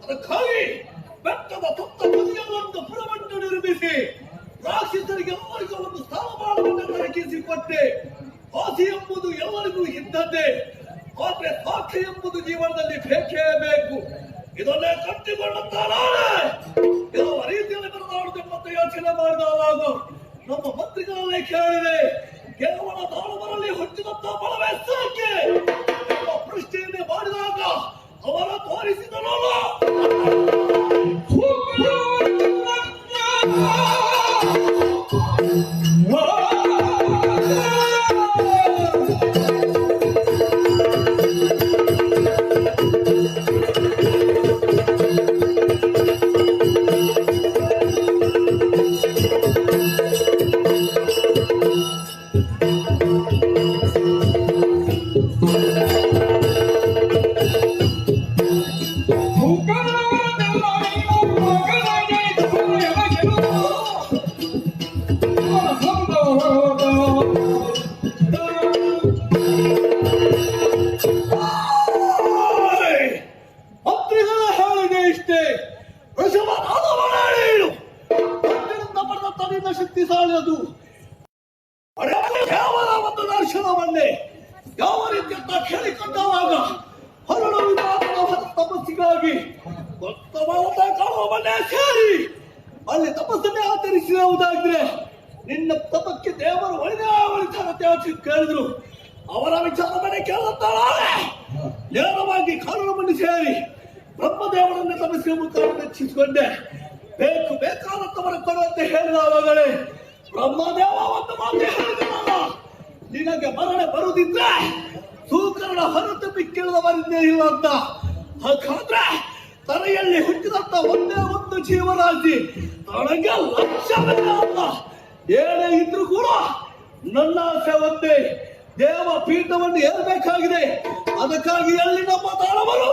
ಅದಕ್ಕಾಗಿ ಬೆಟ್ಟದ ತುತ್ತ ತುದಿಯಲ್ಲೊಂದು ಪುರವನ್ನು ನಿರ್ಮಿಸಿ ರಾಕ್ಷಸರಿಗೆ ಎಲ್ಲರಿಗೂ ಒಂದು ಸ್ಥಾನಮಾನವನ್ನು ದೊರಕಿಸಿಕೊಟ್ಟೆ. ಆಸೆ ಎಂಬುದು ಎಲ್ಲರಿಗೂ ಇದ್ದದ್ದೇ, ಆದ್ರೆ ಸಾಕ್ಷಿ ಎಂಬುದು ಜೀವನದಲ್ಲಿ ಬೇಕೇ ಬೇಕು. ಇದನ್ನೇ ಕಟ್ಟಿಕೊಂಡಂತ ನಾಳೆ ಯಾವ ರೀತಿಯಲ್ಲಿ ಬರದಾಡುವುದೆಂಬಂತ ಯೋಚನೆ ಮಾಡಿದಾಗ ನಮ್ಮ ಮಂತ್ರಿಗಳನ್ನೇ ಕೇಳಿದೆ. ಕೇವಲ ದಾನವರಲ್ಲಿ ಹುಟ್ಟಿದಂತ ಬಲವೇ ಸಾಕೆ ಎಂಬ ಪ್ರಶ್ನೆಯನ್ನೇ ಮಾಡಿದಾಗ ಅವರ ತೋರಿಸಿದನಲ್ಲ ಶಕ್ತಿಶಾಲಿ ಅದು. ಕೇವಲ ಒಂದು ದರ್ಶನವನ್ನೇ ಯಾವ ರೀತಿ ಅಂತ ಕೇಳಿಕೊಂಡಾಗ ಹೊರಡು ತಪಸ್ಸಿಗಾಗಿ ಕಾಲವನ್ನೇ ಸೇರಿ ಅಲ್ಲಿ ತಪಸ್ಸನ್ನೇ ಆಚರಿಸಿರುವುದಾದ್ರೆ ನಿನ್ನ ತಪಕ್ಕೆ ದೇವರು ಒಳಿತಾರತೆ ಕೇಳಿದ್ರು. ಅವರ ವಿಚಾರವನ್ನೇ ಕೇಳುತ್ತಾಳೆ. ನೇರವಾಗಿ ಕಾರಣವನ್ನು ಸೇರಿ ಬ್ರಹ್ಮದೇವರನ್ನು ತಪಸ್ಸಿನ ಮುಖ ಮೆಚ್ಚಿಸಿಕೊಂಡೆ. ಬೇಕಾದವರ ಕೊಡುವಂತೆ ಹೇಳಿದವಾಗಲೇ ಬ್ರಹ್ಮದೇವ ಒಂದು ಮಾತು ಹೇಳಿದನಲ್ಲ, ನಿನಗೆ ಮರಣ ಬರುವುದಿದ್ರೆ ಸೂಕರಣ ಹೊರತು ಮಿಕ್ಕಿಳಿದವರಿಂದೇ ಇಲ್ಲ ಅಂತ. ಹಾಗಾದ್ರೆ ತಲೆಯಲ್ಲಿ ಹುಟ್ಟಿದಂತ ಒಂದೇ ಒಂದು ಜೀವರಾಶಿ ನನಗೆ ಲಕ್ಷ್ಯವೇ ಅಲ್ಲ. ಏನೇ ಇದ್ರೂ ಕೂಡ ನನ್ನ ಆಸೆ ಒಂದೇ, ದೇವ ಪೀಠವನ್ನು ಏರಬೇಕಾಗಿದೆ. ಅದಕ್ಕಾಗಿ ಅಲ್ಲಿ ನಮ್ಮ ದಾನವರು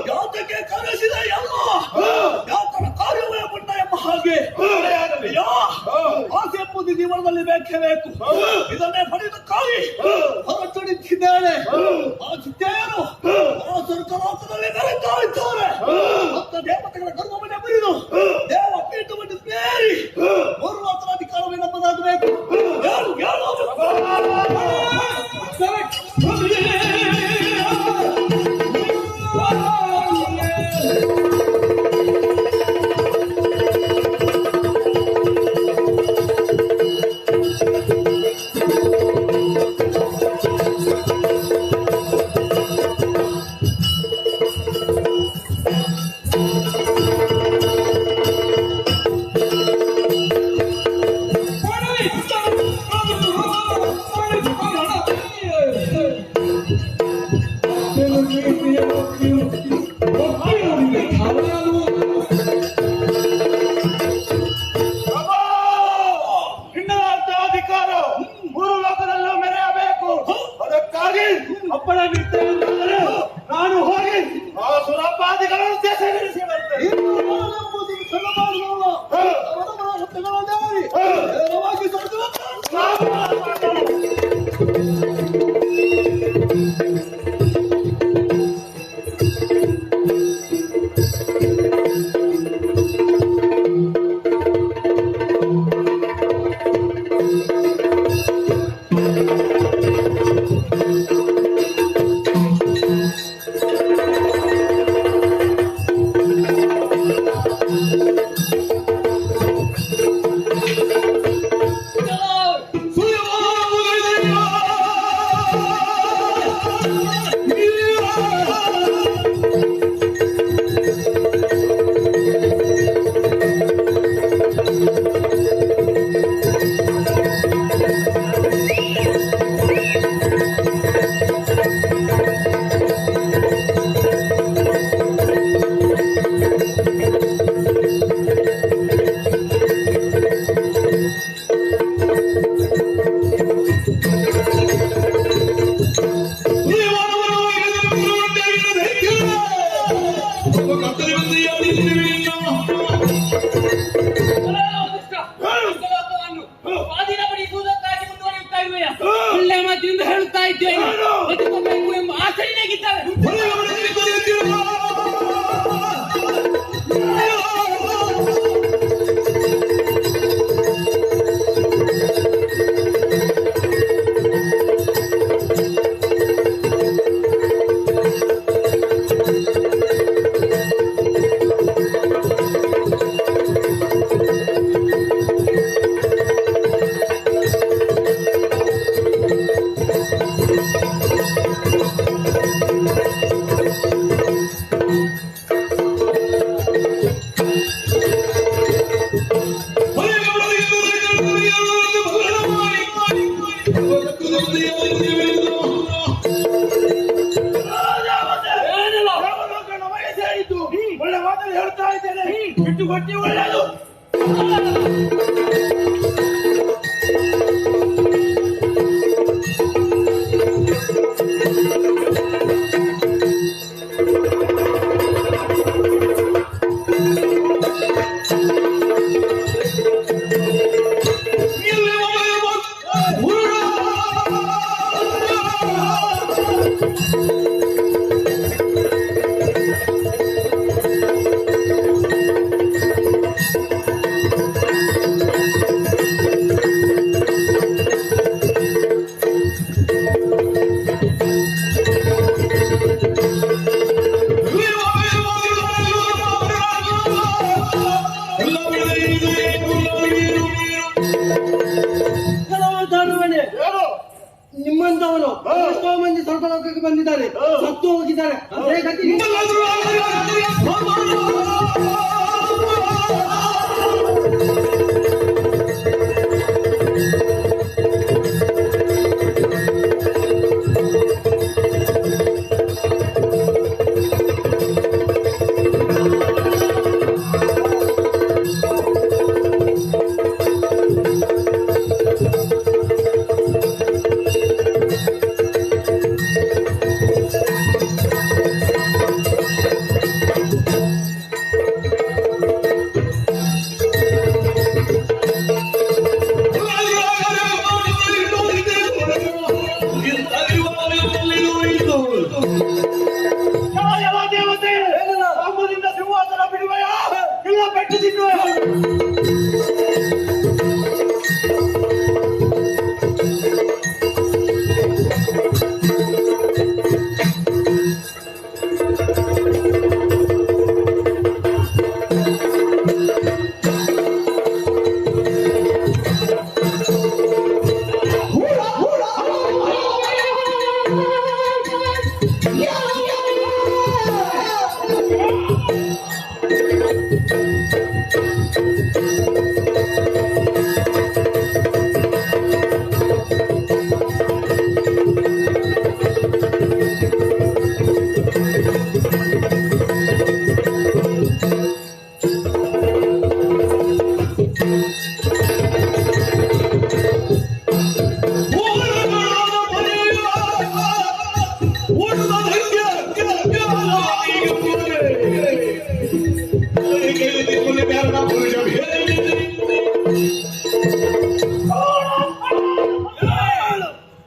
ಯಾತಕ್ಕೆ ಕರೆಸಿದ ಎಲ್ಲ ಯಾತನ ಕಾರ್ಯವೇ ಪುಣ್ಯ ಎಂಬ ಹಾಗೆ ಆಸೆ ಎಂಬುದು ಜೀವನದಲ್ಲಿ ಬೇಕೇ ಬೇಕು. ಇದನ್ನೇ ಪಡೆದಕ್ಕಾಗಿ ಹೊರಚುಡಿಸಿದ್ದೇನೆ. ಆ ಚಿತ್ತೆಯರು ಆ ಸ್ವರ್ಗಲೋಕದಲ್ಲಿ ಮೆರೆತಾ ಇದ್ದಾರೆ. ಭಕ್ತ ದೇವತೆಗಳ ಗರ್ಭವನ್ನೇ ಮುರಿದು ದೇವ ಪೀಠವನ್ನು ಸೇರಿ ಮೂರು ಅಧಿಕಾರವೇ ನಮ್ಮದಾಗಬೇಕು. ಯಾರು ಯಾರು ನಾನು ಹೋಗಿ ಆ ಸುರಪಾದಿಗಳನ್ನು ದೇಶಗಳಿಸಿ ಬರ್ತೇನೆ. ಹೇಳುತ್ತಾ ಇದ್ದೇನೆ ಎಂಬ ಆಸರಿನಾಗಿದ್ದಾರೆ. ನಿಮ್ಮಂತವರು ಎಷ್ಟೋ ಮಂದಿ ಸ್ವರ್ಗಲೋಕಕ್ಕೆ ಬಂದಿದ್ದಾರೆ, ಸತ್ತು ಹೋಗಿದ್ದಾರೆ. ಅದೇ ಗತಿ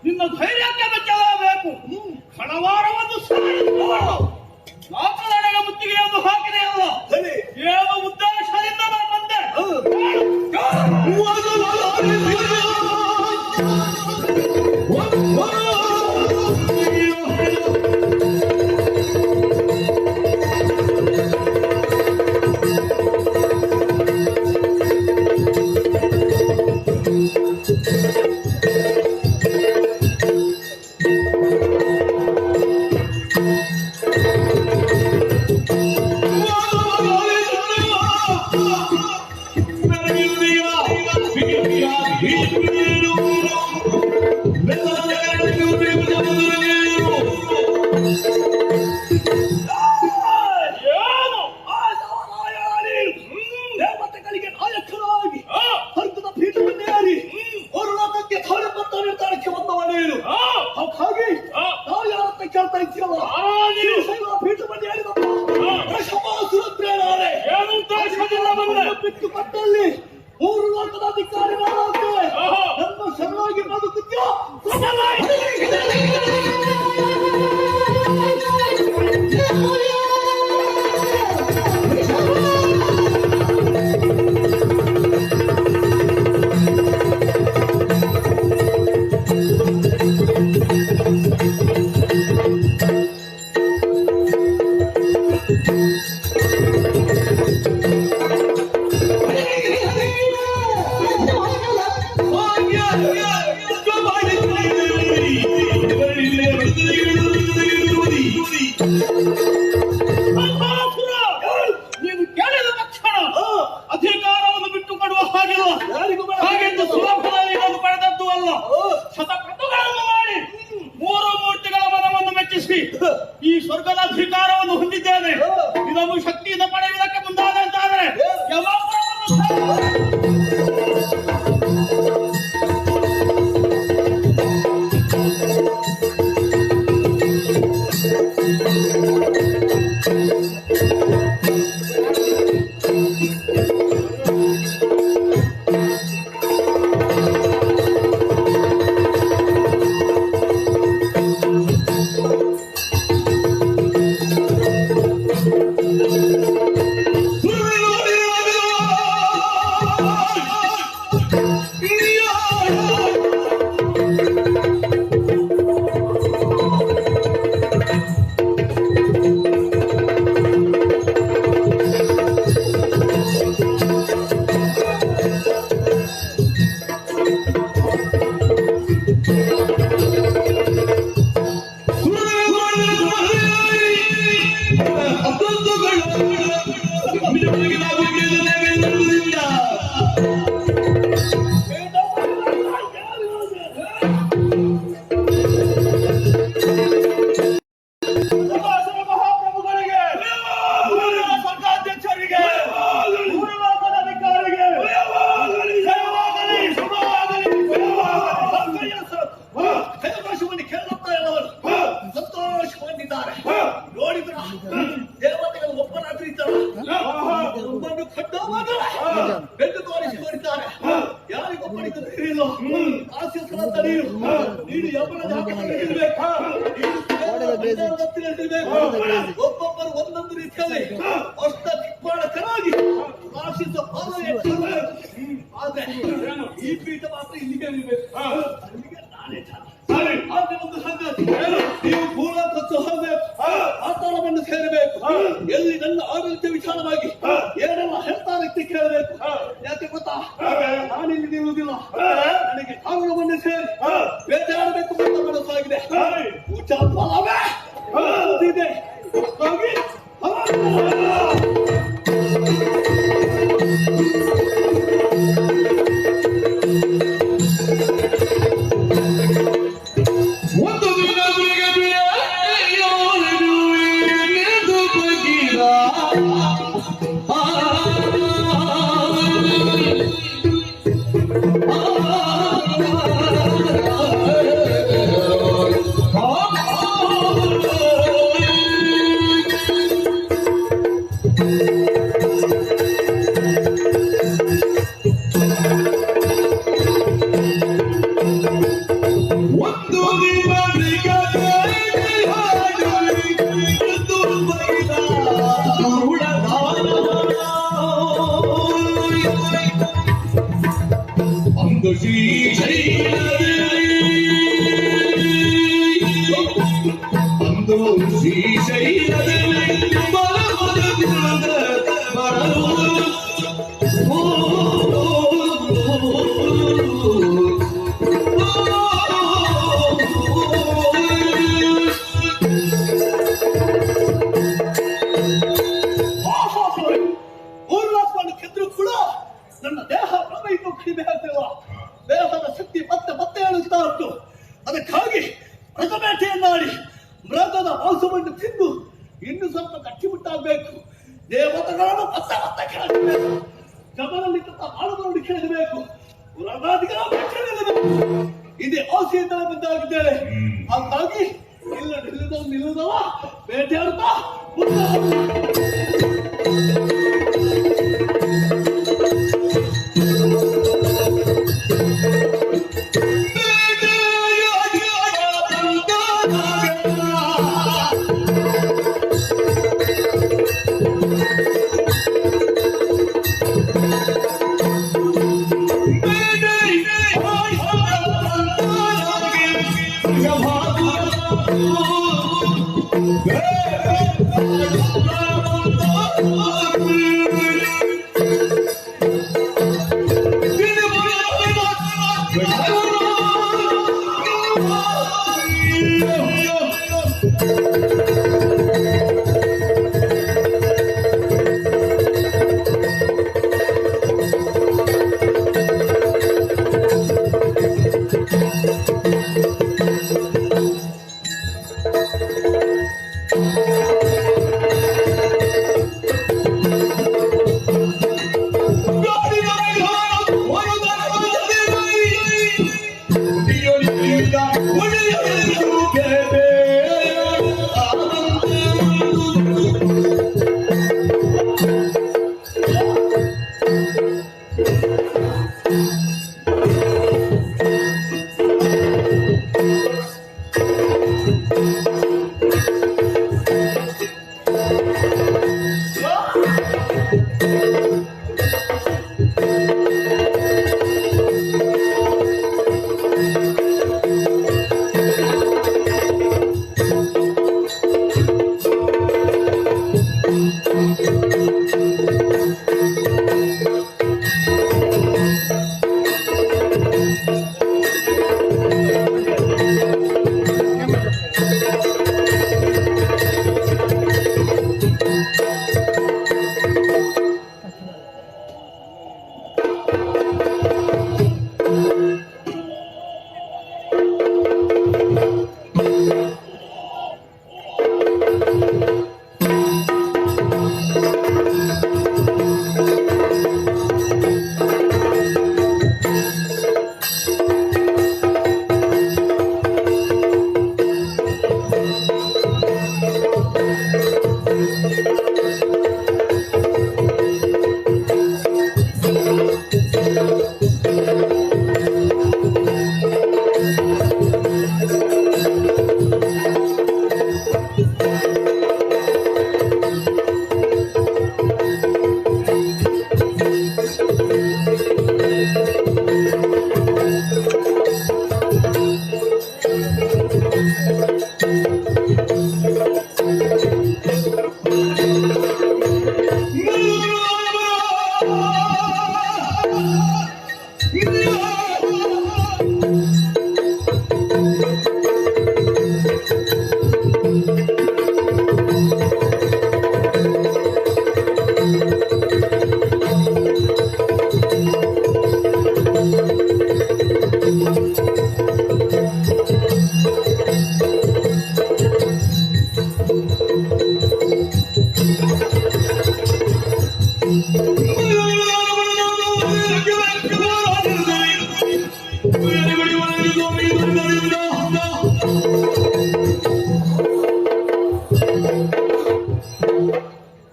ನಿನ್ನ ಧೈರ್ಯಕ್ಕೆ ಬಚ್ಚಬೇಕು. ಹಣವಾರವನ್ನು ನಾಲ್ಕದಡೆಗೆ ಮುತ್ತಿಗೆಯನ್ನು ಹಾಕಿದೆಯಲ್ಲ, ಏನು ಉದ್ದೇಶದಿಂದ ಬಂದೆ? ದೇವತೆಗಳಿಗೆ ನಾಯಕರಾಗಿ ಸ್ವರ್ಗದ ಪೀಠವನ್ನೇರಿ ಅವರು ಲೋಕಕ್ಕೆ ಥಾಳೆಪತ್ತ ನಿರ್ಧಾರಕ್ಕೆ ಬಂದವನೇನು. ಹಾಗಾಗಿ ನಾವು ಯಾರತ್ತ ಕೇಳ್ತಾ ಇದ್ದೀವಲ್ಲ, ಪೀಠವನ್ನು ಹೇಳಿದಪ್ಪ ಶಮಾಸುರದ್ರೇನಾರೆ ಬಿಟ್ಟು ಕೊಟ್ಟಲ್ಲಿ ಮೂರು ಲೋಕದ ಅಧಿಕಾರಿಗಳಾಗ್ತೇವೆ. ನಮ್ಮ ಶರಣಾಗಿ ಬದುಕುತ್ತೀಯೋ ನೀವು ಕೇಳಿದ ತಕ್ಷಣ ಅಧಿಕಾರವನ್ನು ಬಿಟ್ಟು ಕೊಡುವ ಹಾಗಿಲ್ಲ. ಹಾಗೆಂದು ಸುಲಭದಲ್ಲಿ ನಾನು ಪಡೆದದ್ದು ಅಲ್ಲ. ಶತಪ್ರತಿಗಳನ್ನು ಮಾಡಿ ಮೂರು ಮೂರ್ತಿಗಳ ಮನವನ್ನು ಮೆಚ್ಚಿಸಿ ಈ ಸ್ವರ್ಗದ ಅಧಿಕಾರವನ್ನು ಹೊಂದಿದ್ದೇನೆ. ಇದನ್ನು ಶಕ್ತಿಯಿಂದ ಪಡೆಯುವುದಕ್ಕೆ ಮುಂದಾದೆ ಅಂತಾದರೆ ಪಡಿತ ನೀರು ಆಶಿಸಲಂತ ನೀನು ಯಮರಾಜ ಹಾಕಿರಬೇಕು. ಒಬ್ಬೊಬ್ಬರು ಒಂದೊಂದು ರೀತಿಯಲ್ಲಿ ಅಷ್ಟ ದಿಕ್ಪಾಲಕರಾಗಿ ರಾಶಿಸ ಆದ್ರೆ ಈ ಪೀಠ ಮಾತ್ರ ಇಲ್ಲಿಗೆ ಇರಬೇಕು. ಅಲ್ಲಿಗೆ ನಾನೇ ಆದ್ರೆ ಒಂದು ಸಂಗತಿ, ನೀವು ಪೂರ್ಣ ತತ್ವ ಹೋಗಬೇಕು, ಆತಾಳವನ್ನು ಸೇರಬೇಕು. ಎಲ್ಲಿ ನನ್ನ ಆಡಳಿತ ವಿಚಾರವಾಗಿ ಏನೆಲ್ಲ ಹೇಳ್ತಾರೆ ಅಂತ ಕೇಳಬೇಕು. ಯಾಕೆ ಗೊತ್ತಾ, ನಾನಿಲ್ಲಿ ನಿಲ್ಲುವುದಿಲ್ಲ. ನನಗೆ ಕಾರಣವನ್ನು ಸೇರಿ ಬೇಟೆಯಾಡಬೇಕು ಅಂತ ಮನಸ್ಸಾಗಿದೆ. ಉಚ್ಚಾರವೇ ಇದೆ. ಹಾಗಾಗಿ ನನ್ನ ದೇಹ ಪ್ರಮೈತು ಕಡಿಮೆ ಆಗ್ತಿಲ್ಲ. ದೇಹದ ಶಕ್ತಿ ಮತ್ತೆ ಮತ್ತೆ ಹೇಳುತ್ತಾ ಉಂಟು. ಅದಕ್ಕಾಗಿ ಮೃಗಬೇಟೆಯನ್ನಾಡಿ ಮೃಗದ ಮಾಂಸವನ್ನು ತಿಂದು ಇನ್ನು ಸ್ವಲ್ಪ ಗಟ್ಟಿಮುಟ್ಟಾಗಬೇಕು. ದೇವತೆಗಳನ್ನು ಮತ್ತೆ ಮತ್ತೆ ಕೆಳಗಬೇಕು. ಜಮನಲ್ಲಿ ಆಳುಗಳನ್ನು ಕೆಳಗಬೇಕು. ಪುರಾಣಾದಿಗಳ ಕೆಳಗಬೇಕು. ಇದೇ ಆಸೆಯಿಂದ ಬಂದಾಗಿದ್ದೇನೆ. ಹಾಗಾಗಿ ನಿಲ್ಲುದವ ಬೇಟೆಯಾಡುತ್ತಾ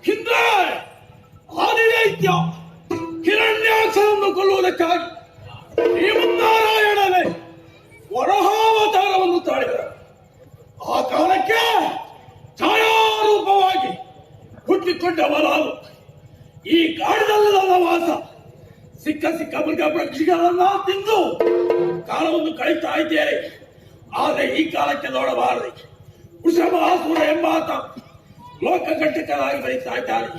ಹಿಂದೆ ಆದಿದೈತ್ಯ ಹಿರಣ್ಯಾಕ್ಷರನ್ನು ಕೊಲ್ಲುವುದಕ್ಕಾಗಿ ಶ್ರೀಮನ್ನಾರಾಯಣನೇ ವರಹಾವತಾರವನ್ನು ತಾಳಿದರು. ಆ ಕಾಲಕ್ಕೆ ಛಾಯಾರೂಪವಾಗಿ ಹುಟ್ಟಿಕೊಂಡವ ನಾನು. ಈ ಕಾಡಿನಲ್ಲಿ ನನ್ನ ವಾಸ. ಸಿಕ್ಕ ಸಿಕ್ಕ ಮೃಗ ಪಕ್ಷಿಗಳನ್ನ ತಿಂದು ಕಾಲವನ್ನು ಕಳೀತಾ ಇದ್ದೇನೆ. ಆದರೆ ಈ ಕಾಲಕ್ಕೆ ನೋಡಬಾರದು. ವೃಷಭಾಸುರ ಎಂಬಾತ ಲೋಕಕಂಟಕರಾಗಿ ಬರೀತಾ ಇದ್ದಾನೆ.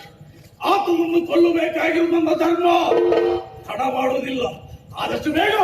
ಆತನನ್ನು ಕೊಲ್ಲಬೇಕಾಗಿರುವ ನನ್ನ ಧರ್ಮ. ತಡ ಮಾಡುವುದಿಲ್ಲ. ಆದಷ್ಟು ಬೇಗ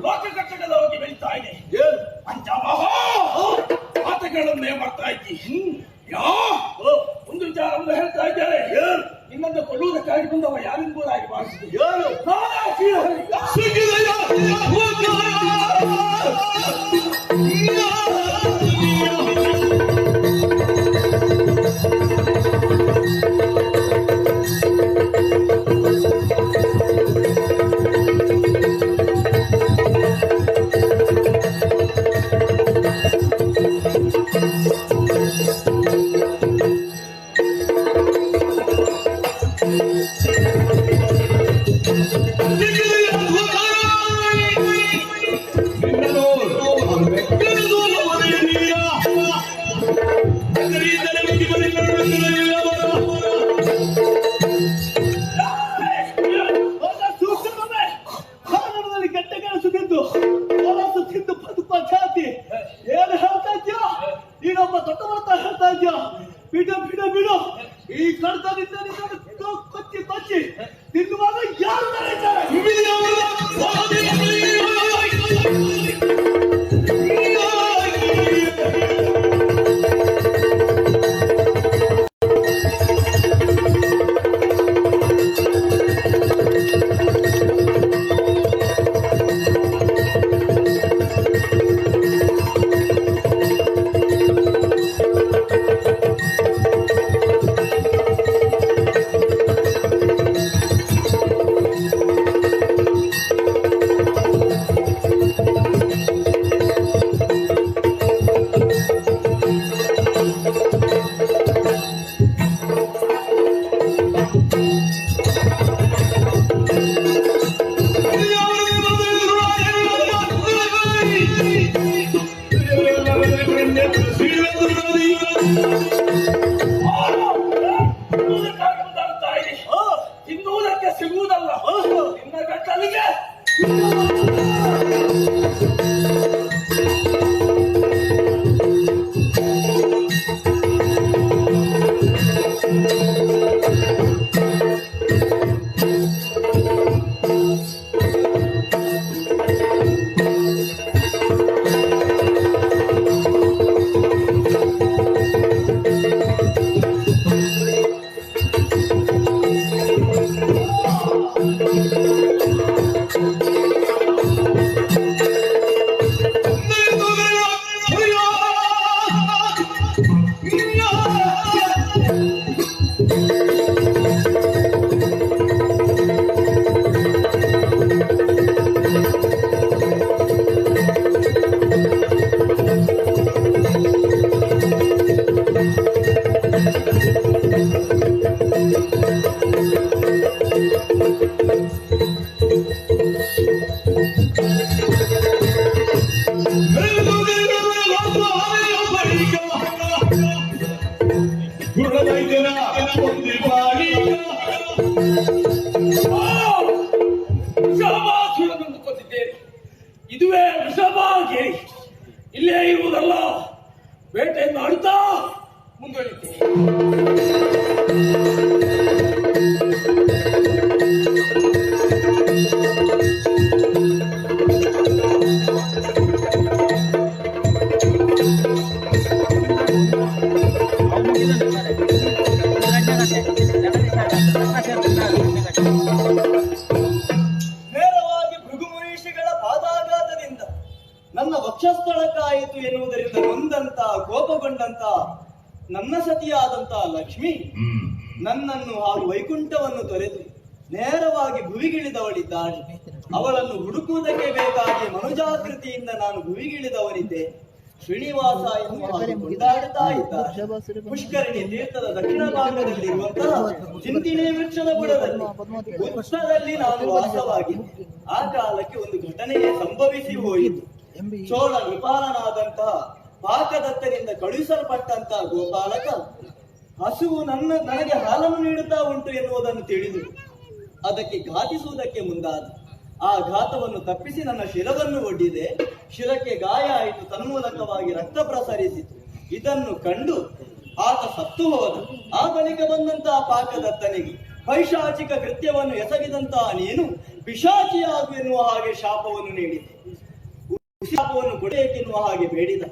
ಲೋಕಕಟ್ಟಡದ ಹೋಗಿ ಬೆಳೀತಾ ಇದೆ. ಪಂಚಮಹಾ ಆತಗಳನ್ನೇ ಮಾಡ್ತಾ ಇದ್ದಿ. ಒಂದು ವಿಚಾರವನ್ನು ಹೇಳ್ತಾ ಇದ್ದಾರೆ. ನಿನ್ನನ್ನು ಕೊಲ್ಲುವುದಕ್ಕಾಗಿ ಬಂದವ ಯಾರೆಂಬುದಾಗಿ ಭಾವಿಸಿದೆ. ಬಿಡು. ಈ ಕಡತದಿಂದ ಕೊಚ್ಚಿ ಕೊಚ್ಚಿ ತಿನ್ನುವಾಗ ಯಾರು ನಡೆಯುತ್ತಾರೆ? ತಿನ್ನುವುದಕ್ಕೆ ಸಿಗುವುದಲ್ಲ, ನಿನ್ನ ಗಂಟಲಿಗೆ ವೃಷಭಾಸುರನನ್ನು ಕೊಂದಿದ್ದೇನೆ. ಇದುವೇ ವೃಷಭಾಗಿರಿ. ಇಲ್ಲೇ ಇರುವುದಲ್ಲ, ಬೇಟೆಯನ್ನು ಆಡುತ್ತಾ ಮುಂದುವರಿಯುತ್ತೇನೆ. ನೇರವಾಗಿ ಭೃಗು ಮಹರ್ಷಿಗಳ ಪಾದಾಘಾತದಿಂದ ನನ್ನ ವಕ್ಷಸ್ಥಳಕ್ಕಾಯಿತು ಎನ್ನುವುದರಿಂದ ನೊಂದಂತ ಕೋಪಗೊಂಡಂತ ನನ್ನ ಸತಿಯಾದಂತ ಲಕ್ಷ್ಮಿ ನನ್ನನ್ನು ಹಾಗೂ ವೈಕುಂಠವನ್ನು ತೊರೆದು ನೇರವಾಗಿ ಭುವಿಗಿಳಿದವಳಿದ್ದಾಳೆ. ಅವಳನ್ನು ಹುಡುಕುವುದಕ್ಕೆ ಬೇಕಾಗಿ ಮನುಜಾಕೃತಿಯಿಂದ ನಾನು ಭುವಿಗಿಳಿದವನಿದ್ದೆ. ಶ್ರೀನಿವಾಸ ಎನ್ನುವ ಹಾಗೆ ಕೊಂಡಾಡುತ್ತಾ ಇದ್ದಾರೆ. ಪುಷ್ಕರಣಿ ತೀರ್ಥದ ದಕ್ಷಿಣ ಭಾಗದಲ್ಲಿರುವಂತಹ ಚಿಂತಿಣಿ ವೃಕ್ಷದ ಬುಡದಲ್ಲಿ ಉತ್ತರದಲ್ಲಿ ನಾನು ವಾಸವಾಗಿದ್ದೆ. ಆ ಕಾಲಕ್ಕೆ ಒಂದು ಘಟನೆಯೇ ಸಂಭವಿಸಿ ಹೋಯಿತು. ಚೋಳ ಕೃಪಾಲನಾದಂತಹ ಪಾಕದತ್ತನಿಂದ ಕಳುಹಿಸಲ್ಪಟ್ಟಂತಹ ಗೋಪಾಲಕ ಹಸುವು ನನಗೆ ಹಾಲನ್ನು ನೀಡುತ್ತಾ ಉಂಟು ಎನ್ನುವುದನ್ನು ತಿಳಿದು ಅದಕ್ಕೆ ಘಾತಿಸುವುದಕ್ಕೆ ಮುಂದಾದ. ಆ ಘಾತವನ್ನು ತಪ್ಪಿಸಿ ನನ್ನ ಶಿರವನ್ನು ಒಡ್ಡಿದೆ. ಶಿರಕ್ಕೆ ಗಾಯ ಆಯಿತು, ತನ್ಮೂಲಕವಾಗಿ ರಕ್ತ ಪ್ರಸರಿಸಿತು. ಇದನ್ನು ಕಂಡು ಆತ ಸತ್ತು ಹೋದ. ಆ ಬಳಿಕ ಬಂದಂತಹ ಪಾಕದತ್ತನಿಗೆ ಪೈಶಾಚಿಕ ಕೃತ್ಯವನ್ನು ಎಸಗಿದಂತಹ ನೀನು ಪಿಶಾಚಿಯಾಗು ಎನ್ನುವ ಹಾಗೆ ಶಾಪವನ್ನು ನೀಡಿದೆ. ಶಾಪವನ್ನು ಕೊಡಬೇಕೆನ್ನುವ ಹಾಗೆ ಬೇಡಿದ.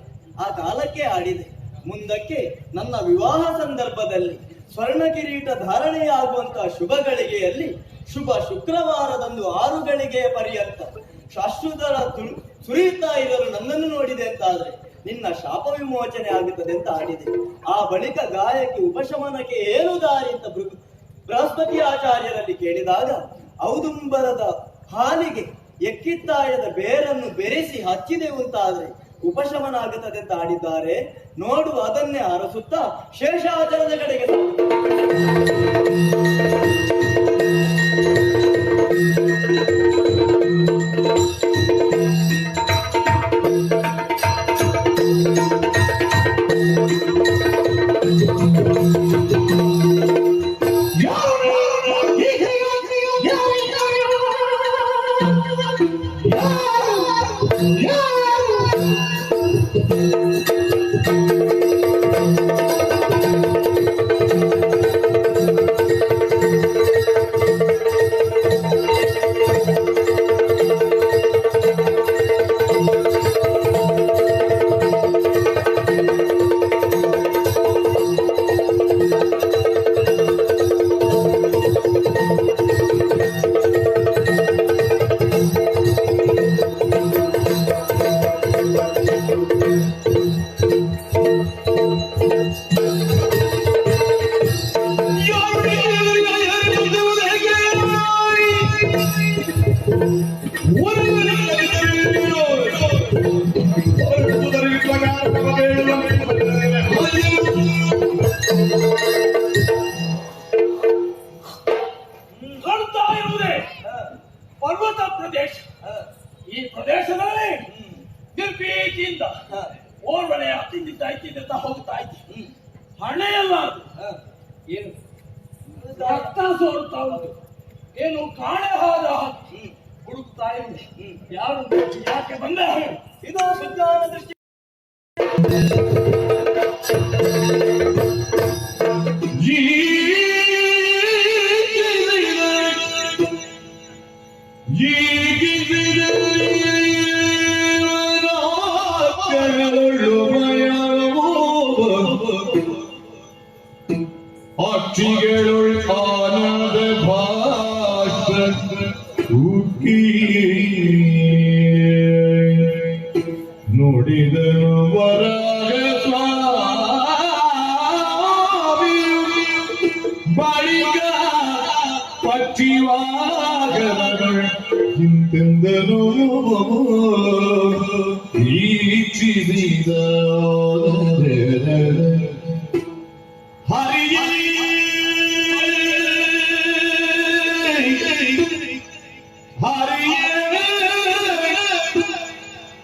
ಆ ಕಾಲಕ್ಕೆ ಆಡಿದೆ. ಮುಂದಕ್ಕೆ ನನ್ನ ವಿವಾಹ ಸಂದರ್ಭದಲ್ಲಿ ಸ್ವರ್ಣ ಕಿರೀಟ ಧಾರಣೆಯಾಗುವಂತಹ ಶುಭ ಗಳಿಗೆಯಲ್ಲಿ ಶುಭ ಶುಕ್ರವಾರದಂದು 6 ಗಳಿಗೆಯ ಪರ್ಯಂತ ಶಾಶ್ವತರ ಸುರಿಯುತ್ತಾ ಇರಲು ನನ್ನನ್ನು ನೋಡಿದೆ ಅಂತಾದ್ರೆ ನಿನ್ನ ಶಾಪ ವಿಮೋಚನೆ ಆಗುತ್ತದೆ ಅಂತ ಆಡಿದೆ. ಆ ಬಳಿಕ ಗಾಯಕ್ಕೆ ಉಪಶಮನಕ್ಕೆ ಏನು ದಾರಿ ಅಂತ ಬೃಹಸ್ಪತಿ ಆಚಾರ್ಯರಲ್ಲಿ ಕೇಳಿದಾಗ ಔದುಂಬರದ ಹಾಲಿಗೆ ಎಕ್ಕಿತ್ತಾಯದ ಬೇರನ್ನು ಬೆರೆಸಿ ಹಚ್ಚಿದೆವು ಅಂತಾದ್ರೆ ಉಪಶಮನ ಆಗುತ್ತದೆ ಅಂತ ಆಡಿದ್ದಾರೆ. ನೋಡು, ಅದನ್ನೇ ಅರಸುತ್ತಾ ಶೇಷಾಚರದ ಕಡೆಗೆ ಕಾಣುತ್ತಾ ಇರುವುದೇ ಪರ್ವತ ಪ್ರದೇಶ. ಈ ಪ್ರದೇಶದಲ್ಲಿ ನಿರ್ಭೀತಿಯಿಂದ ಓರ್ವನೆ ಅತ್ತಿಂದ ಹೋಗ್ತಾ ಇದ್ದೆ. ಹಣೆಯಲ್ಲ ಅದು ಏನು ರಕ್ತ ಸೋರುತ್ತಾ ಉಂಟು. ಏನು ಕಾಣೆ ಹೋದ ಹುಡುಕ್ತಾ ಇದ್ದೆ. ಯಾರು ಯಾಕೆ ಬಂದ? ಇದು ಸುಜ್ಞಾನ ದೃಷ್ಟಿ. ಅಕ್ಷಿಗಳು ಆನಂದ ಭಾಷ ನುಡಿದನು ವರಾಗ ಸ್ವಾಮಿ ಬಳಿಕ ಪಕ್ಷಿವಾಗನಗಳು ಇಂತೆಂದನು ಈಚಿಸಿದ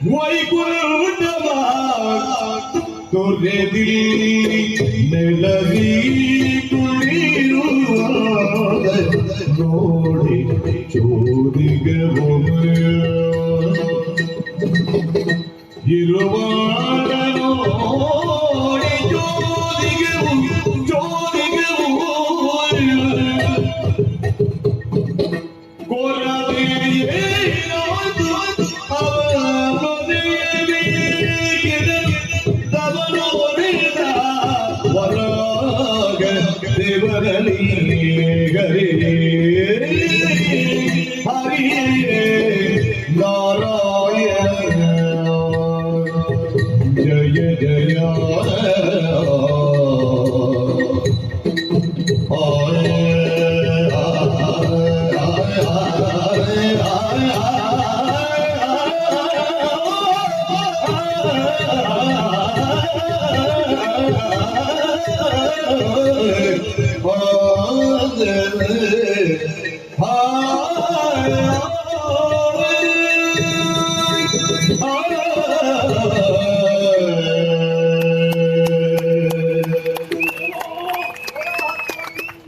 ವೈಕುಂಠವಾ ತೊರೆದಿ ನೆಲದಿ ಕುಳಿರುವ ನೋಡಿ ಚೋದಿಗೆ ಇರುವಾಗ ನೋಡಿ ಚೋದಿಗೆ ದೇವರಲ್ಲಿ ಹರಿ ಹರಿಯೇ ನಾರಾಯಣ ಜಯ ಜಯ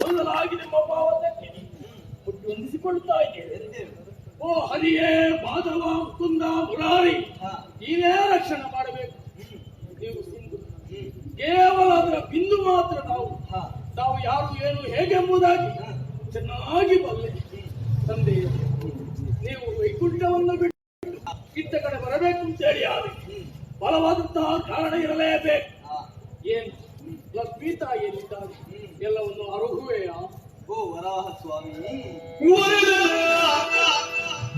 ಮೊದಲಾಗಿ ನಿಮ್ಮ ಭಾವಕ್ಕೆ ಹೊಂದಿಸಿಕೊಳ್ಳುತ್ತಾ ಇದ್ದೇವೆ. ಓ ಹರಿಯೇ ಮಾಧವ ಮುಕುಂದ ಮುರಾರಿ, ನೀವೇ ರಕ್ಷಣೆ ಮಾಡಬೇಕು. ನೀವು ಸಿಂಧು ಕೇವಲ ಅದರ ಬಿಂದು ಮಾತ್ರ ನಾವು ಯಾರು ಏನು ಹೇಗೆಂಬುದಾಗಿ ಚೆನ್ನಾಗಿ ಬಲ್ಲೆ. ತಂದೆ, ನೀವು ವೈಕುಂಠವನ್ನು ಬಿಟ್ಟು ಇತ್ತ ಕಡೆ ಬರಬೇಕು ಅಂತೇಳಿ ಆದ್ರೆ ಬಲವಾದಂತಹ ಕಾರಣ ಇರಲೇಬೇಕು. ಏನು ಲಕ್ಷ್ಮೀ ತಾಯಿಯಲ್ಲಿದ್ದಾರೆ, ಎಲ್ಲವನ್ನು ಅರುಹುವೆಯಾ? ಓ ವರಾಹ ಸ್ವಾಮಿ,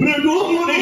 ಭೃಗುಮುನಿ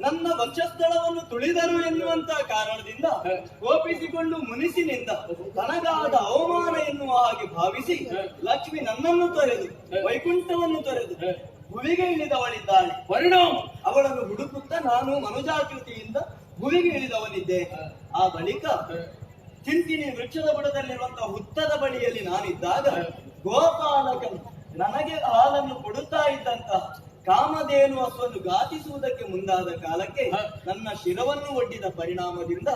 ನನ್ನ ವಕ್ಷಸ್ಥಳವನ್ನು ತುಳಿದರು ಎನ್ನುವಂತ ಕಾರಣದಿಂದ ಕೋಪಿಸಿಕೊಂಡು ಮುನಿಸಿನಿಂದ ತನಗಾದ ಅವಮಾನ ಎನ್ನುವ ಹಾಗೆ ಭಾವಿಸಿ ಲಕ್ಷ್ಮಿ ನನ್ನನ್ನು ತೊರೆದು ವೈಕುಂಠವನ್ನು ತೊರೆದು ಭುವಿಗೆ ಇಳಿದವಳಿದ್ದಾಳೆ. ಪರಿಣಾಮ ಅವಳನ್ನು ಹುಡುಕುತ್ತಾ ನಾನು ಮನುಜಾಕೃತಿಯಿಂದ ಭುವಿಗೆ ಇಳಿದವನಿದ್ದೆ. ಆ ಬಳಿಕ ಚಿಂತಿನಿ ವೃಕ್ಷದ ಬುಡದಲ್ಲಿರುವಂತಹ ಹುತ್ತದ ಬಳಿಯಲ್ಲಿ ನಾನಿದ್ದಾಗ ಗೋಪಾಲಕನು ನನಗೆ ಹಾಲನ್ನು ಕೊಡುತ್ತಾ ಇದ್ದಂತಹ ಕಾಮಧೇನು ಹಸುವನ್ನು ಘಾತಿಸುವುದಕ್ಕೆ ಮುಂದಾದ ಕಾಲಕ್ಕೆ ನನ್ನ ಶಿರವನ್ನು ಒಡ್ಡಿದ ಪರಿಣಾಮದಿಂದ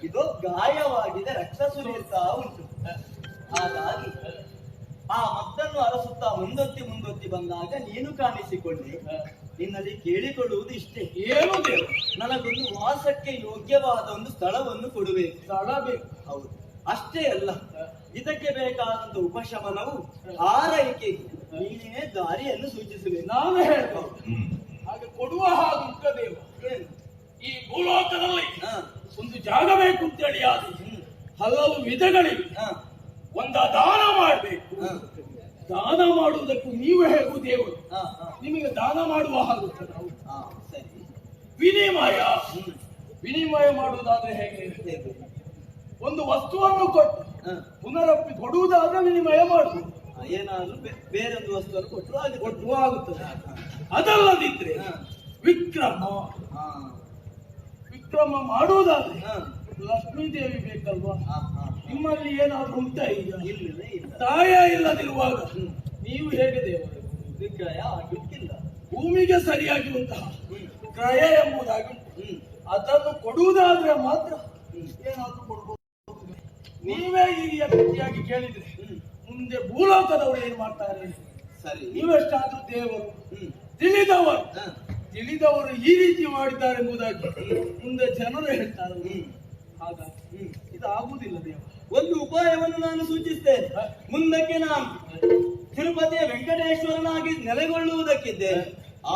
ಇದು ಗಾಯವಾಗಿದೆ, ರಕ್ತ ಸುರಿಯುತ್ತಾ ಉಂಟು. ಹಾಗಾಗಿ ಆ ಮದ್ದನ್ನು ಅರಸುತ್ತಾ ಮುಂದೊತ್ತಿ ಬಂದಾಗ ನೀನು ಕಾಣಿಸಿಕೊಂಡೆ. ನಿನ್ನಲ್ಲಿ ಕೇಳಿಕೊಳ್ಳುವುದು ಇಷ್ಟೇ, ಏನು ದೇವ, ನನಗೊಂದು ವಾಸಕ್ಕೆ ಯೋಗ್ಯವಾದ ಒಂದು ಸ್ಥಳವನ್ನು ಕೊಡಬೇಕು. ಸ್ಥಳ ಬೇಕು, ಹೌದು. ಅಷ್ಟೇ ಅಲ್ಲ, ಇದಕ್ಕೆ ಬೇಕಾದಂತ ಉಪಶಮನವು ಆರೈಕೆಗೆ ನೀನೇ ದಾರಿಯನ್ನು ಸೂಚಿಸಬೇಕು. ನಾನು ಹೇಳ್ಬೋದು ಹಾಗೆ ಕೊಡುವ ಹಾಗುಂಟ ದೇವ. ಈ ಭೂಲೋಕದಲ್ಲಿ ಒಂದು ಜಾಗ ಬೇಕು ಅಂತೇಳಿ ಆದ್ರೆ ಹಲವು ವಿಧಗಳಿವೆ. ಒಂದ ದಾನ ಮಾಡ್ಬೇಕು. ದಾನ ಮಾಡುವುದಕ್ಕೂ ನೀವು ಹೇಗೂ ದೇವರು, ನಿಮಗೆ ದಾನ ಮಾಡುವ ಹಾಗುತ್ತ ನಾವು. ಸರಿ, ವಿನಿಮಯ ಮಾಡುವುದಾದ್ರೆ ಹೇಗೆ? ಒಂದು ವಸ್ತುವನ್ನು ಕೊಟ್ಟು ಪುನರಪ್ಪಿ ಕೊಡುವುದಾದ್ರೆ ವಿನಿಮಯ ಮಾಡುವುದು. ಏನಾದ್ರೂ ಬೇರೊಂದು ವಸ್ತುವನ್ನು ಕೊಟ್ಟರು ಆಗುತ್ತದೆ. ಅದಲ್ಲದಿದ್ರೆ ವಿಕ್ರಮ ಸತ್ಕ್ರಮ ಮಾಡುವುದಾದ್ರೆ ಲಕ್ಷ್ಮೀ ದೇವಿ ಬೇಕಲ್ವಾ? ನಿಮ್ಮಲ್ಲಿ ಏನಾದ್ರೂ ಉಂಟಾ ಈಗ? ಇಲ್ಲ. ತಾಯ ಇಲ್ಲದಿರುವಾಗ ನೀವು ಹೇಗೆ ದೇವರು? ವಿಕ್ರಯ ಆಗಿಲ್ಲ. ಭೂಮಿಗೆ ಸರಿಯಾಗಿ ಉಂಟಾ ಕ್ರಯ ಎಂಬುದಾಗಿ ಅದನ್ನು ಕೊಡುವುದಾದ್ರೆ ಮಾತ್ರ ಏನಾದ್ರೂ ಕೊಡ್ಬೋದು. ನೀವೇ ಈ ರೀತಿಯಾಗಿ ಕೇಳಿದ್ರೆ ಮುಂದೆ ಭೂಲೋಕದವರು ಏನ್ ಮಾಡ್ತಾರೆ? ಸರಿ, ನೀವೆಷ್ಟಾದ್ರೂ ದೇವರು ತಿಳಿದವರು ಈ ರೀತಿ ಮಾಡಿದ್ದಾರೆ ಎಂಬುದಾಗಿ ಮುಂದೆ ಜನರು ಹೇಳ್ತಾರೆ. ಹಾಗಾಗಿ ಇದು ಆಗುವುದಿಲ್ಲ ದೇವ. ಒಂದು ಉಪಾಯವನ್ನು ನಾನು ಸೂಚಿಸ್ತೇನೆ. ಮುಂದಕ್ಕೆ ನಾನು ತಿರುಪತಿಯ ವೆಂಕಟೇಶ್ವರನಾಗಿ ನೆಲೆಗೊಳ್ಳುವುದಕ್ಕಿದ್ದೇನೆ.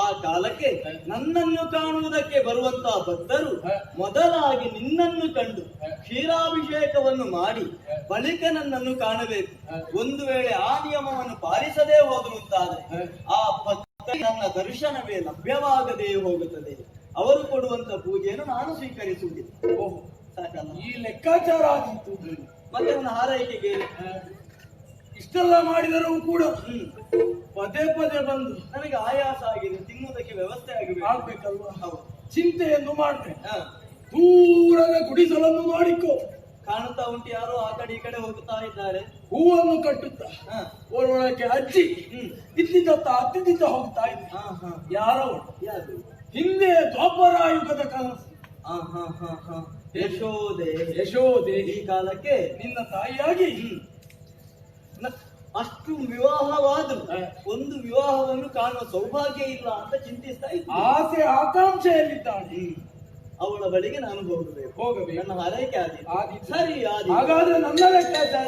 ಆ ಕಾಲಕ್ಕೆ ನನ್ನನ್ನು ಕಾಣುವುದಕ್ಕೆ ಬರುವಂತಹ ಭಕ್ತರು ಮೊದಲಾಗಿ ನಿನ್ನನ್ನು ಕಂಡು ಕ್ಷೀರಾಭಿಷೇಕವನ್ನು ಮಾಡಿ ಬಳಿಕ ನನ್ನನ್ನು ಕಾಣಬೇಕು. ಒಂದು ವೇಳೆ ಆ ನಿಯಮವನ್ನು ಪಾಲಿಸದೇ ಹೋದರುಂತಾದರೆ ಆ ಭಕ್ತರಿಗೆ ನನ್ನ ದರ್ಶನವೇ ಲಭ್ಯವಾಗದೇ ಹೋಗುತ್ತದೆ. ಅವರು ಕೊಡುವಂತ ಪೂಜೆಯನ್ನು ನಾನು ಸ್ವೀಕರಿಸುವುದಿಲ್ಲ. ಓಹ್, ಸಾಕಲ್ಲ? ಈ ಲೆಕ್ಕಾಚಾರ ಆಗಿತ್ತು. ಮತ್ತೆ ಅವನ ಹಾರೈಕೆಗೆ ಇಷ್ಟೆಲ್ಲ ಮಾಡಿದರೂ ಕೂಡ ಪದೇ ಪದೇ ಬಂದು ನನಗೆ ಆಯಾಸ ಆಗಿದೆ, ತಿನ್ನುವುದಕ್ಕೆ ವ್ಯವಸ್ಥೆ ಆಗ್ಬೇಕಲ್ವಾ? ಹೌದು. ಚಿಂತೆಯನ್ನು ಮಾಡ್ರೆ ದೂರದ ಗುಡಿಸಲನ್ನು ನೋಡಿಕೋ. ಕಾಣುತ್ತಾ ಉಂಟು, ಯಾರೋ ಆ ಕಡೆ ಈ ಕಡೆ ಹೋಗುತ್ತಾ ಇದ್ದಾರೆ. ಹೂವನ್ನು ಕಟ್ಟುತ್ತಾ ಒಳಗೆ ಅಜ್ಜಿ ಇದ್ದಿದ್ದ ಅತ್ತಿದ್ದ ಹೋಗ್ತಾ ಇದ್ದ. ಯಾರೋ ಯಾರು? ಹಿಂದೆ ದ್ವಾಪರಾಯುಗದ ಕನಸು. ಯಶೋದೆ ಈ ಕಾಲಕ್ಕೆ ನಿನ್ನ ತಾಯಿಯಾಗಿ ಅಷ್ಟು ವಿವಾಹವಾದ್ರು ಒಂದು ವಿವಾಹವನ್ನು ಕಾಣುವ ಸೌಭಾಗ್ಯ ಇಲ್ಲ ಅಂತ ಚಿಂತಿಸ್ತಾ ಇದ್ದೆ. ಆಸೆ ಆಕಾಂಕ್ಷೆಯಲ್ಲಿದ್ದಾಳೆ. ಅವಳ ಬಳಿಗೆ ನಾನು ಹೋಗಬೇಕು. ನನ್ನ ಹಾರೈಕೆ ಆದಿತ್ತು. ಸರಿ, ಹಾಗಾದ್ರೆ ನನ್ನ ಲೆಕ್ಕಾಚಾರ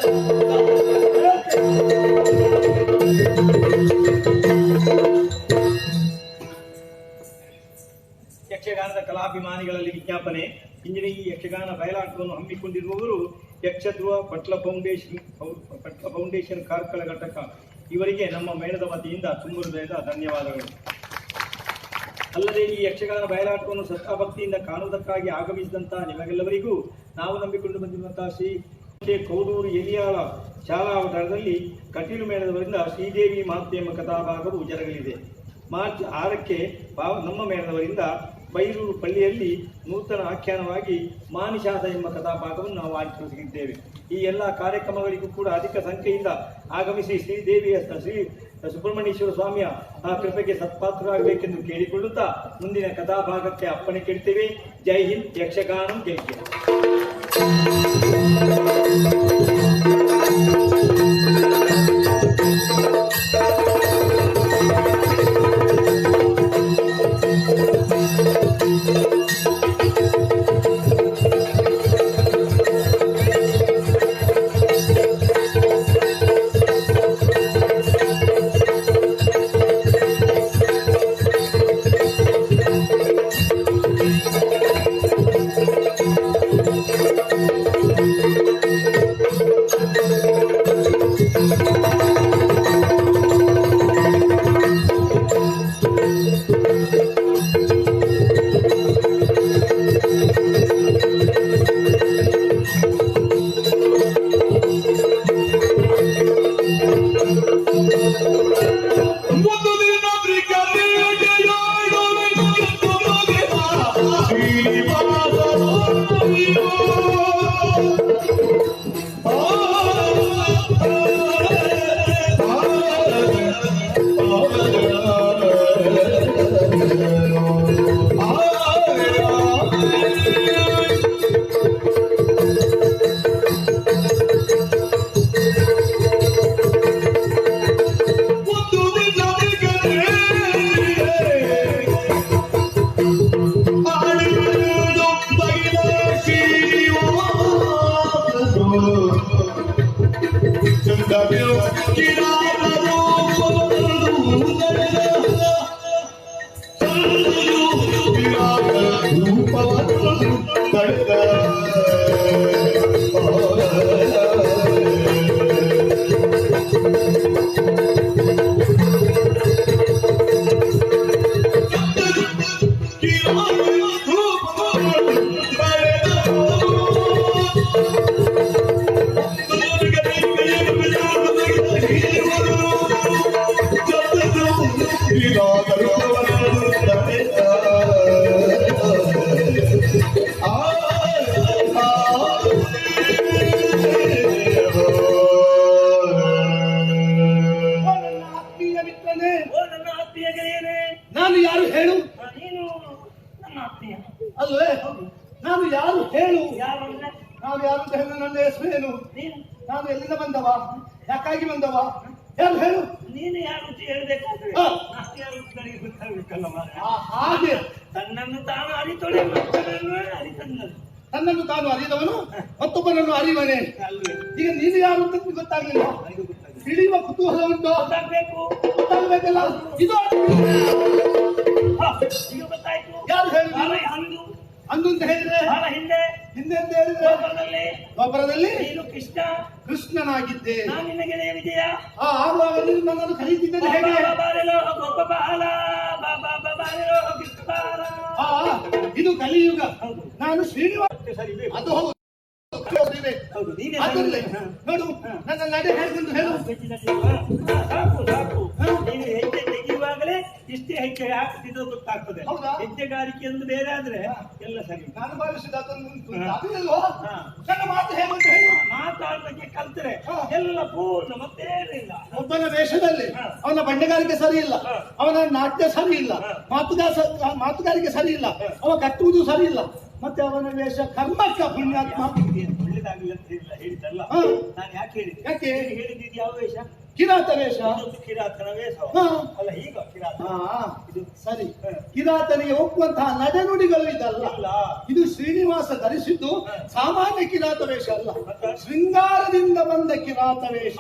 ಯಕ್ಷಗಾನದ ಕಲಾಭಿಮಾನಿಗಳಲ್ಲಿ ವಿಜ್ಞಾಪನೆ. ಇಂದಿನ ಈ ಯಕ್ಷಗಾನ ಬಯಲಾಟವನ್ನು ಹಮ್ಮಿಕೊಂಡಿರುವವರು ಯಕ್ಷಧ್ರುವ ಪಟ್ಲ ಫೌಂಡೇಶನ್ ಕಾರ್ಕಳ ಘಟಕ. ಇವರಿಗೆ ನಮ್ಮ ಮೇಳದ ವತಿಯಿಂದ ತುಂಬ ಹೃದಯದ ಧನ್ಯವಾದಗಳು. ಅಲ್ಲದೆ ಈ ಯಕ್ಷಗಾನ ಬಯಲಾಟವನ್ನು ಶ್ರದ್ಧಾಭಕ್ತಿಯಿಂದ ಕಾಣುವುದಕ್ಕಾಗಿ ಆಗಮಿಸಿದಂತಹ ನಿಮಗೆಲ್ಲವರಿಗೂ ನಾವು ನಂಬಿಕೊಂಡು ಬಂದಿರುವಂತಹ ಶ್ರೀ ಕೌಡೂರು ಎಲಿಯಾಳ ಶಾಲಾವರಣದಲ್ಲಿ ಕಟೀಲು ಮೇಳದವರಿಂದ ಶ್ರೀದೇವಿ ಮಾತೆ ಎಂಬ ಕಥಾಭಾಗವು ಜರಗಲಿದೆ. ಮಾರ್ಚ್ 6ಕ್ಕೆ ನಮ್ಮ ಮೇಳದವರಿಂದ ಬೈರೂರು ಪಳ್ಳಿಯಲ್ಲಿ ನೂತನ ಆಖ್ಯಾನವಾಗಿ ಮಾನಿಷಾದ ಎಂಬ ಕಥಾಭಾಗವನ್ನು ನಾವು ಆಚರಿಸಿದ್ದೇವೆ. ಈ ಎಲ್ಲ ಕಾರ್ಯಕ್ರಮಗಳಿಗೂ ಕೂಡ ಅಧಿಕ ಸಂಖ್ಯೆಯಿಂದ ಆಗಮಿಸಿ ಶ್ರೀದೇವಿಯ ಶ್ರೀ ಸುಬ್ರಹ್ಮಣ್ಯೇಶ್ವರ ಸ್ವಾಮಿಯ ಆ ಕೃಪೆಗೆ ಸತ್ಪಾತ್ರರಾಗಬೇಕೆಂದು ಕೇಳಿಕೊಳ್ಳುತ್ತಾ ಮುಂದಿನ ಕಥಾಭಾಗಕ್ಕೆ ಅಪ್ಪಣೆ ಕೇಳ್ತೇವೆ. ಜೈ ಹಿಂದ್. ಯಕ್ಷಗಾನ ಜೈ ಜೈ. ಅಲ್ವೇ ನಾನು ಯಾರು ಹೇಳು? ಯಾರಂದ್ರೆ ನಾನು ಯಾರು ಅಂತ ಹೇಳು? ನನ್ನ ಹೆಸರು ಏನು? ನೀನು ನಾನು ಎಲ್ಲಿಂದ ಬಂದವ? ಯಾಕಾಗಿ ಬಂದವ? ಯಾರು ಹೇಳು? ನೀನು ಯಾರು ಅಂತ ಹೇಳ್ಬೇಕಾದ್ರೆ ಹಾ. ನಾನು ಯಾರು ಅಂತ ನನಗೆ ಗೊತ್ತಾಗಬೇಕಲ್ಲ ಮಾರ್ರೆ. ಹಾಗೆ ತನ್ನನ್ನು ತಾನು ಅರಿತೊಡೆ ಮತ್ತೊಬ್ಬನನ್ನು ಅರಿತನ್ನದು ತನ್ನನ್ನು ತಾನು ಅರಿದವನು ಮತ್ತೊಬ್ಬನನ್ನು ಅರಿವನೇ. ಅಲ್ವೇ? ಈಗ ನೀನು ಯಾರು ಅಂತ ನಿಮ್ಗೆ ಗೊತ್ತಾಗ್ಲಿಲ್ಲ. ನನಗೂ ಗೊತ್ತಾಗಿದೆ. ತಿಳಿಯುವ ಕುತೂಹಲ ಉಂಟು. ಗೊತ್ತಾಗ್ಬೇಕು. ಗೊತ್ತಾಗ್ಬೇಕಲ್ಲ. ಇದು ಹಾ, ಈಗ ಗೊತ್ತಾಯ್ತು. ಯಾರು ಹೇಳು? ಕಾಲ ಅಂದು ಅಂದು ಅಂತ ಹೇಳಿದ್ರೆ ಕಾಲ ಹಿಂದೆ ಹಿಂದೆ ಅಂತ ಹೇಳಿದ್ರೆ ಗೋಪುರದಲ್ಲಿ ಗೋಪುರದಲ್ಲಿ ನೀನು ಕೃಷ್ಣ, ಕೃಷ್ಣನಾಗಿದ್ದೆ. ನಾನು ನಿನ್ನ ಗೆಳೆಯ ವಿಜಯ. ಆಗುವಾಗ ನೀನು ನನ್ನನ್ನು ಕರೀತಿದ್ದೇನೆ ಹೇಗೆ? ಬಾಬಾರೆಲೋ ಗೊಬ್ಬ ಬಾಲ ಬಾಬಾ ಬಾರೆಲೋ ಕೃಷ್ಣ ಬಾಲ. ಆ, ಇದು ಕಲಿಯುಗ. ಹೌದು. ನಾನು ಶ್ರೀನಿವಾಸ. ಸರಿ ಬೇಕು. ಅದು ಹೌದು. ಹೌದು, ನೀನೇ ಅದರಲ್ಲಿ ಸರಿ. ಹಾ. ನೋಡು ನನ್ನ ನಡೆ ಹೇಗೆಂದು ಹೇಳು. ಸಾಕು ಸಾಕು. ನೀನು ಹೆಜ್ಜೆ ತೆಗೆಯುವಾಗಲೇ ಇಷ್ಟೇ ಹೆಜ್ಜೆ ಹಾಕ್ತಿದ್ದು ಗೊತ್ತಾಗ್ತದೆ. ಹೌದಾ? ಹೆಜ್ಜೆಗಾರಿಕೆ ಎಂದು ಬೇರೆ ಆದ್ರೆ ಎಲ್ಲ ಸರಿ. ನಾನು ಭಾವಿಸಿದ ಅದೊಂದು ಉಂಟು. ಹಾ. ಅದಿಲ್ಲಲ್ವಾ? ಹಾ. ನನ್ನ ಮಾತು ಹೇಗಂತ ಹೇಳು. ಮಾತಾಡೋದಕ್ಕೆ ಕಲ್ತರೆ ಹಾ. ಎಲ್ಲ ಪೂರ್ಣ ಮತ್ತೇನಿಲ್ಲ. ಒಬ್ಬನ ವೇಷದಲ್ಲಿ ಹಾ. ಅವನ ಬಣ್ಣಗಾರಿಕೆ ಸರಿ ಇಲ್ಲ, ಹಾ. ಅವನ ನಾಟ್ಯ ಸರಿ ಇಲ್ಲ, ಹಾ. ಮಾತುಗಾರಿಕೆ ಸರಿ ಇಲ್ಲ, ಹಾ. ಅವ ಕಟ್ಟುವುದು ಸರಿ ಇಲ್ಲ, ಮತ್ತೆ ಅವನ ವೇಷ ಕರ್ಮಕ್ಕ ಪುಣ್ಯಾತ್ಮ. ಒಳ್ಳೇದಾಗಲಿ ಅಂತ ಹೇಳಿಲ್ಲ ಹೇಳಿದ್ದಲ್ಲ. ಹಾ. ನಾನು ಯಾಕೆ ಹೇಳಿದ್ದೆ? ಯಾಕೆ? ನೀನು ಹೇಳಿದ್ದು ಯಾವ ವೇಷ? ಕಿರಾತ ವೇಷ. ಇದೊಂದು ಕಿರಾತನ ವೇಷ. ಹಾ. ಅಲ್ಲ ಈಗ ಕಿರಾತ ಹಾ, ಇದು ಸರಿ. ಹಾ. ಕಿರಾತನಿಗೆ ಒಪ್ಪುವಂತಹ ನಡೆನುಡಿಗಳು ಇದಲ್ಲ. ಅಲ್ಲ. ಇದು ಶ್ರೀನಿವಾಸ ಧರಿಸಿದ್ದು ಹಾ. ಸಾಮಾನ್ಯ ಕಿರಾತ ವೇಷ ಅಲ್ಲ, ಮತ್ತೆ? ಶೃಂಗಾರದಿಂದ ಬಂದ ಕಿರಾತ ವೇಷ.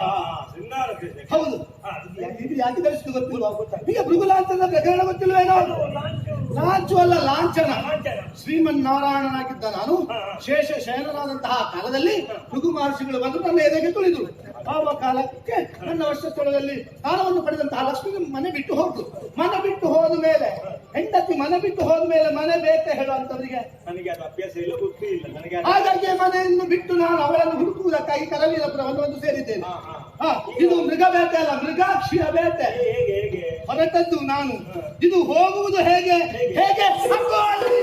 ಶೃಂಗಾರ ವೇಷ. ಹೌದು. ಹಾ, ಇದು ಯಾಕೆ? ಇದು ಯಾಕೆ ಧರಿಸಿದ್ದು ಗೊತ್ತಿಲ್ವಾ? ಈಗ ಭೃಗುಲಾಂಚನ ಪ್ರಕರಣ ಗೊತ್ತಿಲ್ವೇನೋ? ಲಾಂಚು ಅಲ್ಲ, ಲಾಂಛನ. ಲಾಂಛನ. ಶ್ರೀಮನ್ನಾರಾಯಣನಾಗಿದ್ದ ನಾನು ಹಾ. ಶೇಷ ಶಯನನಾದಂತಹ ಕಾಲದಲ್ಲಿ ಭೃಗು ಮಹರ್ಷಿಗಳು ಬಂದು ನನ್ನ ಎದೆಗೆ ತುಳಿದರು. ಆವ ಕಾಲಕ್ಕೆ ನನ್ನ ವರ್ಷಸ್ಥಳದಲ್ಲಿ ಸ್ಥಾನವನ್ನು ಪಡೆದಂತಹ ಲಕ್ಷ್ಮಿ ಮನೆ ಬಿಟ್ಟು ಹೋದ್ರು. ಮನೆ ಬಿಟ್ಟು ಹೋದ ಮೇಲೆ ಹೆಂಡತಿ ಮನೆ ಬಿಟ್ಟು ಹೋದ ಮೇಲೆ ಮನೆ ಬೇಕೆ ಹೇಳುವಂತವರಿಗೆ ನನಗೆ ಅದು ಅಭ್ಯಾಸ ಇಲ್ಲ, ಗೊತ್ತೇ ಇಲ್ಲ ನನಗೆ. ಹಾಗಾಗಿ ಮನೆಯನ್ನು ಬಿಟ್ಟು ನಾನು ಅವಳನ್ನು ಹುಡುಕುವುದಕ್ಕಾಗಿ ಕರವೀರಪುರವನ್ನು ಬಂದು ಸೇರಿದ್ದೇನೆ. ಹಾ, ಹಾ. ಹಾ, ಇದು ಮೃಗ ಬೇಟೆ ಅಲ್ಲ, ಮೃಗಾಕ್ಷಿಯ ಬೇಟೆ. ಹೇಗೆ ಹೇಗೆ? ಹೊರಟದ್ದು ನಾನು. ಇದು ಹೋಗುವುದು ಹೇಗೆ? ಹೇಗೆ? ಅಕ್ಕೋ ಅಲ್ಲಿ.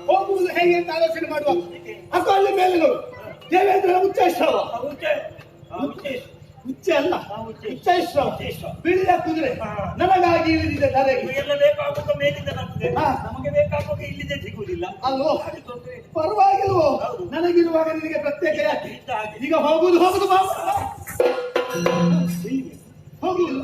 ಹೋಗುವುದು ಹೇಗೆ ಅಂತ ಆಲೋಚನೆ ಮಾಡುವ. ಅಕ್ಕ ಅಲ್ಲಿ ಮೇಲೆ ನೋಡು, ದೇವೇಂದ್ರ ಉಚ್ಚೈಶ್ರವ. ಉಚ್ಚ ಅಲ್ಲ, ಉಚ್ಚೈಶ್ರವ, ಬಿಳಿಯ ಕುದುರೆ ನನಗಾಗಿ ಇಳಿದಿದೆ ಧರೆಗೆ. ನಿಮಗೆಲ್ಲ ಬೇಕಾಗುವಾಗ ಮೇಲಿಂದ ಬರ್ತದೆ, ಹಾ. ನಮಗೆ ಬೇಕಾಗುವಾಗ ಇಲ್ಲಿದೆ ಸಿಗುವುದಿಲ್ಲ. ಅಲ್ವೋ? ಪರವಾಗಿಲ್ವೋ? ನನಗಿರುವಾಗ ನಿನಗೆ ಪ್ರತ್ಯೇಕ ಯಾಕೆ? ಈಗ ಹೋಗುದು ಹೋಗುದು ಬಾ. ಹೋಗುವುದು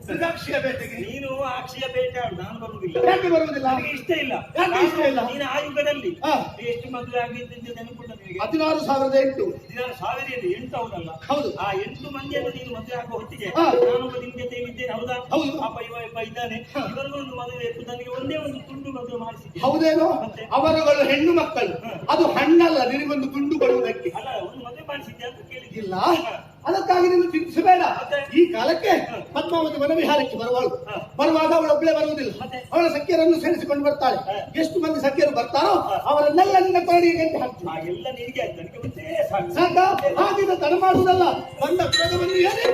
ಮೃಗಾಕ್ಷಿಯ ಬೇಟೆಗೆ. ನೀನು ಅಕ್ಷಯ ಬೇಟೆ ಆಡು, ನಾನು ಬರುವುದಿಲ್ಲ. ಯಾಕೆ ಬರುವುದಿಲ್ಲ? ನನಗೆ ಇಷ್ಟ ಇಲ್ಲ. ಯಾಕೆ ಇಷ್ಟ ಇಲ್ಲ? ನೀನು ಆ ಯುಗದಲ್ಲಿ ಹಾ. ಎಷ್ಟು ಮದುವೆ ಆಗಿದ್ದಂತೆ ನೆನಪುಂಟ ನಿನಗೆ? 16,008. 16,008 ಹೌದಲ್ಲ? ಹೌದು. ಆ 8 ಮಂದಿಯನ್ನು ನೀನು ಮದುವೆ ಆಗುವ ಹೊತ್ತಿಗೆ ಹಾ. ನಾನೊಬ್ಬ ನಿಮ್ ಜೊತೆ ಇದ್ದೇನೆ, ಹೌದಾ? ಹೌದು. ಪಾಪ ಇವ ಇದ್ದಾನೆ, ಇವರಿಗೂ ಒಂದು ಮದುವೆ ಇತ್ತು. ನನಗೆ ಒಂದೇ ಒಂದು ತುಂಡು ಮದುವೆ ಮಾಡಿಸಿದ್ದೆ. ಹೌದೇನೋ? ಮತ್ತೆ? ಅವರುಗಳು ಹೆಣ್ಣು ಮಕ್ಕಳು, ಅದು ಹಣ್ಣಲ್ಲ ನಿನಗೊಂದು ತುಂಡು ಕೊಡುವುದಕ್ಕೆ. ಅಲ್ಲ, ಒಂದು ಮದುವೆ ಮಾಡಿಸಿದ್ದೆ ಅಂತ ಕೇಳಿದ್ದೆ. ಇಲ್ಲ, ಅದಕ್ಕಾಗಿ ನೀನು ಚಿಂತಿಸಬೇಡ. ಮತ್ತೆ? ಈ ಕಾಲಕ್ಕೆ ಪದ್ಮಾವತಿ ವನವಿಹಾರಕ್ಕೆ ಬರುವಳು. ಹಾ. ಬರುವಾಗ ಅವಳೊಬ್ಬಳೇ ಬರುವುದಿಲ್ಲ, ಮತ್ತೆ? ಅವಳ ಸಖ್ಯರನ್ನು ಸೇರಿಸಿಕೊಂಡು ಬರ್ತಾಳೆ. ಹಾ. ಎಷ್ಟು ಮಂದಿ ಸಖ್ಯರು ಬರ್ತಾರೋ ಅವರನ್ನೆಲ್ಲ ನಿನ್ನ ತೋಡಿಗೆ ಗಂಟೆ ಹಾಕ್ತೀನಿ. ಆ ಎಲ್ಲ ನಿನಗೆ ಆಯ್ತು, ನನಗೆ ಒಂದೇ ಸಾಕು. ಸಾಕ? ಹಾಗಿದ್ರೆ ತಡ ಮಾಡುವುದಲ್ಲ, ಬಂದ ವಿರೋಧವನ್ನು ಏನೇ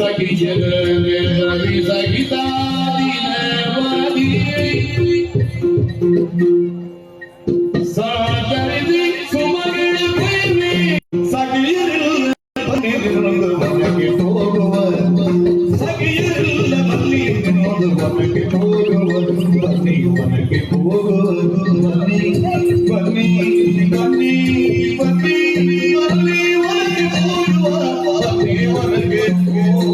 ಸಖಿಯರ ನೆರಳಿ ಸಹಿತ ದಿನವಾದಿ ಸಾಗರಿಸಿ ಸುಮಗಳ ಪ್ರೇಮಿ ಸಖಿಯರಿಲ್ಲ ಬನ್ನಿರೊಂದು ಮನೆಗೆ ಹೋಗುವ ಸಖಿಯರಿಲ್ಲ ಬನ್ನಿರೊಂದು ಮನೆಗೆ ಹೋಗುವ ಬನ್ನಿ ಮನೆಗೆ ಹೋಗುವ ಬನ್ನಿ ಬನ್ನಿ ಬನ್ನಿ ಬನ್ನಿ ಬನ್ನಿ ಮನೆಗೆ ಹೋಗುವ ಬನ್ನಿ ಮನೆಗೆ ಹೋಗುವ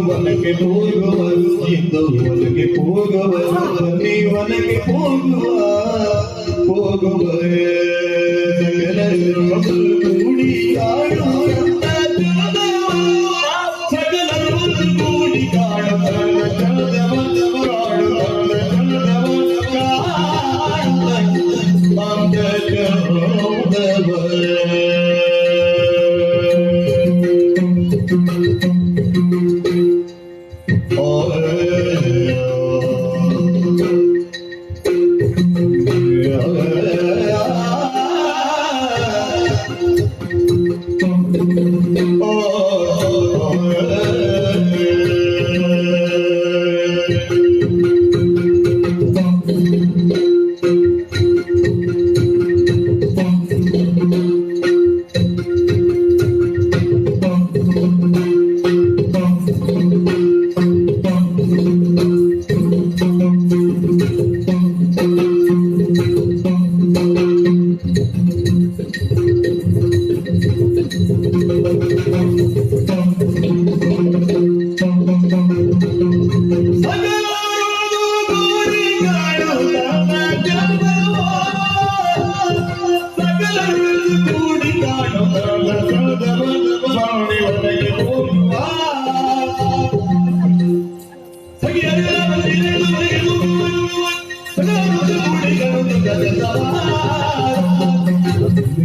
ವನಕ್ಕೆ ಹೋಗುವರು ಎಂದು ವನಕ್ಕೆ ಹೋಗುವರು ಬನ್ನಿ ವನಕ್ಕೆ ಹೋಗುವರು ಕೂಡಿ ಆಡುವಂತ ಸಕಲರು ಕೂಡಿ ಕಾಡುವಂತ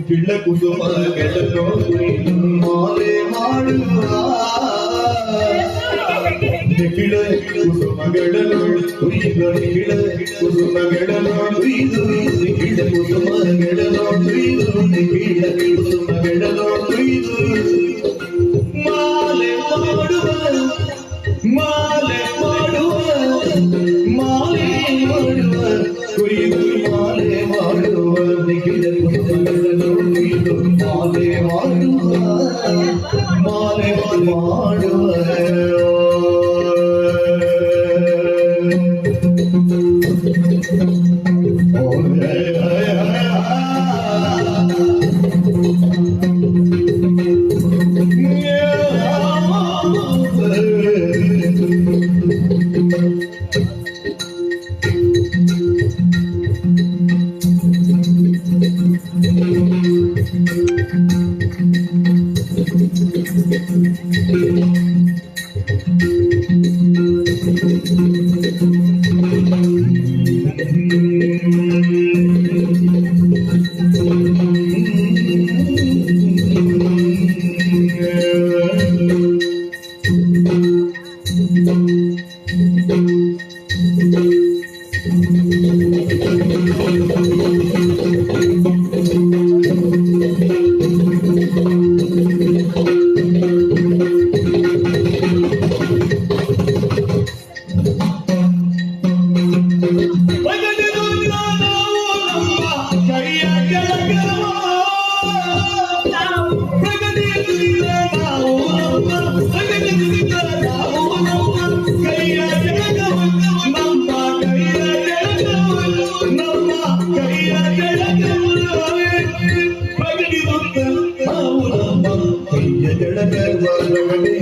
ಕಿಳ್ಳ ಕುಸುಮ ಗೆಳನೋ ಮಾಲೆ ಮಾಡುವ ಕಿಳ ಕುಸುಮಗಳನ್ನು ಕುಯ್ದು ಕಿಳ ಕುಸುಮಗಳನ್ನು ಕುಯ್ದು ಕಿಳ ಕುಸುಮಗಳನ್ನು ಕುಯ್ದು ಕಿಳ ಕುಸುಮಗಳನ್ನು ಕುಯ್ದು ಮಾಲೆ ಮಾಡುವ ಮಾಲೆ ಮಾಡುವ ಮಾಲೆ ಮಾಡುವ ಕುಯ್ದು ಮಾಲೆ ಮಾಡುವ ಕಿಳ ಕುಸುಮಗಳನ್ನು ಕುಯ್ದು ಮಾಲೆ ಮಾಡುವ ಮಾಲೆ ಮಾಡುವ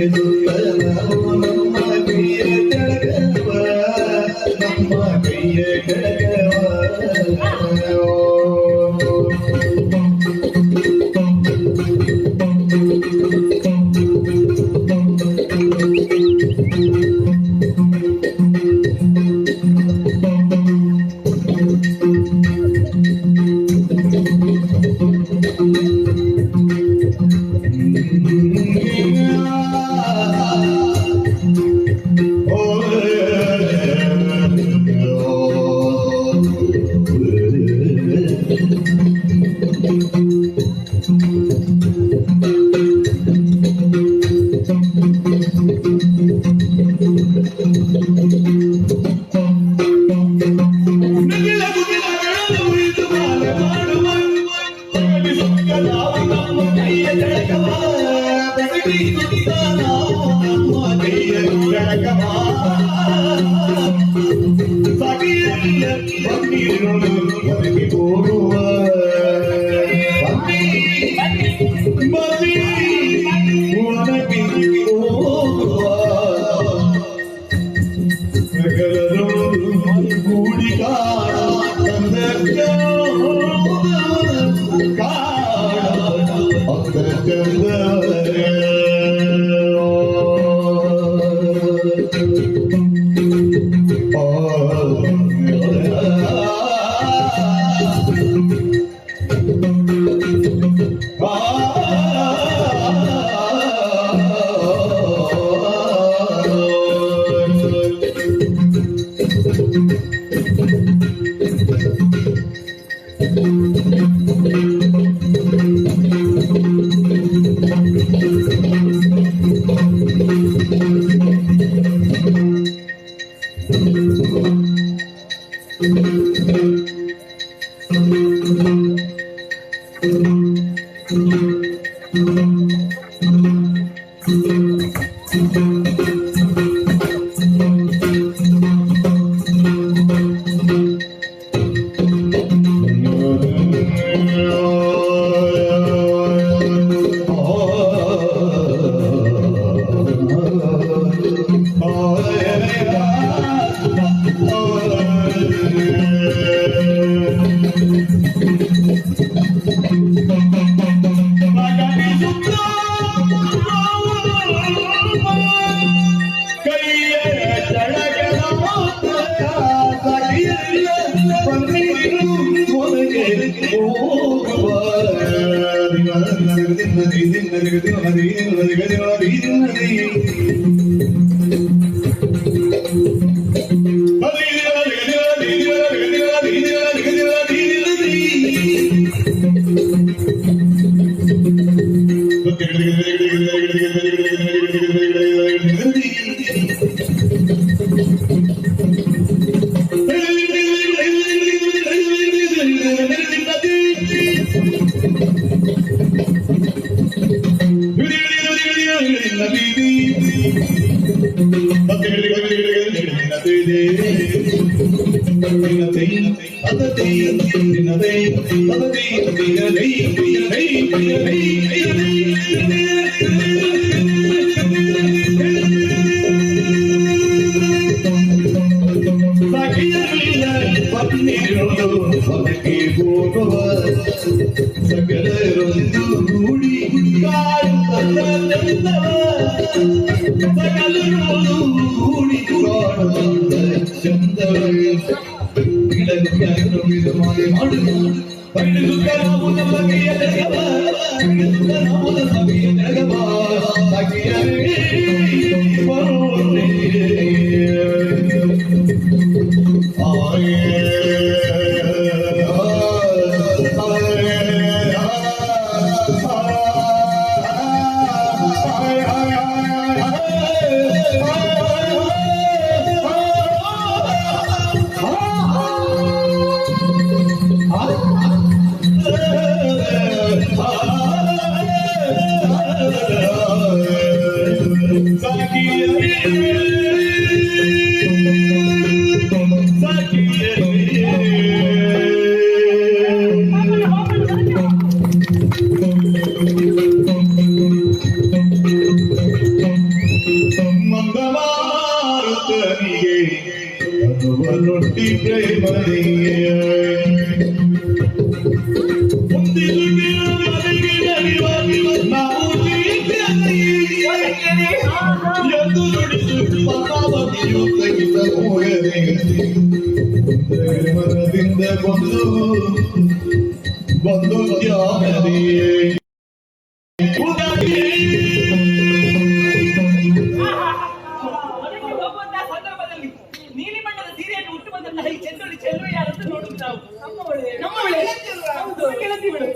ನಮ್ಮ ಕೈಯ ಕೆಳಗವ ನಮ್ಮ ಕೈಯ ಕೆಳಗವ Ah ಪದಾವತಿಯು ತಗಿದ ಹೋಗದೆ ಮನದಿಂದ ಬಂದು ತ್ಯಾಗದೆ ಮನೆಗೆ ಹೋಗುವಂತಹ ಸಂದರ್ಭದಲ್ಲಿ ನೀಲಿ ಬಣ್ಣದ ಸೀರೆಯನ್ನು ಉಟ್ಟು ಬಂದಂತಹ ಈ ಚೆನ್ನುಳ್ಳಿ ಚೆಲುವೆ ಯಾರಂತ ನೋಡುದು ನಾವು. ನಮ್ಮ ಒಳ್ಳೆ ಹೌದು, ಗೆಳತಿ ಬಿಡು.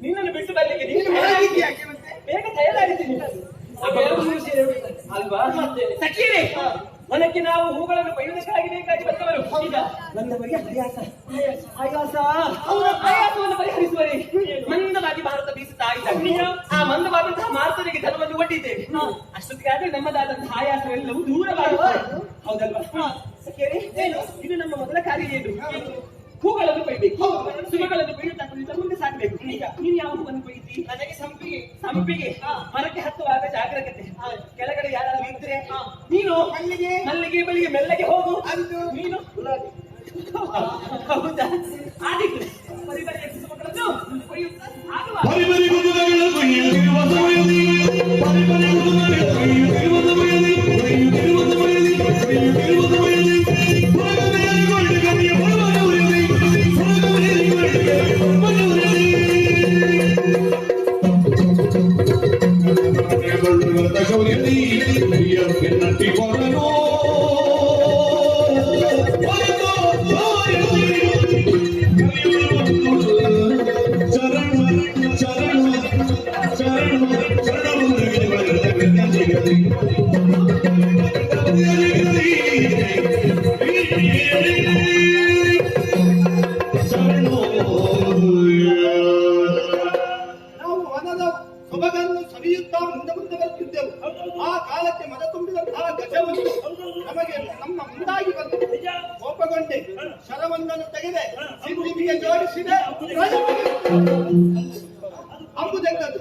ನಿನ್ನನ್ನು ಬಿಟ್ಟು ಬರ್ಲಿಕ್ಕೆ ನೀನು ಬೇಗ ತಯಾರಾಗಿದ್ದೀನಿ ಅಲ್ವಾ? ಸಖೀರೆ, ಮನಕ್ಕೆ ನಾವು ಹೂಗಳನ್ನು ಕೊಯ್ಯುವುದಕ್ಕಾಗಿ ಬೇಕಾಗಿ ಬಂದವರು. ಈಗ ನನ್ನವರಿಗೆ ಆಯಾಸವನ್ನು ಪರಿಹರಿಸುವರೆ ಮಂದವಾಗಿ ಭಾರತ ಬೀಸುತ್ತಾ ಇದ್ದಾಗ ಆ ಮಂದವಾದಂತಹ ಮಾರ್ತನಿಗೆ ಧನವನ್ನು ಒಡ್ಡಿದ್ದೇವೆ. ಅಷ್ಟೊತ್ತಿಗಾದ್ರೆ ನಮ್ಮದಾದಂತಹ ಆಯಾಸವೆಲ್ಲವೂ ದೂರವಾಗುತ್ತದೆ. ಹೌದಲ್ವಾ? ಸಖಿಯರೇ, ಇದು ನಮ್ಮ ಮೊದಲ ಕಾರ್ಯ. ಏನು? ಹೂಗಳನ್ನು ಕೊಯ್ಬೇಕು, ಸುಮಗಳನ್ನು ಕೊಯ್ಯುತ್ತಾ ಮುಂದೆ ಸಾಕ್ಬೇಕು. ಈಗ ನೀನು ಯಾವ ಹೂವನ್ನು ಕೊಯ್ಯಿತಿ? ನನಗೆ ಸಂಪಿಗೆ. ಮರಕ್ಕೆ ಹತ್ತುವಾಗ ಜಾಗ್ರತೆ. ಕೆಳಗಡೆ ಯಾರಾದ್ರೂ ಇದ್ರೆ ನೀನು ಮಲ್ಲಿಗೆ ಬಳಿಗೆ ಮೆಲ್ಲಗೆ ಹೋಗು. ನೀನು ಹೌದಾ? ಆದಿತ್ತು ಪರಿಬರಿಯ ಸುಮಗಳನ್ನು ಕೊಯ್ಯುತ್ತಾ ಆಗುವ ನಾವು ವನದ ಸೊಬಗನ್ನು ಸವಿಯುತ್ತಾ ಮುಂದೆ ಬರುತ್ತಿದ್ದೆವು. ಆ ಕಾಲಕ್ಕೆ ಮನ ತುಂಬಿದಂತಹ ಗಜವನ್ನು ನಮಗೆ ನಮ್ಮ ಮುಂದಾಗಿ ಬಂದು ಕೋಪಗೊಂಡೆ. ಶರವೊಂದನ್ನು ತೆಗೆದೆ, ಸಿಂಹಿಗೆ ಜೋಡಿಸಿದೆ, ಅಂಬುದೆಂದದು.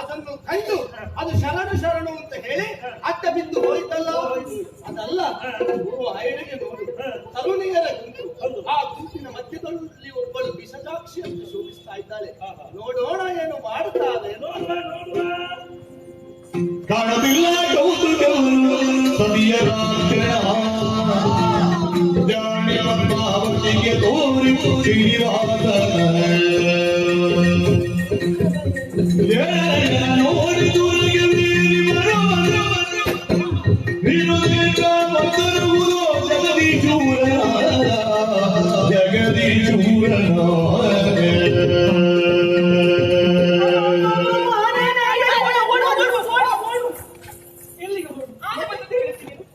ಅದನ್ನು ಕಂಡು ಅದು ಶರಣು ಅಂತ ಹೇಳಿ ಅಡ್ಡ ಬಿದ್ದು ಹೋಯಿತಲ್ಲ. ಅದಲ್ಲ, ಐಡಿಗೆ ನೋಡು, ತರುಣಿಯರ ಗುಂಪು. ಆ ಗುಂಪಿನ ಮಧ್ಯದಲ್ಲಿ ಒಬ್ಬಳು ವಿಷಜಾಕ್ಷಿಯನ್ನು ಶೋಭಿಸ್ತಾ ಇದ್ದಾಳೆ. ನೋಡೋಣ ಏನು ಮಾಡುತ್ತಾಳೆ. ಕಾಣದಿಲ್ಲ ಕೌತುಕವನ್ನು ಸದಿಯ ಜಾಣ್ಯವನ್ನಾವತಿಗೆ ತೋರಿ ನೋಡಿ ದೂರಿಗೆ ನೀನು ಮತ್ತರುವುದು ಜಗದೀಶೂರನ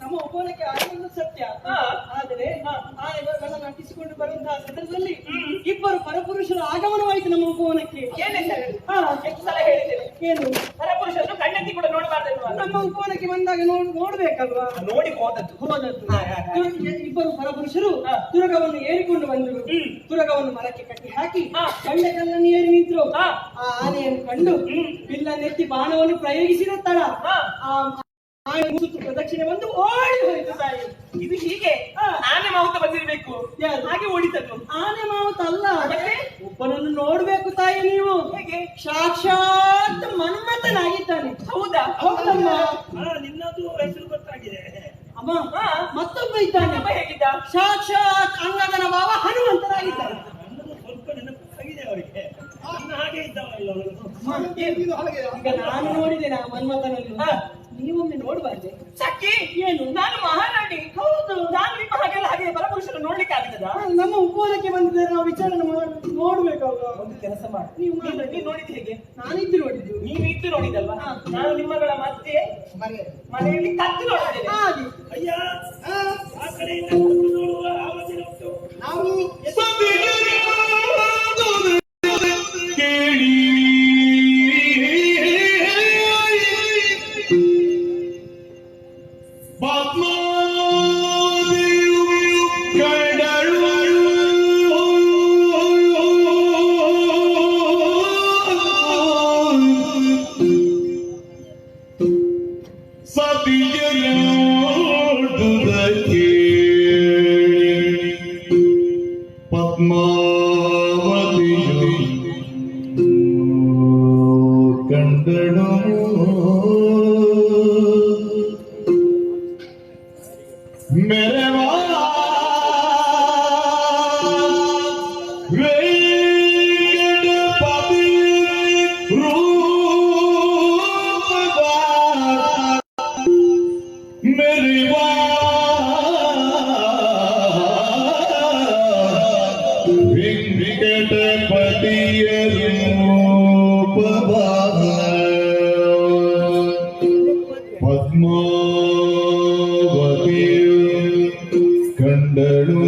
ನಮ್ಮ ಒಬ್ಬನಿಗೆ ಆನಂದ ಸತ್ಯ. ಆದರೆ ನಟಿಸಿಕೊಂಡು ಬರುವಂತಹ ಸಂದರ್ಭದಲ್ಲಿ ಇಬ್ಬರು ಪರಪುರುಷರ ಆಗಮನವಾಯಿತು ನಮ್ಮ ಉಪವನಕ್ಕೆ. ಎಷ್ಟು ಸಲ ಹೇಳಿದ್ದೇನೆ, ಏನು ಪರಪುರುಷರನ್ನು ಕಣ್ಣೆತ್ತಿ ಕೂಡ ನೋಡಬಾರ್ದಲ್ವಾ? ನಮ್ಮ ಉಪವನಕ್ಕೆ ಬಂದಾಗ ನೋಡ್ಬೇಕಲ್ವಾ? ನೋಡಿ ಹೋದದ್ದು. ಇಬ್ಬರು ಪರಪುರುಷರು ತುರಗವನ್ನು ಏರಿಕೊಂಡು ಬಂದರು. ತುರಗವನ್ನು ಮರಕ್ಕೆ ಕಟ್ಟಿ ಹಾಕಿ ಬಂಡೆ ಕಲ್ಲನ್ನು ಏರಿ ನಿಂತರು. ಆ ಆನೆಯನ್ನು ಕಂಡು ಬಿಲ್ಲನ್ನೆತ್ತಿ ಬಾಣವನ್ನು ಪ್ರಯೋಗಿಸಿದ ತಡ ಆನೆ ಮುಸುತ್ತು ಪ್ರದಕ್ಷಿಣೆ ಬಂದು ಓಡಿ ಹೋಯಿತು ತಾಯಿ. ಇದು ಹೀಗೆ ಆನೆ ಮಾವುತ ಬಂದಿರಬೇಕು, ಹಾಗೆ ಓಡಿತದ್ದು. ಆನೆ ಮಾವುತ ಅಲ್ಲ, ಒಬ್ಬನನ್ನು ನೋಡ್ಬೇಕು ತಾಯಿ ನೀವು. ಹೇಗೆ? ಸಾಕ್ಷಾತ್ ಮನ್ಮಥನಾಗಿದ್ದಾನೆ. ಹೌದಾ? ಹೌದಮ್ಮ. ನಿನ್ನದು ಹೆಸರು ಗೊತ್ತಾಗಿದೆ ಅಮ್ಮ. ಮತ್ತೊಬ್ಬ ಇದ್ದಾನೆ. ಹೇಗಿದ್ದ? ಸಾಕ್ಷಾತ್ ಅಂಗದನ ಭಾವ ಹನುಮಂತನಾಗಿದ್ದಾನೆ. ಸ್ವಲ್ಪ ನೆನಪಾಗಿದೆ ಅವರಿಗೆ. ಹಾಗೆ ಇದ್ದಾವಲ್ಲ ಈಗ ನಾನು ನೋಡಿದ್ದೇನೆ ಆ ಮನ್ಮಥನನ್ನು. ನೀವೊಮ್ಮೆ ನೋಡಬಾರ್ದೆ? ಸಖಿ, ಏನು? ನಾನು ಮಹಾರಾಣಿ. ಹೌದು, ನಾನು ನಿಮ್ಮ ಹಾಗೆಲ್ಲ ಹಾಗೆ ಪರಪುರುಷರು ನೋಡ್ಲಿಕ್ಕೆ ಆಗ್ತದ? ನಮ್ಮ ಉಪವನಕ್ಕೆ ಬಂದಿದ್ದಾರೆ, ನಾವು ವಿಚಾರಣೆ ನೋಡ್ಬೇಕಲ್ವಾ? ಒಂದು ಕೆಲಸ ಮಾಡಿ, ನೀವು ನೀನು ನೋಡಿದ್ದು ಹೇಗೆ? ನಾನಿದ್ದು ನೋಡಿದ್ದು. ನೀನು ಇದ್ದು ನೋಡಿದಲ್ವಾ? ನಾನು ನಿಮ್ಮಗಳ ಮಧ್ಯೆ ಮನೆಯಲ್ಲಿ ಕತ್ತು ನೋಡಿದ್ದೇನೆ. ಅಯ್ಯ, ಆ ಕಡೆಯಿಂದ ನೋಡುವ ಆಲೋಚನೆ ಉಂಟು. ನಾವು ಪದ್ಮ ಪದ್ಮಾವತಿ ಕಂಡಳು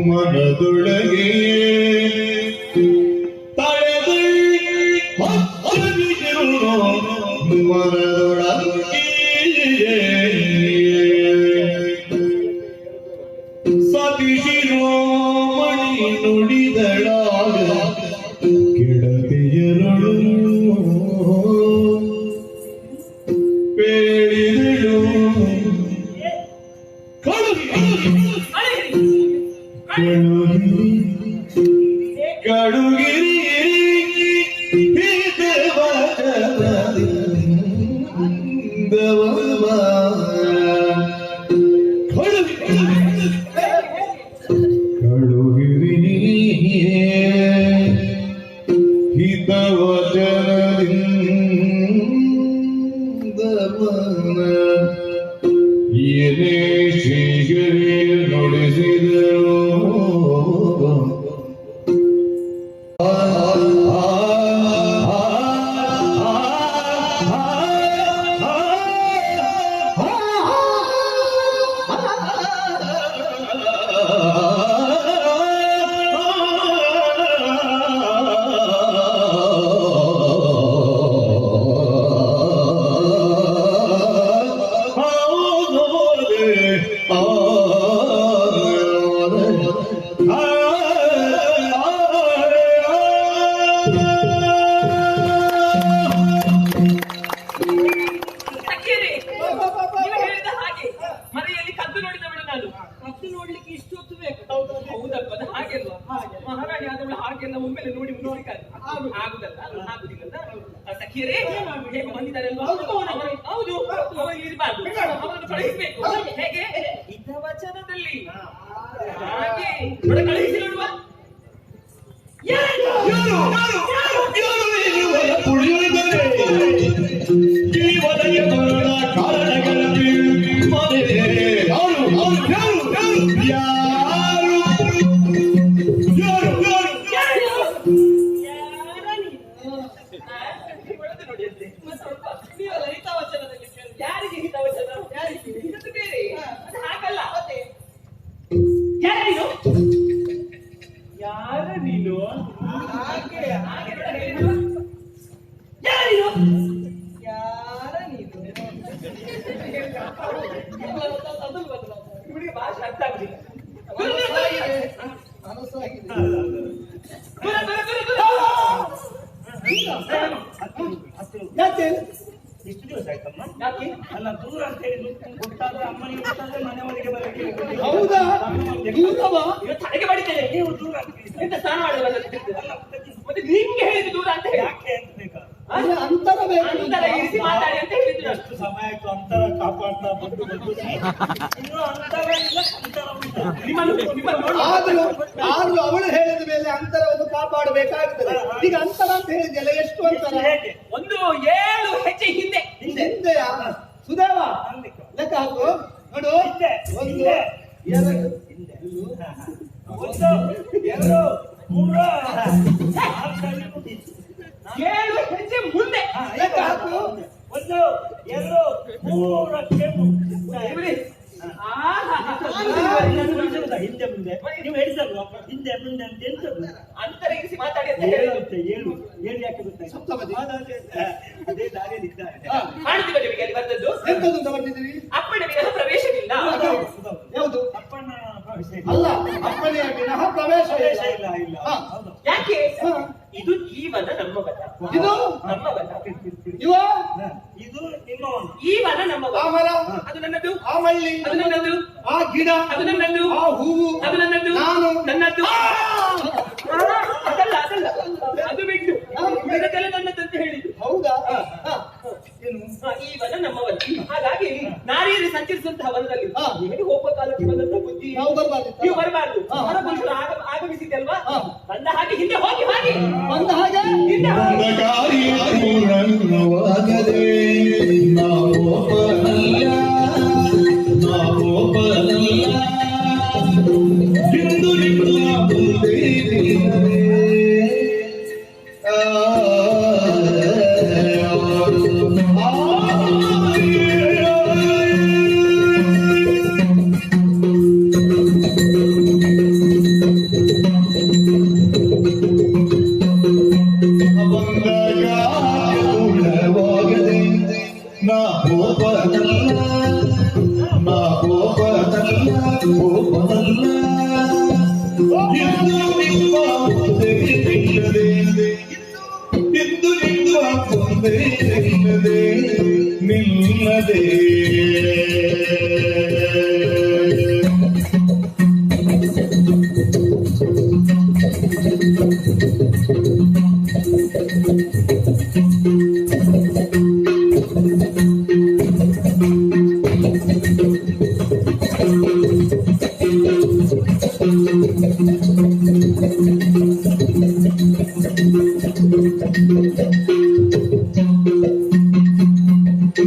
ಮನದೊಳಗೆ ಮನದೊಳಗೆ ಸತಿಶಿರೋಮಣಿ ನುಡಿದಳಾಗ ಗೆಳತಿಯರಳು ಬೇಡಿದಳು ಕಡುಗಿರಿ ಕಡುಗಿರಿ ಹಿತವಚನದಿಂದ ಏನೇ ಶೀಘ್ರವೇ ನುಡಿಸಿದರು ಸಖಿಯರೇ, ನೀವು ಹೇಳಿದ ಹಾಗೆ ಮನೆಯಲ್ಲಿ ಕದ್ದು ನೋಡಿದವಳು ನಾನು. ಕದ್ದು ನೋಡ್ಲಿಕ್ಕೆ ಇಷ್ಟೊತ್ತು ಬೇಕು. ಹೌದಪ್ಪ, ಅದು ಹಾಗೆಲ್ಲ ಮಹಾರಾಣಿ ಆದವಳು ಹಾಗೆಲ್ಲ ಒಮ್ಮೆಲೆ ನೋಡಿ ಮುಗಿಸಿಕಾರೆ ಆಗುದಲ್ಲ, ಆಗುದಿಲ್ಲ. ಸಖಿಯರೇ, ಹೇಗೆ ಬಂದಿದ್ದಾರಲ್ವಾ? ಹೌದು, ಅವರಿಗೆ ಇರಬಾರ್ದು, ಅವರನ್ನು ಕಳುಹಿಸಬೇಕು. ಹೇಗೆ? ಇದ್ದ ವಚನದಲ್ಲಿ ಹಾಗೆ ಕಳುಹಿಸಿ ನೋಡುವ. ಜೀವನಕ್ಕೆ ಬರಣ ಕಾರಣಗಳ ಯಾರಿಗೆ ಹಿತವಚನ? ಇದು ಬೇರೆ, ಅದು ಹಾಗಲ್ಲ. ಯಾರ ನೀನು? ಹಾಗೆ ಹೇಳಿದ್ರು. ಯಾರ ನೀನು? ಇವಳಿಗೆ ಭಾಷೆ ಅರ್ಥ ಆಗುದಿಲ್ಲ. ಯಾಕೆ? ಇಷ್ಟು ದಿವಸ ಆಯ್ತಮ್ಮ. ಯಾಕೆ? ಅಲ್ಲ, ದೂರ ಅಂತ ಹೇಳಿ ಗೊತ್ತಾದ್ರೆ ಅಮ್ಮನಿಗೆ ಗೊತ್ತಾದ್ರೆ ಮನೆಯವರಿಗೆ ಬರಲಿಕ್ಕೆ ಹೌದಾ? ದೂರವಾ? ಇವತ್ತು ತಲೆಗೆ ಬಡಿತೇನೆ. ನೀವು ದೂರ ಅಂತ ಹೇಳಿ. ಎಂತ ಸ್ನಾನ ಮಾಡುವಲ್ಲ? ಮತ್ತೆ ನಿಮ್ಗೆ ಹೇಳಿದ್ದು ದೂರ ಅಂತ ಹೇಳಿ. ಯಾಕೆ ಅಂತ ಬೇಕಾ? ಅಲ್ಲ, ಅಂತರ ಬೇಕು. ಅಂತರ ಇರಿಸಿ ಮಾತಾಡಿ ಅಂತ ಹೇಳಿದ್ರು. ಎಷ್ಟು ಸಮಯ ಆಯ್ತು ಅಂತರ ಕಾಪಾಡ್ತಾ ಬಂದು ಇನ್ನು ಅಂತರ ಇಲ್ಲ, ಅಂತರ ಉಂಟು. ನಿಮ್ಮನ್ನು ಆದ್ರೂ ಅವಳು ಹೇಳಿದ ಮೇಲೆ ಅಂತರವನ್ನು ಕಾಪಾಡಬೇಕಾಗ್ತದೆ. ಈಗ ಅಂತರ ಅಂತ ಹೇಳಿದ್ಯಲ್ಲ, ಎಷ್ಟು ಅಂತರ? ಹೇಗೆ? ಒಂದು 7 ಹೆಜ್ಜೆ ಹಿಂದೆ. ಹಿಂದೆಯಾ? ಸುದೇವ, ಲೆಕ್ಕ ಹಾಕು ನೋಡು. ಹಿಂದೆ, ಒಂದು, ಹಿಂದೆ. ಎರಡು, ಹಿಂದೆ. ಒಂದು, ಎರಡು, ಮೂರು, 7 ಹೆಜ್ಜೆ ಮುಂದೆ. ಲೆಕ್ಕ ಹಾಕು. ಒಂದು, ಎರಡು, ಮೂರು, ಕೆಮ್ಮು. ಇವ್ರಿ. ಹಿಂದೆ ಮುಂದೆ ನೀವು ಹೇಳಿದಲ್ವಾ? ಹಿಂದೆ ಮುಂದೆ ಅಂತ ಎಂತದ್ದು? ಅಂತರ ಇರಿಸಿ ಮಾತಾಡಿ ಅಂತ ಏಳು ಹೇಳಿದ್ರು. ಅಂತ ಏಳು ಏಳು ಯಾಕೆ ಗೊತ್ತಾಯ್ತು? ಸಪ್ತಪದಿ. ಅದೇ ದಾರಿಯಲ್ಲಿ ಇದ್ದಾರೆ. ಕಾಣ್ತೀವ ನಿಮಗೆ ಅಲ್ಲಿ ಬಂದದ್ದು? ಎಂತದ್ದು ಅಂತ ಬರ್ತಿದ್ದೀರಿ? ಅಪ್ಪಣೆ ವಿನಃ ಪ್ರವೇಶವಿಲ್ಲ. ಯಾವುದು? ಅಪ್ಪಣ್ಣ ಪ್ರವೇಶ ಇಲ್ಲ. ಅಲ್ಲ, ಅಪ್ಪಣೆಯ ವಿನಃ ಪ್ರವೇಶ ಪ್ರವೇಶ ಇಲ್ಲ. ಇಲ್ಲ ಇಲ್ಲ. ಹಾ. ಹೌದು. ಯಾಕೆ? ಹಾ. ಇದು ಜೀವನ ನಮ್ಮವಲ್ಲ. ಇದು ನಮ್ಮವಲ್ಲ. ಇವ ಹ. ಇದು ನಿನ್ನ ನಿಮ್ಮವನು. ಈ ವನ ನಮ್ಮವ. ಆ ಮರ, ಅದು ನನ್ನದು. ಆ ಮಳ್ಳಿ, ಅದು ನನ್ನದು. ಆ ಗಿಡ, ಅದು ನನ್ನದು. ಆ ಹೂವು, ಅದು ನನ್ನದು. ನಾನು ನನ್ನದು. ಅದಲ್ಲ ಅದಲ್ಲ ಅದು ಬಿಟ್ಟು ಇದಕ್ಕೆಲ್ಲ ನನ್ನದಂತ ಹೇಳಿದ್ದು. ಹೌದಾ? ಏನು? ಈ ವನ ನಮ್ಮವಲ್ಲ. ಹಾಗಾಗಿ ನಾರಿಯರು ಸಂಚರಿಸುವಂತಹ ವನದಲ್ಲಿ ಹಾ. ನಿಮಗೆ ಹೋಗುವ ಕಾಲಕ್ಕೆ ಬಂದಂತ ಬುದ್ಧಿ ನಾವು ಬರಬಾರ್ದು. ನೀವು ಬರಬಾರ್ದು. ಹಾ. ಪರಪುರುಷರು ಆಗಮಿಸಿದ್ದಲ್ವಾ? ಹಾ. ಬಂದ ಹಾಗೆ ಹಿಂದೆ ಹೋಗಿ ಹಾಗೆ ಬಂದ ಹಾಗೆ ಹಿಂದೆ ಹೋಗಿ. ಕಾರ್ಯ ಪೂರ್ಣವಾಗದೆ ನಾವೊಬ್ಬನಲ್ಲ ಹಿಂದು ನಿಮ್ಮ ಮುಂದೆ ನಿಲ್ಲದೆ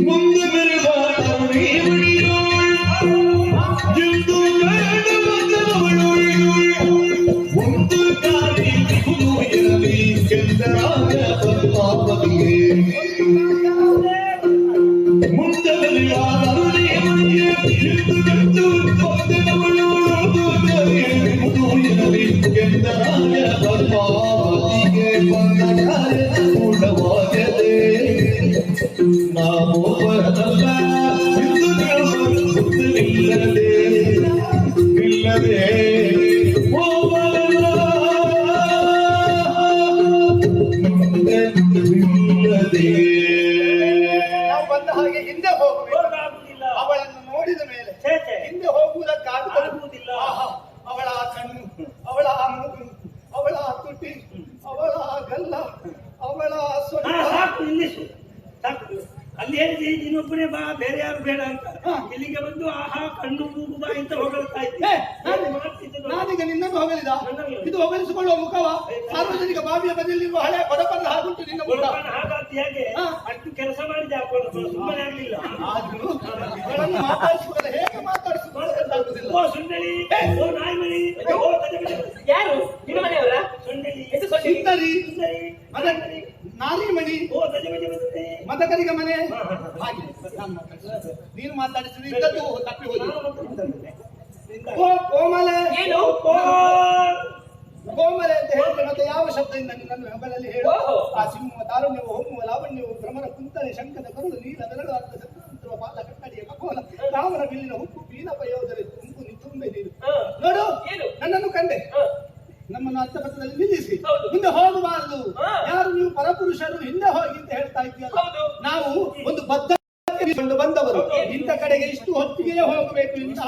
ಮುಂದೆ ಬರುವ ಎಂದು ಬಂದವಳು ಒಂದು ಕಾಲಿ ಕುದುರೆಯಲ್ಲಿ ಕೆಂದರಾಗ ಪಾಪದಿಯೇ ಮುಂದೆ ಬರುವ ಬಂದವಳು ಕುದುರೆಯಲ್ಲಿ ಕೆಂದರಾಗ ಪಾಪದಿಗೆ ಬಂದ ಕೂಡವಾಗದೆ ನಾವೊಬ್ಬರಲ್ಲ ಇಲ್ಲದೆ ಇಲ್ಲದೆ ಇಲ್ಲದೆ ನಾವು ಬಂದ ಹಾಗೆ ಹಿಂದೆ ಹೋಗಬೇಕು. ಹೋಗಾಗುವುದಿಲ್ಲ. ಅವಳನ್ನು ನೋಡಿದ ಮೇಲೆ ಛೇ, ಛೇ. ಹಿಂದೆ ಹೋಗುವುದಕ್ಕಾಗುವುದಿಲ್ಲ. ಆಗುವುದಿಲ್ಲ. ಅವಳ ಆ ಕಣ್ಣು, ಅವಳ ಆ ಮೂಗು, ಅವಳ ಆ ತುಟಿ, ಅವಳ ಆ ಗಲ್ಲ, ಅವಳ ಆ ಸೊಂಟ. ಸಾಕು ನಿಲ್ಲಿಸು ಸಾಕು. ಅಲ್ಲಿ ಹೇಳಿದೆ ನೀನೊಬ್ಬನೇ ಬಾ, ಬೇರೆ ಯಾರು ಬೇಡ ಅಂತ. ಇಲ್ಲಿಗೆ ಬಂದು ಆಹಾ ಕಣ್ಣು ಮೂಗು ಬಾ ಅಂತ ಹೊಗಳ್ತಾ ಇದ್ದೆ. ನಾನೀಗ ನಿನ್ನನ್ನು ಹೊಗಳಿದ? ನನ್ನನ್ನು. ಇದು ಹೊಗಳಿಸಿಕೊಳ್ಳುವ ಮುಖವ? ಸಾರ್ವಜನಿಕ ಬಾವಿಯ ಬದಿಯಲ್ಲಿರುವ ಹಳೆ ಕೊಡಪನ್ನ ಹಾಗುಂಟು ನಿನ್ನ ಮುಖ. ಹಾಗಾತಿ ಹೇಗೆ ಅಷ್ಟು ಕೆಲಸ ಮಾಡಿದೆ ಹಾಕೊಂಡು ಸುಮ್ಮನೆ ಆಗ್ಲಿಲ್ಲ. ಆದ್ರೂ ಇವಳನ್ನು ಮಾತಾಡಿಸುವಾಗ ಹೇಗೆ ಮಾತಾಡಿಸುವುದಿಲ್ಲ. ಓ ಸುಂದರಿ, ಓ ನಾಯ್ಮಣಿ, ಓ ತಜಬಜ. ಯಾರು ನಿನ್ನ ಮನೆಯವರ? ಸುಂದರಿ, ಎಷ್ಟು ಸೊಸೆ? ಸುಂದರಿ, ಸುಂದರಿ, ನಾರಿಮಣಿ, ಓ ತಜಬಜ ಬಂದಿದೆ. ಮದಕರಿಗ ಮನೆ. ಹಾಗೆ ನಾನು ಮಾತಾಡಿಸಿದೆ. ನೀನು ಮಾತಾಡಿಸಿದ್ರೆ ಇದ್ದದ್ದು ತಪ್ಪಿ ಹೋದ. ಓ ಕೋಮಲೆ. ಏನು? ಕೋಮಲೆ ಅಂತ ಹೇಳಿದ್ರೆ ಮತ್ತೆ ಯಾವ ಶಬ್ದದಿಂದ ನನ್ನ ಹೆಬ್ಬಲಲ್ಲಿ ಹೇಳು. ಓಹೋ. ಆ ಸಿಂಹ ತಾರುಣ್ಯವು ಹೊಮ್ಮುವ ಲಾವಣ್ಯವು ಭ್ರಮರ ಕುಂತಲೆ ಶಂಕದ ಕರುಳು ನೀಲ ಬೆರಳು ಅರ್ಥ ಸತ್ಯಂತರ ಬಾಲ ಕಟ್ಟಡಿಯ ಕಪೋಲ ರಾಮನ ಬಿಲ್ಲಿನ ಹುಕ್ಕು ಪೀನಪ ಯೋಧರೆ ತುಂಬು ತುಂಬೆ ನೀರು. ನೋಡು, ಏನು? ನನ್ನನ್ನು ಕಂಡೆ. ನಮ್ಮನ್ನು ಅರ್ಥಪಥದಲ್ಲಿ ನಿಲ್ಲಿಸಿ ಹೌದು. ಮುಂದೆ ಹೋಗಬಾರದು. ಹಾ. ಯಾರು ನೀವು ಪರಪುರುಷರು ಹಿಂದೆ ಹೋಗಿ ಅಂತ ಹೇಳ್ತಾ ಇದ್ದೀಯಲ್ಲ. ಹೌದು. ನಾವು ಒಂದು ಬದ್ಧ ಬಂದವರು. ಇಂಥ ಕಡೆಗೆ ಇಷ್ಟು ಹೊತ್ತಿಗೆ ಹೋಗಬೇಕು ಇಂತ.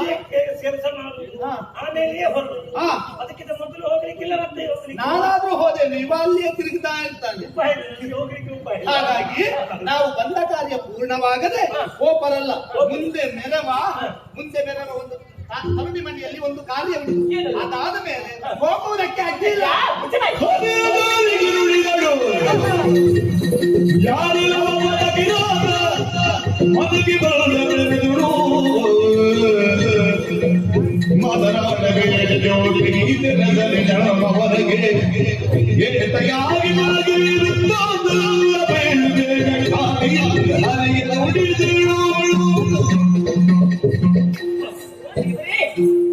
ಕೆಲಸ ಮಾಡುದು ಹಾ. ಆಮೇಲೆ ಹೊರಡು. ಹಾ. ಅದಕ್ಕಿಂತ ಮೊದಲು ಹೋಗ್ಲಿಕ್ಕಿಲ್ಲ, ಮತ್ತೆ ಹೋಗ್ಲಿಕ್ಕೆ ನಾನಾದ್ರೂ ಹೋದೇನು, ಇವ ಅಲ್ಲಿಯೇ ತಿರುಗ್ತಾ ಇರ್ತಾನೆ. ಉಪಾಯ ಇಲ್ಲ, ನಿಮಗೆ ಹೋಗ್ಲಿಕ್ಕೆ ಉಪಾಯ ಇಲ್ಲ. ಹಾಗಾಗಿ ನಾವು ಬಂದ ಕಾರ್ಯ ಪೂರ್ಣವಾಗದೆ ಹೋಪರಲ್ಲ. ಮುಂದೆ ಮೆರವ ಒಂದು ತರುಣಿ ಮನೆಯಲ್ಲಿ ಒಂದು ಕಾರ್ಯ ಉಂಟು. ಏನು? ಅದಾದ ಮೇಲೆ ಹೋಗುವುದಕ್ಕೆ ಅಡ್ಡಿಲ್ಲ. ಮದಗಿ ಬರಲು ಮಾತನಾಡಬೇಡ ಜೋಡಿ ಹೊರಗೆ ಏತಯಾಗಿ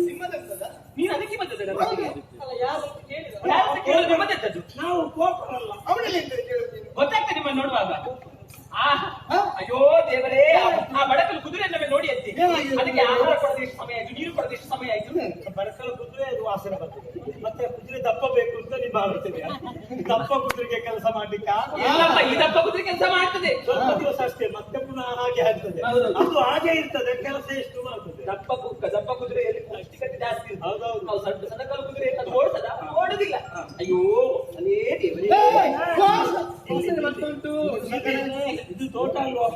ಸಿಂಹದಂತದ ನೀನು ಅದಕ್ಕೆ ಬಂದದ್ದು ನಮ್ಮ ಮನೆಗೆ? ಅಲ್ಲ, ಯಾರು ಕೇಳಿದ್ರು? ಯಾರು ಅಂತ ಕೇಳಿದ್ರೆ ನಮ್ಮದೆಂತದ್ದು? ನಾವು ಕೋಪರಲ್ಲ. ಅವನಲ್ಲಿ ಎಂತ ಕೇಳುತ್ತೀನಿ. ಗೊತ್ತಾಗ್ತದೆ ನಿಮ್ಮನ್ನು ನೋಡುವಾಗ. ಹಾ? ಅಯ್ಯೋ ದೇವರೇ, ಆ ಬಡಕಲು ಕುದುರೆ ನಮಗೆ ನೋಡಿ ಅಂತೆ. ಏನಾಗಿದೆ? ಅದಕ್ಕೆ ಆಹಾರ ಕೊಡದೆ ಎಷ್ಟು ಸಮಯ ಆಯ್ತು, ನೀರು ಕೊಡದೆ ಎಷ್ಟು ಸಮಯ ಆಯ್ತು. ಬಡಕಲ ಕುದುರೆ ಅದು ವಾಸನೆ ಬರ್ತದೆ. ಮತ್ತೆ ಕುದುರೆ ದಪ್ಪ ಬೇಕು ಅಂತ ನೀವು ಭಾವಿಸ್ತೇವೆ. ದಪ್ಪ ಕುದುರೆಗೆ ಕೆಲಸ ಮಾಡ್ಲಿಕ್ಕೆ ಎಲ್ಲಪ್ಪ ಈ ದಪ್ಪ ಕುದುರೆ ಕೆಲಸ ಮಾಡ್ತದೆ. ಸ್ವಲ್ಪ ದಿವಸ ಅಷ್ಟೇ, ಮತ್ತೆ ಪುನಃ ಹಾಗೆ ಆಗ್ತದೆ. ಹೌದು. ಅದು ಹಾಗೆ ಇರ್ತದೆ, ಕೆಲಸ ಎಷ್ಟು ಮಾಡ್ತದೆ. ದಪ್ಪ ಕುದುರೆಯಲ್ಲಿ ಪೌಷ್ಟಿಕತೆ ಜಾಸ್ತಿ ಇರ್ತದೆ. ಹೌದೌದು. ನಾವು ಸಣ್ಣ ಕಾಲು ಕುದುರೆ ಅದು ಓಡ್ತದ ಓಡುದಿಲ್ಲ. ಅಯ್ಯೋ ಅದೇ ದೇವರೇ. ವಾಸನೆ ಮತ್ತುಂಟು. ಇದು ತೋಟ ಅಲ್ವಾ?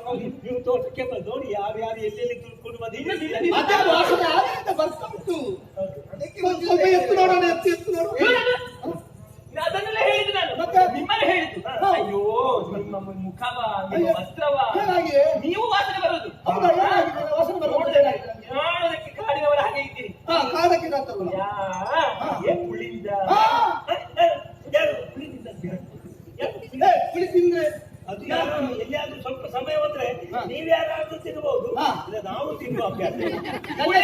ನೀವು ತೋಟಕ್ಕೆ ನೋಡಿ ಯಾರು ಎಲ್ಲೆಲ್ಲಿ ತುಳ್ಕೊಂಡು ಬಂದಿದ್ದೀರಿ. ಅದೇ ವಾಸನೆ ಆಗಾಗ ಬರ್ತಾ ಉಂಟು. ಅದಕ್ಕೆ ಒಂದು ಸ್ವಲ್ಪ ಎತ್ತು ನೋಡೋಣ, ಎತ್ತು ನೋಡೋಣ. ಅದನ್ನೆಲ್ಲ ಹೇಳಿದ್ದು ನಾನು. ಮತ್ತೆ? ನಿಮ್ಮನ್ನ ಹೇಳಿದ್ದು. ಅಯ್ಯೋ ನಿಮ್ಮ ಮುಖವ ನಿಮ್ಮ ವಸ್ತ್ರವ ಹೇಗಾಗಿ ನೀವು ವಾಸನೆ ಬರೋದು. ಹೌದಾ? ಏನಾಗಿದೆ? ವಾಸನೆ ಬರೋದು ಏನಾಗಿದೆ? ನೋಡೋದಕ್ಕೆ ಕಾಡಿನವರ ಹಾಗೆ ಇದ್ದೀರಿ. ಕಾಡಕ್ಕೆ ನಾತಲ್ಲ. ಪುಳಿಂದ ಪುಳಿ ತಿಂದ್ರೆ ಅದು ಎಲ್ಲಿಯಾದ್ರೂ ಸ್ವಲ್ಪ ಸಮಯ ಹೋದ್ರೆ ನೀವ್ಯಾರಾದ್ರೂ ತಿನ್ಬಹುದು. ಇಲ್ಲ ನಾವು ತಿನ್ನುವ ಅಭ್ಯಾಸ. ಪುಳಿ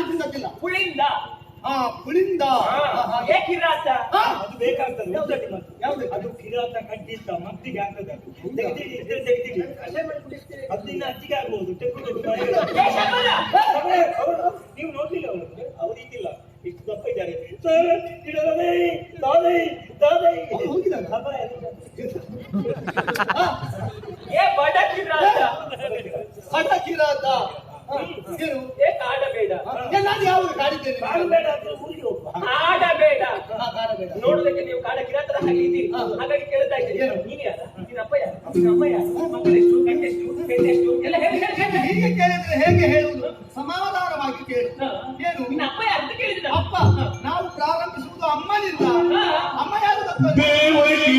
ತಿನ್ನಕ್ಕಿಲ್ಲ. ಪುಳಿಂದ ಪುಳಿಂದ ಕಿರಾತ ಅದು ಬೇಕಾಗ್ತದೆ. ಉದ್ದಟಿ ಮತ್ತು ಯಾವ್ದು? ಅದು ಕಿರಾತ ಕಡ್ಡಿತ್ತ ಮತ್ತಿಗೆ ಆಗ್ತದೆ. ಅದು ತೆಗೆದಿಡಿ. ಅದನ್ನ ಅಜ್ಜಿಗೆ ಆಗ್ಬಹುದು. ನೀವು ನೋಡ್ಲಿಲ್ಲ ಅವರು ಈಗಿಲ್ಲ, ಇಷ್ಟು ದಪ್ಪ ಇದ್ದಾರೆ. ಬಡ ಕಿರಾತ ಹಠ ಕಿರಾತ. ಏನು? ಕಾಡಬೇಡ. ನಾನು ಯಾವುದು ಕಾಡಿದ್ದೇನೆ? ಬೇಡ ಅಂದ್ರೆ ಊರಿಗೆ ಹೋಗುವ. ಕಾಡಬೇಡ. ಕಾಡಬೇಡ. ನೋಡೋದಕ್ಕೆ ನೀವು ಕಾಡ ಕಿರಾತರ ಹಾಗೆ ಇದ್ದೀರಿ. ಹಾಗಾಗಿ ಕೇಳ್ತಾ ಇದ್ದೀರಿ, ನೀನು ಯಾರ? ನಿನ್ನ ಅಪ್ಪ ಯಾರು? ನಿನ್ನ ಅಮ್ಮ ಯಾರು? ಮಕ್ಕಳೆಷ್ಟು? ಗಂಟೆಷ್ಟು? ಹೆಣ್ಣೆಷ್ಟು? ಎಲ್ಲ ಹೇಳಿ. ಹೀಗೆ ಕೇಳಿದ್ರೆ ಹೇಗೆ ಹೇಳುವುದು? ಸಮಾಧಾನವಾಗಿ ಕೇಳು. ಏನು? ನಿನ್ನ ಅಪ್ಪ ಯಾರು ಅಂತ ಕೇಳಿದ್ರೆ ಅಪ್ಪ, ನಾವು ಪ್ರಾರಂಭಿಸುವುದು ಅಮ್ಮನಿಂದ. ಅಮ್ಮ ಯಾರು ಗೊತ್ತಾ? ದೇವಕಿ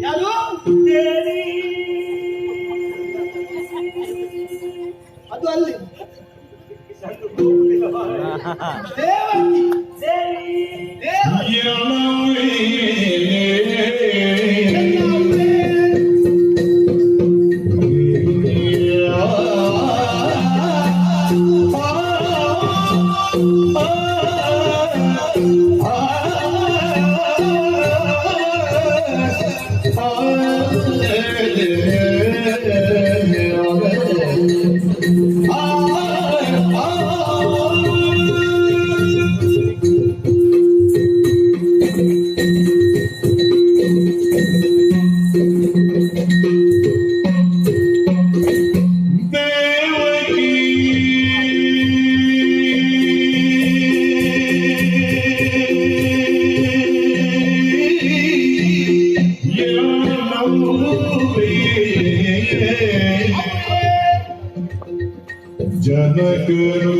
ಯಾರು? ಅದು ಅಲ್ಲಿ ದೇವಕಿ. ಜನಕರು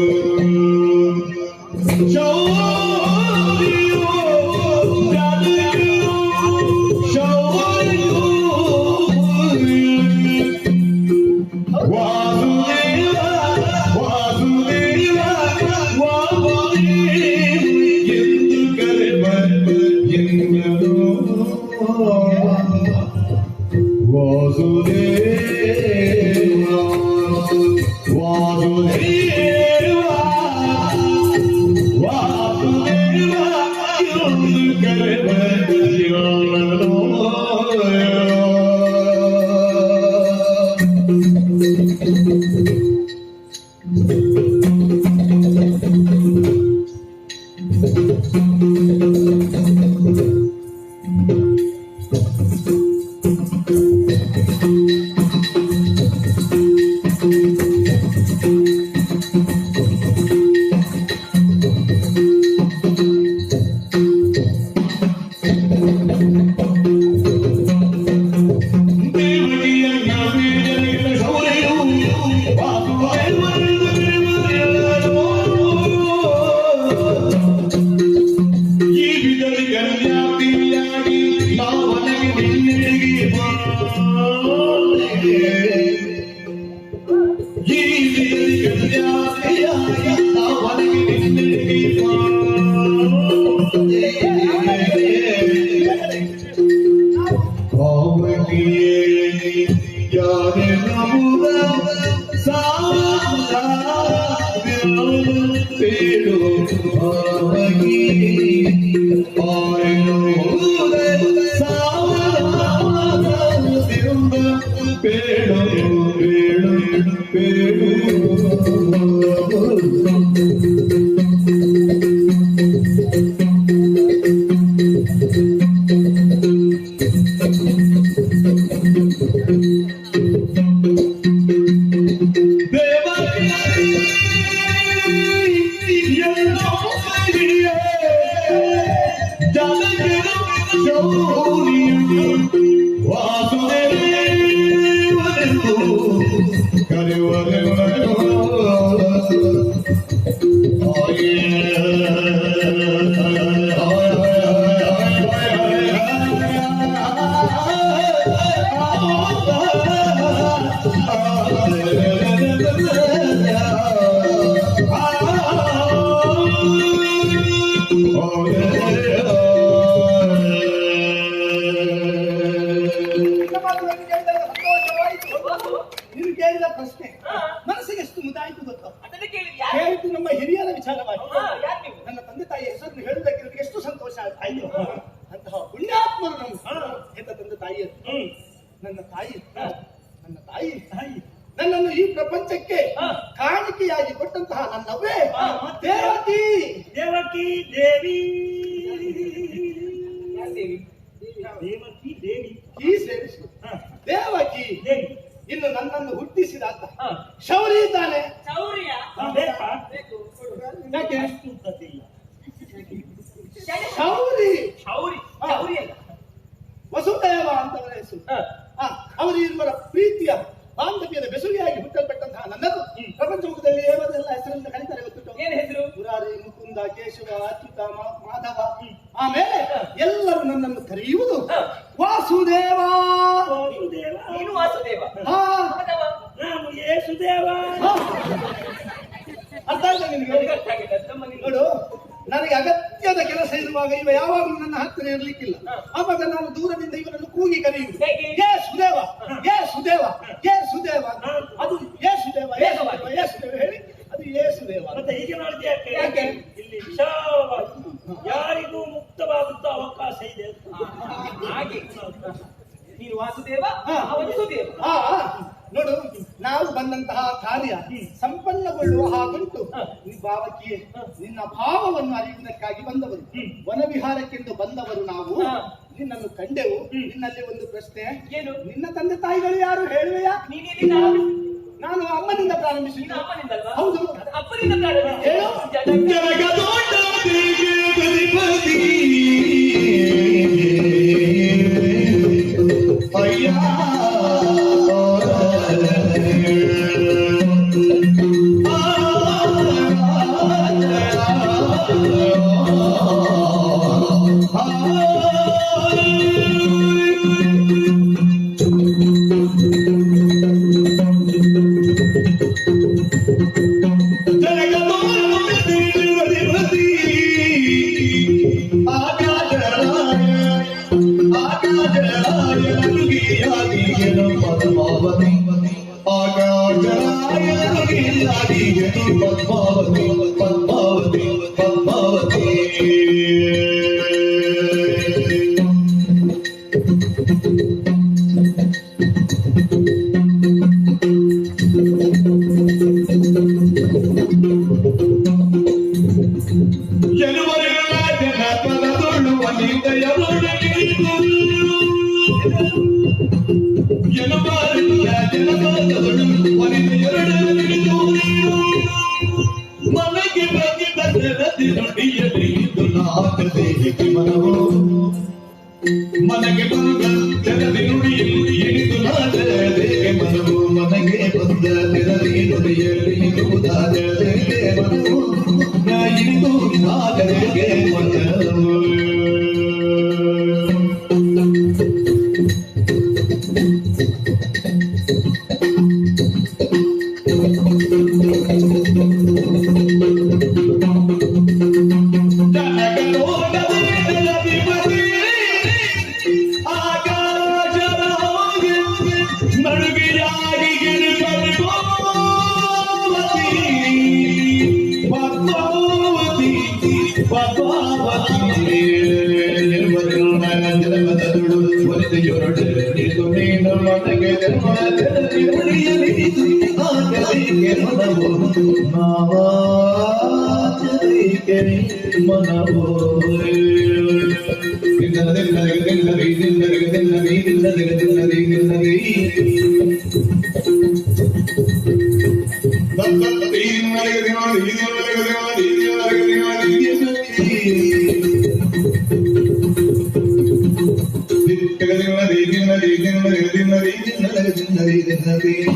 Pero ನಿನ್ನ ಮಾತುಗಳನ್ನು ಕೇಳಿದಾಗ ಸಂತೋಷವಾಯಿತು. ನೀನು ಕೇಳಿದ ಪ್ರಶ್ನೆ ಮನಸ್ಸಿಗೆ ಎಷ್ಟು ಮುದಾಯಿತು ಗೊತ್ತಾ? ಅದನ್ನ ಕೇಳಿದ್ಯಾ? ಕೇಳಿದ್ದು ನಮ್ಮ ಹಿರಿಯರ ವಿಚಾರವಾಗಿ. ಯಾರು ನೀವು? ನನ್ನ ತಂದೆ ತಾಯಿ ಹೆಸರನ್ನು ಹೇಳುವುದಕ್ಕೆ ನನಗೆ ಎಷ್ಟು ಸಂತೋಷ ಆಯ್ತು. ಅಂತಹ ಪುಣ್ಯಾತ್ಮರು ನಮ್ಮ ಹೆತ್ತ ತಂದೆ ತಾಯಿಯರು. ನನ್ನ ತಾಯಿ ನನ್ನನ್ನು ಈ ಪ್ರಪಂಚಕ್ಕೆ ಕಾಣಿಕೆಯಾಗಿ ಕೊಟ್ಟಂತಹ ನನ್ನವೇ ದೇವಕಿ. ದೇವಕಿ ದೇವಿ ಯಾರು ದೇವಿ? ದೇವಕಿ ದೇವಿ ಈ ಸೇರಿಸಿ ದೇವಕಿ. ದೇವಿ ಇನ್ನು ನನ್ನನ್ನು ಹುಟ್ಟಿಸಿದಾತ ಶೌರ್ಯ ಇದ್ದಾನೆ. ಚೌರ್ಯ ಬೇಕಾ? ಬೇಕು ಯಾಕೆ? ಅಷ್ಟು ಉದ್ದದಿಲ್ಲ. ಶೌರಿ ಶೌರಿ ಶೌರಿ ಅಲ್ಲ. ವಸುದೇವ ಅಂತವರ ಹೆಸರು. ಅವರು ಇರುವರ ಪ್ರೀತಿಯ ಬಾಂಧವ್ಯದ ಬೆಸುಗೆಯಾಗಿ ಹುಟ್ಟಲ್ಪಟ್ಟಂತಹ ನನ್ನನ್ನು ಪ್ರಪಂಚ ಮುಖದಲ್ಲಿ ಏವದೆಲ್ಲ ಹೆಸರಿಂದ ಕರೀತಾರೆ ಗೊತ್ತುಂಟು? ಏನ್ ಹೆಸರು? ಮುರಾರಿ, ಮುಕುಂದ, ಕೇಶವ, ಅಚ್ಯುತ, ಮಾಧವ. ಆಮೇಲೆ ಎಲ್ಲರೂ ನನ್ನನ್ನು ಕರೆಯುವುದು ವಾಸುದೇವ. ವಾಸುದೇವ. ನೀನು ವಾಸುದೇವ. ಹಾ, ಮಾಧವ. ನಾನು ಯೇಸುದೇವ. ಹಾ. ಅರ್ಥ ಆಯ್ತಾ ನಿನಗೆ? ನನಗೆ ಅರ್ಥ ಆಗಿಲ್ಲ. ನಮ್ಮ ನೀನು ನೋಡು, ನನಗೆ ಅಗತ್ಯದ ಕೆಲಸ ಇರುವಾಗ ಇವ ಯಾವಾಗಲೂ ನನ್ನ ಹತ್ತಿರ ಇರ್ಲಿಕ್ಕಿಲ್ಲ. ಆವಾಗ ನಾನು ದೂರದಿಂದ ಇವನನ್ನು ಕೂಗಿ ಕರೆಯುವುದು. ಹೇಗೆ? ಏ ಸುದೇವ, ಏ ಸುದೇವ, ಏ ಸುದೇವ. ಅದು ಏ ಸುದೇವ, ಏ ಸುದೇವ, ಏ ಸುದೇವ ಹೇಳಿ ಅದು ಏ ಸುದೇವ. ಮತ್ತೆ ಹೀಗೆ ಮಾಡಿದ್ಯಾ? ಯಾಕೆ? ಇಲ್ಲಿ ವಿಶಾಲವಾಗಿ ಯಾರಿಗೂ ಮುಕ್ತವಾಗುತ್ತ ಅವಕಾಶ ಇದೆ. ಹಾಗೆ ನೀನು ವಾಸುದೇವ, ಹಾ. ಅವನು ಸುದೇವ. ಆ ನೋಡು, ನಾವು ಬಂದಂತಹ ಕಾರ್ಯ ಸಂಪನ್ನಗೊಳ್ಳುವ ಹಾಗುಂಟು. ಈ ಭಾವಕಿಯೇ ನಿನ್ನ ಭಾವವನ್ನು ಅರಿಯುವುದಕ್ಕಾಗಿ ಬಂದವರು, ವನವಿಹಾರಕ್ಕೆಂದು ಬಂದವರು ನಾವು. ನಿನ್ನನ್ನು ಕಂಡೆವು. ನಿನ್ನಲ್ಲಿ ಒಂದು ಪ್ರಶ್ನೆ. ಏನು? ನಿನ್ನ ತಂದೆ ತಾಯಿಗಳು ಯಾರು ಹೇಳುವೆಯಾ? ನೀನೇನಿಲ್ಲ? ನಾನು ಅಮ್ಮನಿಂದ ಪ್ರಾರಂಭಿಸಿದ್ದು. ನೀನು ಅಮ್ಮನಿಂದಲ್ವಾ? ಹೌದು. ಅಪ್ಪನಿಂದ ಪ್ರಾರಂಭಿಸಿ. ಹೇಳು. ಮನಗೆ ಬಂದ ಜನದಿ ನುಡಿಯಲ್ಲಿ ಇಳಿದು ನಾಡದೆ ಮನವು ಮನಗೆ ಬಂದ ಜನದಿ ನುಡಿಯಲ್ಲಿ ಇರುವುದಾಗದೆ ಮನವು ಇಳಿದು ನಾಡದೆ ಮನವು ನಿಮ್ಮನ್ನೆಲ್ಲ ಪರಿಚಯವನ್ನು ಹೇಳಿಕೊಂಡಿದ್ದೀರಿ.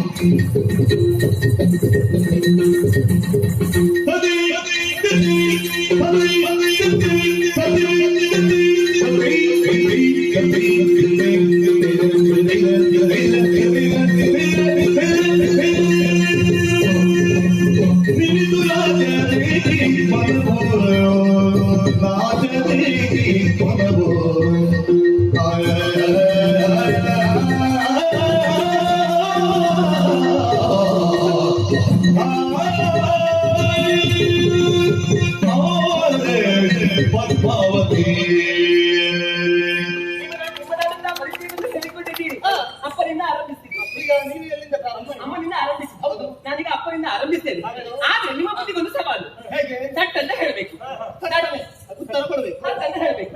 ಅಪ್ಪನಿಂದ ಆರಂಭಿಸ್ತೀನಿ. ಈಗ ನೀವು ಎಲ್ಲಿಂದ ಪ್ರಾರಂಭ ಮಾಡಿ? ಅಮ್ಮನಿಂದ ಆರಂಭಿಸಿ. ಹೌದು, ನಾನೀಗ ಅಪ್ಪನಿಂದ ಆರಂಭಿಸ್ತೇನೆ. ಆದ್ರೆ ನಿಮ್ಮ ಬುದ್ಧಿಗೊಂದು ಸವಾಲು. ಹೇಗೆ? ಥಟ್ ಅಂತ ಹೇಳ್ಬೇಕು. ನಡುವೆ ಉತ್ತರ ಕೊಡ್ಬೇಕು. ಥಟ್ ಅಂತ ಹೇಳ್ಬೇಕು.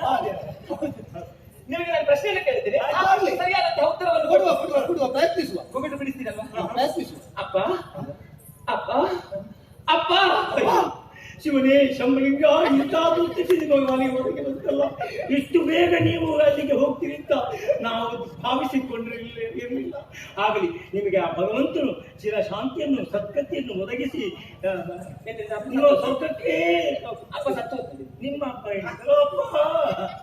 ನಿಮಗೆ ನಾನು ಪ್ರಶ್ನೆಯನ್ನು ಕೇಳಿದ್ದೇನೆ. ಆಗ್ಲಿ. ಸರಿಯಾದಂತಹ ಉತ್ತರವನ್ನು ಕೊಡುವ ಕೊಡುವ ಕೊಡುವ ಪ್ರಯತ್ನಿಸುವ. ಮುಗಿದು ಬಿಡಿಸ್ತೀರಲ್ವಾ? ಪ್ರಯತ್ನಿಸುವ. ಅಪ್ಪ ಅಪ್ಪ ಅಪ್ಪ ಶಿವನೇ ಶಂಭಲಿಂಗ ಇಂತಾದ್ರೂ ಸ್ಥಿತಿ ಭಗವಾನಿಗೆ ಹೊರಗೆ ಬಂತಲ್ಲ, ಇಷ್ಟು ಬೇಗ ನೀವು ಅಲ್ಲಿಗೆ ಹೋಗ್ತೀರಿ ಅಂತ ನಾವು ಭಾವಿಸಿಕೊಂಡಿರಲಿಲ್ಲ. ಆಗಲಿ, ನಿಮಗೆ ಆ ಭಗವಂತನು ಚಿರ ಶಾಂತಿಯನ್ನು ಸದ್ಗತಿಯನ್ನು ಒದಗಿಸಿ ನೀವು ಸ್ವರ್ಗಕ್ಕೆ ಅಪ್ಪ ಸತ್ತು ಹೋಗ್ತದೆ. ನಿಮ್ಮ ಅಪ್ಪ ಹೇಳಿದ್ರು. ಅಪ್ಪ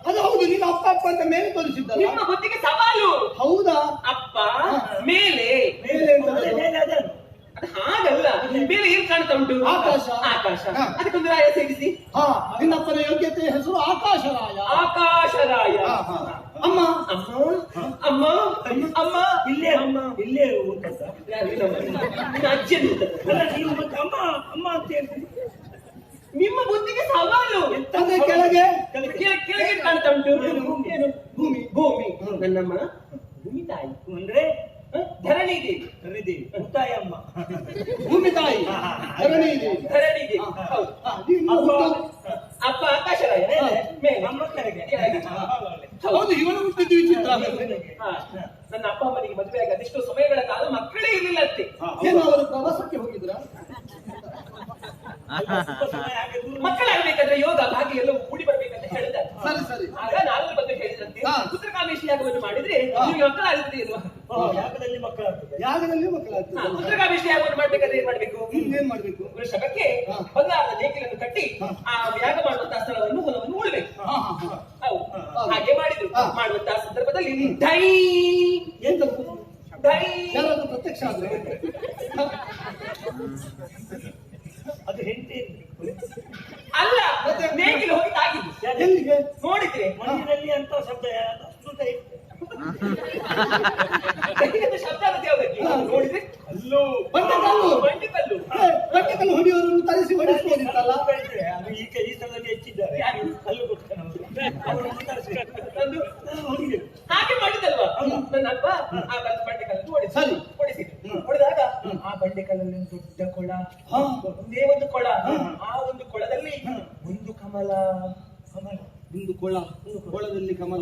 ಅದು ಹೌದು, ನೀನು ಅಪ್ಪ ಅಪ್ಪ ಅಂತ ಮೇಲೆ ತೋರಿಸಿದ್ದಲ್ಲ. ನಿಮ್ಮ ಬುದ್ಧಿಗೆ ಸವಾಲು. ಹೌದಾ? ಅಪ್ಪ ಮೇಲೆ ಮೇಲೆ ಅಂತ ಅದನ್ನು ಅದು ಹಾಗಲ್ಲ. ಮೇಲೆ ಏನ್ ಕಾಣ್ತಾ ಉಂಟು? ಆಕಾಶ. ಆಕಾಶ. ಹಾ. ಅದಕ್ಕೊಂದು ರಾಯ ಸೇರಿಸಿ. ಹಾ, ನಿನ್ನಪ್ಪನ ಯೋಗ್ಯತೆಯ ಹೆಸರು ಆಕಾಶರಾಯ. ಆಕಾಶರಾಯ. ಹಾ, ಹಾ. ಅಮ್ಮ ಅಮ್ಮ ಅಮ್ಮ ಅಮ್ಮ ಇಲ್ಲೇ ಇಲ್ಲೇ ಊಟ ನಿನ್ನ ಅಜ್ಜಿ ಅಲ್ಲ, ನೀವು ಮತ್ತೆ ಅಮ್ಮ ಅಮ್ಮ ಅಂತ ಹೇಳ್ತೀರಿ. ನಿಮ್ಮ ಬುದ್ಧಿಗೆ ಸವಾಲು. ಅಂದ್ರೆ ಕೆಳಗೆ ಕೆಳಗೆ ಕಾಣ್ತಾ ಉಂಟು ಏನು? ಭೂಮಿ. ಭೂಮಿ. ನನ್ನಮ್ಮ ಭೂಮಿ ತಾಯಿ ಅಂದ್ರೆ ಧರಣಿ ದೇವಿ. ಕರಿದೇವಿ ಮುತ್ತಾಯ ಅಮ್ಮ. ಭೂಮಿ ತಾಯಿ ಧರಣಿ ದೇವಿ. ಧರಣಿ ದೇವಿ. ಹೌದು. ಹಾ, ನೀನು ಹುಟ್ಟು- ಅಪ್ಪ ಆಕಾಶರಾಯ ಮೇಲೆ. ಅಮ್ಮ ಕೆಳಗೆ. ಕೆಳಗೆ. ಹೌದು, ಇವನು ಹುಟ್ಟಿದ್ದು ವಿಚಿತ್ರ. ಹಾ. ನನ್ನ ಅಪ್ಪ ಅಮ್ಮನಿಗೆ ಮದುವೆ ಆಗಿ ಅದೆಷ್ಟೋ ಸಮಯಗಳ ಕಾಲ ಮಕ್ಕಳೇ ಇರಲಿಲ್ಲ ಅತ್ತೆ. ಏನು ಅವರು ಪ್ರವಾಸಕ್ಕೆ ಹೋಗಿದ್ರ? ಮಕ್ಕಳಾಗಬೇಕಾದ್ರೆ ಯೋಗ ಭಾಗ್ಯ ಎಲ್ಲವೂ ಕೂಡಿ ಬರ್ಬೇಕಂತ ಹೇಳಿದ್ದಾರೆ. ಸರಿ ಸರಿ. ಆಗ ನಾರದರು ಬಂದು ಹೇಳಿದಂತೆ ಹಾ. ಪುತ್ರಕಾಮೇಶಿ ಯಾಗವನ್ನು ಮಾಡಿದ್ರೆ ನಿಮಗೆ ಮಕ್ಕಳಾಗುತ್ತದೆ ಇಲ್ವಾ? ಯಾಗದಲ್ಲಿ ಮಕ್ಕಳಾಗ್ತದೆ. ಯಾಗದಲ್ಲಿ ಮಕ್ಕಳಾಗ್ತದೆ. ಪುತ್ರಕಾಮೇಶಿ ಯಾಗವನ್ನು ಮಾಡ್ಬೇಕಾದ್ರೆ ಏನ್ ಮಾಡ್ಬೇಕು? ಏನ್ ಮಾಡ್ಬೇಕು? ವೃಷಭಕ್ಕೆ ಹಾ. ಬಂಗಾರದ ನೇಗಿಲನ್ನು ಕಟ್ಟಿ ಆ ಯಾಗ ಮಾಡುವಂತಹ ಸ್ಥಳವನ್ನು ಹೊಲವನ್ನು ಉಳ್ಬೇಕು. ಹಾ, ಹಾ, ಹಾ. ಹೌದು. ಹಾ. ಹಾಗೆ ಮಾಡಿದ್ರು. ಹಾ. ಮಾಡುವಂತಹ ಸಂದರ್ಭದಲ್ಲಿ ಢೈ ಎಂತದ್ದು? ಢೈ ಯಾರಾದ್ರೂ ಪ್ರತ್ಯಕ್ಷ ಆದ್ರೆ ಅದು ಹೆಂಡತಿ ಅಲ್ಲ, ಮತ್ತೆ? ನೇಗಿಲು ಹೋಗಿ ತಾಗಿದ್ದು. ಎಲ್ಲಿಗೆ? ನೋಡಿದ್ರೆ ಮಣ್ಣಿನಲ್ಲಿ ಅಂತ ಶಬ್ದ ಯಾರು ಅಷ್ಟು ದೈ- ನೇಗಿಲಿನ ಶಬ್ದ ಅನ್ನೋದು ಯಾವ್ದಕ್ಕೆ? ನೋಡಿದ್ರೆ ಕಲ್ಲು. ಬಂಡೆಕಲ್ಲು. ಬಂಡೆಕಲ್ಲು. ಬಂಡೆಕಲ್ಲು ಹೊಡೆಯೋರನ್ನು ತರಿಸಿ ಹೊಡಿಸ್ಬೋದಿತ್ತಲ್ಲ. ಕರೀತಾರೆ. ಅದು ಈಗ ಈ ಸ್ಥಳದಲ್ಲಿ ಹೆಚ್ಚಿದ್ದಾರೆ. ಯಾರು? ಅಲ್ಲೂ ಗೊತ್ತಿಲ್ಲ ನಮ್ಗೆ. ಅವರನ್ನು ತರಿಸಿ ತಂದು ಹೊಡಿಗೆ. ಹಾಗೆ ಮಾಡಿದಲ್ವಾ? ನನ್ನ ಅಪ್ಪ ಆ ಬಂಡೆಕಲ್ಲನ್ನು ಓಡಿಸಿ ಸರಿ. ಹೊಡೆದಾಗ ಆ ಬಂಡೆಕಲ್ಲಲ್ಲಿ ಒಂದು ದೊಡ್ಡ ಕೊಳ. ಹಾ. ಒಂದೇ ಒಂದು ಕೊಳ. ಆ ಒಂದು ಕೊಳದಲ್ಲಿ ಒಂದು ಕಮಲ. ಕಮಲ. ಒಂದು ಕೊಳ. ಕೊಳದಲ್ಲಿ ಕಮಲ.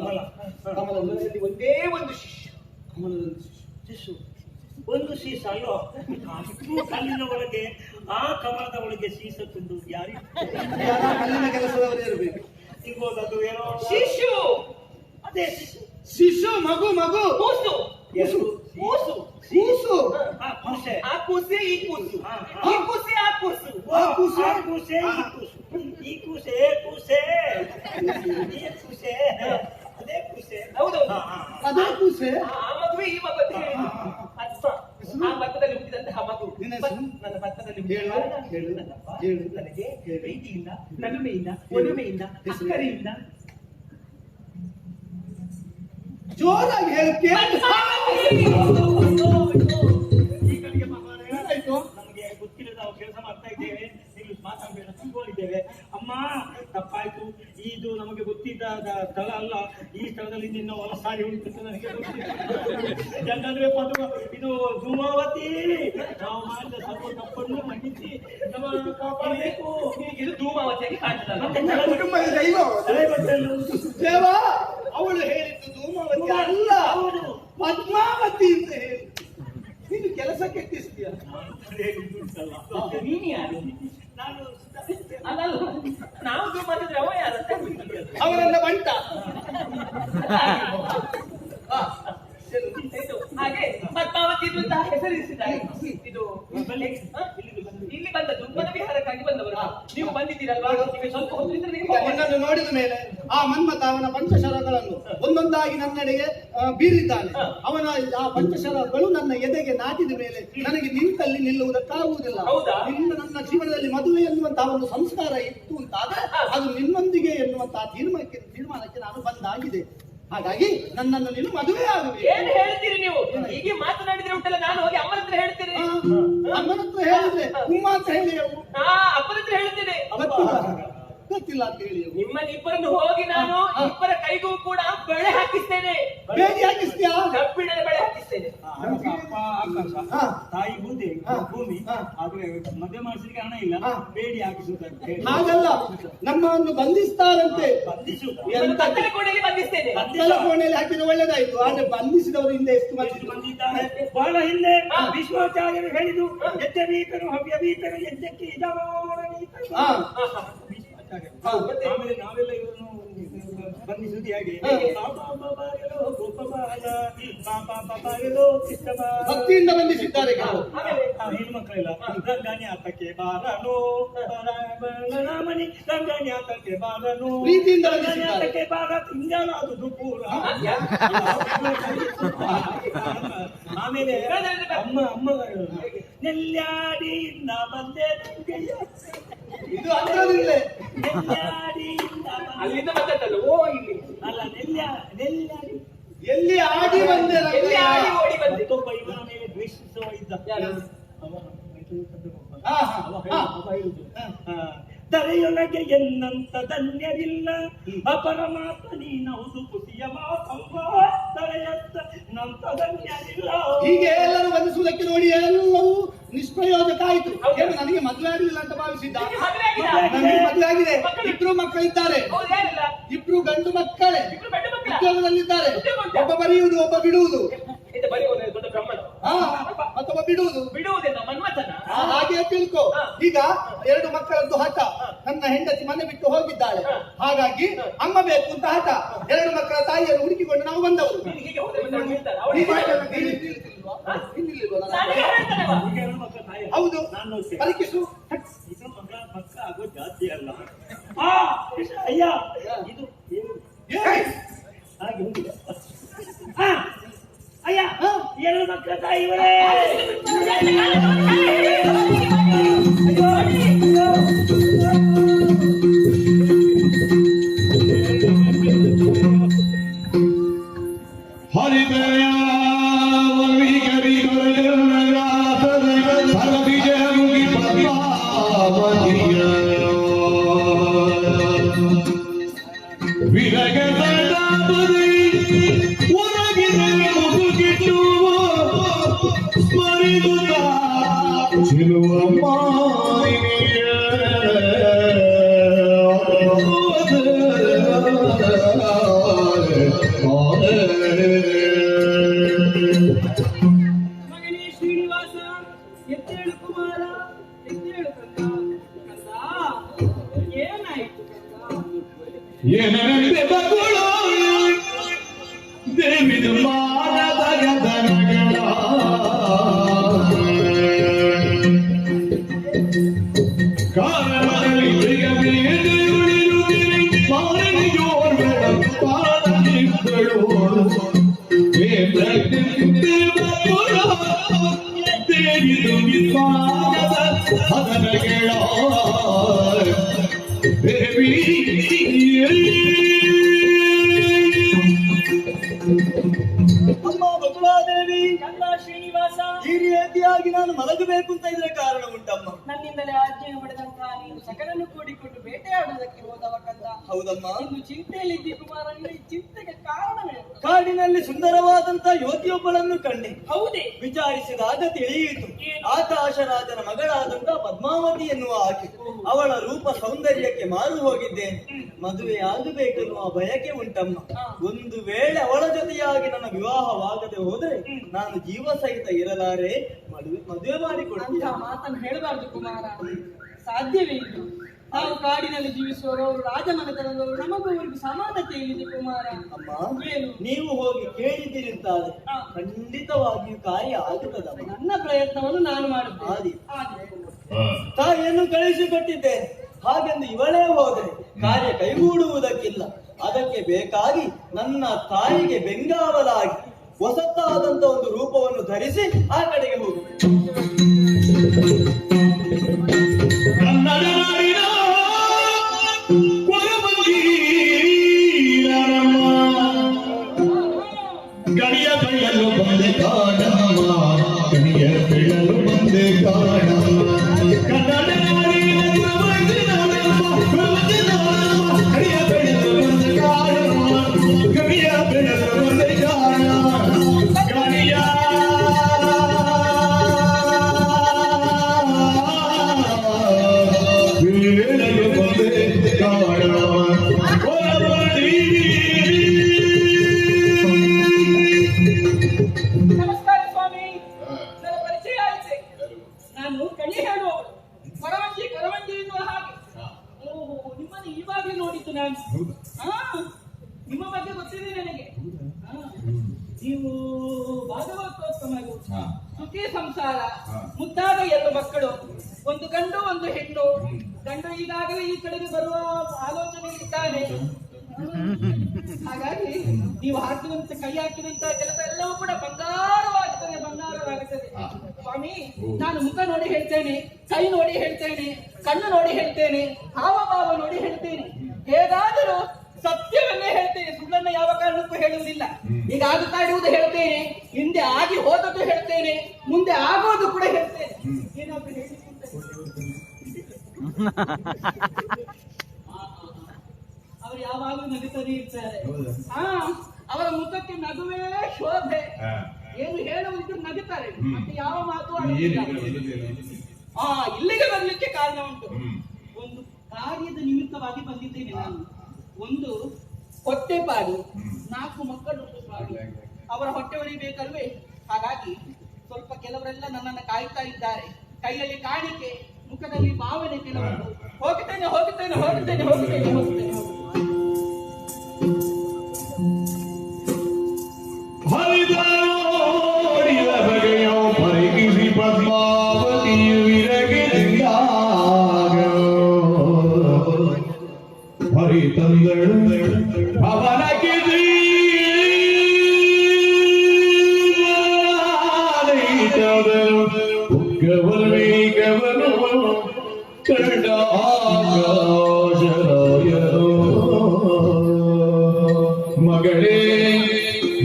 ಕಮಲದಲ್ಲಿ ಒಂದೇ ಒಂದು ಶಿಶು. ಕಮಲದಲ್ಲಿ ಶಿಶು. ಒಂದು ಸೀಸ ಅಲ್ಲೋ, ಅಷ್ಟು ಕಲ್ಲಿನ ಒಳಗೆ ಆ ಕಮಲದ ಒಳಗೆ ಸೀಸ ತುಂಡು ಯಾರಿಗೂ ಯಾರ ಕಲ್ಲಿನ ಕೆಲಸದವರೇ ಇರಬೇಕು. ಸಿಗೋದು ಅದು ಏನೋ ಶಿಶು. ಅದೇ ಶಿಶು. ಶಿಶು, ಮಗು, ಮಗು. ಕೂಸು. ಎರಡು ಕೂಸು. ಕೂಸು. ಆ ಕೂಸೆ. ಆ ಕೂಸೆ ಈ ಕೂಸು. ಈ ಕೂಸೆ ಆ ಕೂಸು. ಆ ಕೂಸೆ, ಆ ಕೂಸೆ, ಈ ಕೂಸು. ಈ ಕೂಸೆ, ಕೂಸೆ. ಈ ಕೂಸೆ. ಅದೇ ಕೂಸೆ. ಹೌದೌದು. ಅದೇ ಕೂಸೆ. ಆ ಮಗುವೆ ಈ ಮಗು ಅಂತ ಹೇಳಿದ್ರು. ಅಪ್ಪ ಆ ಪಕ್ಕದಲ್ಲಿ ಹುಟ್ಟಿದಂತಹ ಮಗು. ನಿನ್ನ ಹೆಸರು? ನನ್ನ ಪಕ್ಕದಲ್ಲಿ ಹೇಳು, ಹೇಳು, ನನ್ನಪ್ಪ ಹೇಳು. ನನಗೆ ಹೇಳು. ಪ್ರೀತಿಯಿಂದ, ನಲುಮೆಯಿಂದ, ಒಲುಮೆಯಿಂದ, ಹೆಸರು? ಅಕ್ಕರೆಯಿಂದ ಜೋರಾಗಿ ಹೇಳು, ಕೇಳು. ಈಗಲಿಗೆ ಮಗನೇ, ಏನಾಯ್ತು? ನಮಗೆ ಗೊತ್ತಿಲ್ಲ, ನಾವು ಕೆಲಸ ಮಾಡ್ತಾ ಇದ್ದೇವೆ, ಇಲ್ಲಿ ಮಾತಾಡಬೇಡ ತಿಳ್ಕೊಂಡಿದ್ದೇವೆ. ಅಮ್ಮ ತಪ್ಪಾಯ್ತು, ಇದು ನಮಗೆ ಗೊತ್ತಿದ್ದ ಸ್ಥಳ ಅಲ್ಲ. ಈ ಸ್ಥಳದಲ್ಲಿ ನಿನ್ನ ಹೊಲಸಾರಿ ಉಂಟು ಅಂತ ನನಗೆ ಗೊತ್ತಿಲ್ಲ. ಯಾಕಂದ್ರೆ ಇದು ಧೂಮಾವತಿ. ನಾವು ಮಾಡಿದ ಸ್ವಲ್ಪ ತಪ್ಪನ್ನು ಮನ್ನಿಸಿ ನಮ್ಮನ್ನು ಕಾಪಾಡಬೇಕು. ಇದು ಧೂಮಾವತಿಯಾಗಿ ಕಾಣ್ತದಲ್ಲ. ಕುಟುಂಬದ ದೈವ. ತಲೆಬಟ್ಟಲು ದೇವ, ಅವಳು ಹೇಳಿದ್ದು ಧೂಮಾವತಿ ಅಲ್ಲ, ಹೌದು. ಪದ್ಮಾವತಿ ಅಂತ ಹೇಳಿ. ನೀನು ಕೆಲಸ ಕೆಟ್ಟಿಸ್ತೀಯ. ಉಂಟಲ್ಲ, ನೀನು ಯಾರು? ನಾನು ಅಲ್ಲ ನಾವು ಧೂಮ ಮಾಡಿದ್ರೆ ಅವ ಯಾರಂತ ಅವರನ್ನ ಬಂಟ. ಆಯ್ತು. ತಿನ್ನುವಂತಹ ಹೆಸರಿಸಿದ್ದಾರೆ. ಇದು ಇಲ್ಲಿ ಬಂದದ್ದು ವನವಿಹಾರಕ್ಕಾಗಿ ಬಂದವರು. ನೀವು ಬಂದಿದ್ದೀರಲ್ವಾ? ನಿಮಗೆ ಸ್ವಲ್ಪ ಹೊತ್ತಿದ್ರೆ ನೀವು ನಿನ್ನನ್ನು ನೋಡಿದ ಮೇಲೆ ಆ ಮನ್ಮಥ ಅವನ ಪಂಚಶರಗಳನ್ನು ಒಂದೊಂದಾಗಿ ನನ್ನೆಡೆಗೆ ಬೀರಿದ್ದಾನೆ. ಅವನ ಆ ಪಂಚಶರಗಳು ನನ್ನ ಎದೆಗೆ ನಾಟಿದ ಮೇಲೆ ನನಗೆ ನಿಂತಲ್ಲಿ ನಿಲ್ಲುವುದಕ್ಕಾಗುವುದಿಲ್ಲ. ನಿನ್ನ ನನ್ನ ಜೀವನದಲ್ಲಿ ಮದುವೆ ಎನ್ನುವಂತಹ ಒಂದು ಸಂಸ್ಕಾರ ಇತ್ತು ಅಂತಾದ್ರೆ ಅದು ನಿನ್ನೊಂದಿಗೆ ಎನ್ನುವಂತಹ ತೀರ್ಮಾನಕ್ಕೆ ನಾನು ಬಂದಾಗಿದೆ. ಹಾಗಾಗಿ ನನ್ನನ್ನು ನೀನು ಮದುವೆ ಆಗುವೆ. ಏನ್ ಹೇಳ್ತೀರಿ ನೀವು? ಹೀಗೆ ಮಾತನಾಡಿದ್ರೆ ಉಂಟಲ್ಲ, ನಾನು ಹೋಗಿ ಅಮ್ಮನ ಹತ್ರ ಹೇಳ್ತೇನೆ. ಅಮ್ಮನ ಹತ್ರ ಹೇಳಿದ್ರೆ ನಿಮ್ಮ ಅಂತ ಹೇಳಿ ಅಪ್ಪನ ಹತ್ರ ಹೇಳ್ತೇನೆ. ಗೊತ್ತಿಲ್ಲ ಅಂತ ಹೇಳಿ ನಿಮ್ಮನ್ನಿಬ್ಬರನ್ನು ಹೋಗಿ ನಾನು ಇಬ್ಬರ ಕೈಗೂ ಕೂಡ ಬಳೆ ಹಾಕಿಸ್ತೇನೆ. ಬೇಡಿ ಹಾಕಿಸ್ತೀಯಾ? ಕಬ್ಬಿಣದ ಬಳೆ ಹಾಕಿಸ್ತೇನೆ. ತಾಯಿ ಭೂಮಿ ಆದ್ರೆ ಮದುವೆ ಮಾಡಿಸ್ಲಿಕ್ಕೆ ಹಣ ಇಲ್ಲ, ಬೇಡಿ ಹಾಕಿಸುವುದಂತೆ. ಹಾಗಲ್ಲ, ನಮ್ಮನ್ನು ಬಂಧಿಸ್ತಾರಂತೆ. ಕತ್ತಲೆ ಕೋಣೆಯಲ್ಲಿ ಬಂಧಿಸ್ತೇನೆ. ಕತ್ತಲೆ ಕೋಣೆಯಲ್ಲಿ ಹಾಕಿದ್ರೆ ಒಳ್ಳೇದಾಯ್ತು. ಆದ್ರೆ ಬಂಧಿಸಿದವರು ಹಿಂದೆ ಎಷ್ಟು ಮಂದಿ ಬಂದಿದ್ದಾರೆ? ಬಹಳ ಹಿಂದೆ ವಿಶ್ವಾಚಾರ್ಯರು ಹೇಳಿದ್ದು, ಯಜ್ಞವೀತರು ಹವ್ಯವೀತರು ಯಜ್ಞಕ್ಕೆ ಆಮೇಲೆ ನಾವೆಲ್ಲ ಇವರನ್ನು ಬಂಧಿಸುವುದು ಹೇಗೆ? ಭಕ್ತಿಯಿಂದ ಬಂಧಿಸಿದ್ದಾರೆ. ಹೆಣ್ಣು ಮಕ್ಕಳೆಲ್ಲ ರಂಗಾಣಿ ಆತಕ್ಕೆ ಬಾರನು, ಮಣಿ ರಂಗಾಣಿ ಆತಕ್ಕೆ ಬಾರನು, ಪ್ರೀತಿಯಿಂದ ಆತಕ್ಕೆ ಬಾರ ತಿಂಗಳಾದುದು ಪೂರ. ಆಮೇಲೆ ಅಮ್ಮ ನೆಲ್ಯಾಡಿಯಿಂದ ಬಂದೆ ಇದು ಅಂದ್ರದಿಲ್ಲ. ಅಲ್ಲಿಂದ ಬಂದದ್ದಲ್ಲ. ಓ ಇಲ್ಲಿ ಅಲ್ಲ, ನೆಲ್ಯಾಡಿ ಎಲ್ಲಿ ಆಡಿ ಬಂದೆ? ಓಡಿ ಬಂದೆ. ಮತ್ತೊಬ್ಬ ಇವನ ಮೇಲೆ ದ್ವೇಷಿಸುವ ಇದ್ದ. ತರೆಯೊಳಗೆ ಎನ್ನಂತ ಧನ್ಯರಿಲ್ಲ, ಅಪರಮಾತ್ಮ ನೀನೌದು ಕುಸಿಯ ಮಾತಂಬ ತರೆಯತ್ತ ನಂತ ಧನ್ಯರಿಲ್ಲ. ಹೀಗೆ ಎಲ್ಲರೂ ಬಂಧಿಸುವುದಕ್ಕೆ ನೋಡಿ ಎಲ್ಲವೂ ನಿಷ್ಪ್ರಯೋಜಕ ಆಯಿತು. ಏನು ನನಗೆ ಮದುವೆ ಆಗಲಿಲ್ಲ ಅಂತ ಭಾವಿಸಿದ್ದ? ನನಗೆ ಮದುವೆ ಆಗಿದೆ. ಇಬ್ರು ಮಕ್ಕಳಿದ್ದಾರೆ. ಇಬ್ರು ಗಂಡು ಮಕ್ಕಳೇ ಉದ್ಯೋಗದಲ್ಲಿದ್ದಾರೆ. ಒಬ್ಬ ಬರೆಯುವುದು, ಒಬ್ಬ ಬಿಡುವುದು. ಮತ್ತೊಬ್ಬ ಬಿಡುವುದಿಲ್ಲ. ಹಾಗೆ ತಿಳ್ಕೊ. ಈಗ 2 ಮಕ್ಕಳದ್ದು ಹಠ. ನನ್ನ ಹೆಂಡತಿ ಮನೆ ಬಿಟ್ಟು ಹೋಗಿದ್ದಾಳೆ, ಹಾಗಾಗಿ ಅಮ್ಮ ಬೇಕು ಅಂತ ಹಠ. 2 ಮಕ್ಕಳ ತಾಯಿಯನ್ನು ಹುಡುಕಿಕೊಂಡು ನಾವು ಬಂದವರು. ಹೌದು, ಪರೀಕ್ಷಿಸು. ಪಕ್ಕ ಆಗೋ ಜಾತಿ ಅಲ್ಲ. ಅಯ್ಯ ಇದು ಹಾಗೆ ಹೋಗಿದೆ. ಅಯ್ಯ 2 ಮಕ್ಕಳ ತಾಯಿ ಇವರೇ. ಮಗನೇ ಶ್ರೀನಿವಾಸ, ಎದ್ದೇಳು ಕುಮಾರ, ಎದ್ದೇಳು ಕಂದ. ಏನಾಯ್ತು ಏನಂತೆ ಬಗಳು ದೇವಿದು ಮಾನದ ಗದನಗಳ ಕಾರಣದಲ್ಲಿ ಬೇಗಬೇಗ ಉಳಿಯುವುದಿರಿ ಮಾರನಿಗೋರ್ಗಳ ಪಾದನಿಗಳು ದೇವಿದು ಮಾನದ ಗದನಗಳ ದೇವಿ ಅಮ್ಮ ಬಕುಳಾದೇವಿ, ಕಂದ ಶ್ರೀನಿವಾಸ, ಈ ರೀತಿಯಾಗಿ ನಾನು ಮಲಗಬೇಕು ಅಂತ ಇದ್ರೆ ಕಾರಣ ಉಂಟಮ್ಮ. ನನ್ನಿಂದಲೇ ಆಜ್ಞೆಯನ್ನು ಪಡೆದಂತಹ ನೀನು ಸಕಲನ್ನು ಕೂಡಿಕೊಂಡು ಬೇಟೆಯಾಡುವುದಕ್ಕೆ ಹೋದವ ಕಂದ. ಹೌದಮ್ಮ. ಇನ್ನು ಚಿಂತೆಯಲ್ಲಿದ್ದಿ ಕುಮಾರ. ಈ ಚಿಂತೆಗೆ ಕಾರಣವೇನು? ಕಾಡಿನಲ್ಲಿ ಸುಂದರವಾದಂತ ಯುವತಿಯೊಬ್ಬಳನ್ನು ಕಂಡೆ. ಹೌದೇ? ವಿಚಾರಿಸಿದಾಗ ತಿಳಿಯಿತು, ಆಕಾಶರಾಜನ ಮಗಳಾದಂತ ಪದ್ಮಾವತಿ ಎನ್ನುವ ಆಕೆ. ಅವಳ ರೂಪ ಸೌಂದರ್ಯಕ್ಕೆ ಮಾರು ಹೋಗಿದ್ದೇನೆ. ಮದುವೆ ಆಗಬೇಕೆನ್ನುವ ಬಯಕೆ ಉಂಟಮ್ಮ. ಒಂದು ವೇಳೆ ಅವಳ ಜೊತೆಯಾಗಿ ನನ್ನ ವಿವಾಹವಾಗದೆ ಹೋದರೆ ನಾನು ಜೀವ ಸಹಿತ ಇರಲಾರೆ. ಮದುವೆ ಮಾಡಿಕೊಡ್ತೀನಿ. ಮಾತನ್ನು ಹೇಳಬಾರ್ದು ಕುಮಾರ, ಸಾಧ್ಯವೇ ಇಲ್ಲ. ನಾವು ಕಾಡಿನಲ್ಲಿ ಜೀವಿಸುವವರು, ಅವರು ರಾಜಮನೆತನದವರು, ನಮಗೂ ಅವರಿಗೂ ಸಮಾನತೆ ಇಲ್ಲಿದೆ ಕುಮಾರ. ಅಮ್ಮ, ಏನು? ನೀವು ಹೋಗಿ ಕೇಳಿದ್ದೀರಿ ಅಂತಾದ್ರೆ ಖಂಡಿತವಾಗಿಯೂ ಕಾರ್ಯ ಆಗುತ್ತದಮ್ಮ. ನನ್ನ ಪ್ರಯತ್ನವನ್ನು ನಾನು ಮಾಡುತ್ತೇನೆ. ಆದಿ. ಆದಿ. ತಾಯಿಯನ್ನು ಕಳಿಸಿಕೊಟ್ಟಿದ್ದೇನೆ, ಹಾಗೆಂದು ಇವಳೇ ಹೋದರೆ ಕಾರ್ಯ ಕೈಗೂಡುವುದಕ್ಕಿಲ್ಲ. ಅದಕ್ಕೆ ಬೇಕಾಗಿ ನನ್ನ ತಾಯಿಗೆ ಬೆಂಗಾವಲಾಗಿ ಹೊಸತಾದಂತ ಒಂದು ರೂಪವನ್ನು ಧರಿಸಿ ಆ ಕಡೆಗೆ ಹೋಗು. ಕನ್ನಡ ನಾಡಿನ ಕೊರವಂಜಿ ರಾರಮ್ಮ, ಗಣಿಯ ಬೆಳ್ಳಲು ಬಂದೆ ಕಾಣಮ್ಮ, ಗಣಿಯ ಬೆಳ್ಳಲು ಬಂದೆ ಕಾಣಮ್ಮ. ಕನ್ನಡ ನಾಡಿನ ಕೊರವಂಜಿ ರಾರಮ್ಮ, ಕೊರವಂಜಿ ರಾರಮ್ಮ, ಗಣಿಯ ಬೆಳ್ಳಲು ಬಂದೆ ಕಾಣಮ್ಮ, ಗಣಿಯ ಬೆಳ್ಳಲು ಬಂದೆ ಕಾಣಮ್ಮ. ಗಣಿಯ ಬೇಡಲು ಬಂದೆ ಕಾಣಮ್ಮ, ಕೊರವಂಜಿ. ನಮಸ್ಕಾರ ಸ್ವಾಮಿ, ನನ್ನ ಪರಿಚಯ ಆಯ್ತೆ. ನಾನು ಕಣಿ ಹೇಳುವವಳು, ಕೊರವಂಜಿ ಕೊರವಂಜಿ ಎನ್ನುವ ಹಾಗೆ. ಓಹೋ, ನಿಮ್ಮನ್ನು ಈವಾಗಲೇ ನೋಡಿದ್ದು ನಾನು. ಹಾ, ನಿಮ್ಮ ಬಗ್ಗೆ ಗೊತ್ತಿದೆ ನನಗೆ. ಹಾ, ನೀವು ಭಾಗವತೋತ್ತಮರು, ಸುಖಿ ಸಂಸಾರ, ಮುದ್ದಾದ 2 ಮಕ್ಕಳು, ಒಂದು ಗಂಡು ಒಂದು ಹೆಣ್ಣು. ಗಂಡು ಈಗಾಗಲೇ ಈ ಕಡೆಗೆ ಬರುವ ಆಲೋಚನೆ ಇದ್ದಾನೆ. ಹಾಗಾಗಿ ನೀವು ಹಾಕಿದಂತ ಕೈ ಹಾಕಿದಂತ ಕೆಲಸ ಎಲ್ಲವೂ ಕೂಡ ಬಂಗಾರವಾಗುತ್ತದೆ, ಬಂಗಾರವಾಗುತ್ತದೆ. ಸ್ವಾಮಿ, ನಾನು ಮುಖ ನೋಡಿ ಹೇಳ್ತೇನೆ, ಕೈ ನೋಡಿ ಹೇಳ್ತೇನೆ, ಕಣ್ಣು ನೋಡಿ ಹೇಳ್ತೇನೆ, ಹಾವಭಾವ ನೋಡಿ ಹೇಳ್ತೇನೆ. ಹೇಗಾದರೂ ಸತ್ಯವನ್ನೇ ಹೇಳ್ತೇನೆ, ಸುಳ್ಳನ್ನ ಯಾವ ಕಾರಣಕ್ಕೂ ಹೇಳುವುದಿಲ್ಲ. ಈಗ ಆಗುತ್ತಾ ಇರುವುದು ಹೇಳ್ತೇನೆ, ಹಿಂದೆ ಆಗಿ ಹೋದದ್ದು ಹೇಳ್ತೇನೆ, ಮುಂದೆ ಆಗೋದು ಕೂಡ ಹೇಳ್ತೇನೆ. ಏನಾದ್ರೂ ಹೇಳಿ ಅವರು ಯಾವಾಗಲೂ ನಗುತ್ತಲೇ ಇರ್ತಾರೆ. ಹಾ, ಅವರ ಮುಖಕ್ಕೆ ನಗುವೇ ಶೋಭೆ. ಏನು ಹೇಳುವುದಿದ್ರು ನಗುತ್ತಾರೆ, ಮತ್ತೆ ಯಾವ ಮಾತು ಆಡುವುದಿಲ್ಲ. ಇಲ್ಲಿಗೆ ಬರ್ಲಿಕ್ಕೆ ಕಾರಣ ಉಂಟು. ಒಂದು ಕಾರ್ಯದ ನಿಮಿತ್ತವಾಗಿ ಬಂದಿದ್ದೇನೆ ನಾನು. ಒಂದು ಹೊಟ್ಟೆಪಾಡು, 4 ಮಕ್ಕಳು ಪಾಡು, ಅವರ ಹೊಟ್ಟೆ ಹೊಡಿಬೇಕಲ್ವೇ? ಹಾಗಾಗಿ ಸ್ವಲ್ಪ ಕೆಲವರೆಲ್ಲ ನನ್ನನ್ನು ಕಾಯ್ತಾ ಇದ್ದಾರೆ. ಕೈಯಲ್ಲಿ ಕಾಣಿಕೆ, ಮುಖದಲ್ಲಿ ಭಾವನೆ ಕೆಲವರು. ಹೋಗ್ತೇನೆ ಹೋಗ್ತೇನೆ ಹೋಗ್ತೇನೆ ಹೋಗ್ತೇನೆ ಹೋಗ್ತೇನೆ ಹರಿದೋಡಿದ ಬಗೆಯೋ ಪರಿಗಿಸಿ ಪದ್ಮಾವತಿಯು ವಿರಗಿದಾಗ ಹರಿತಂದಳು ಅವನಕ್ಕೆ ಉಗ್ಗವಲ್ವೇಗವನು ಕಂಡ ಆಕಾಶರಾಯರು. ಮಗಳೇ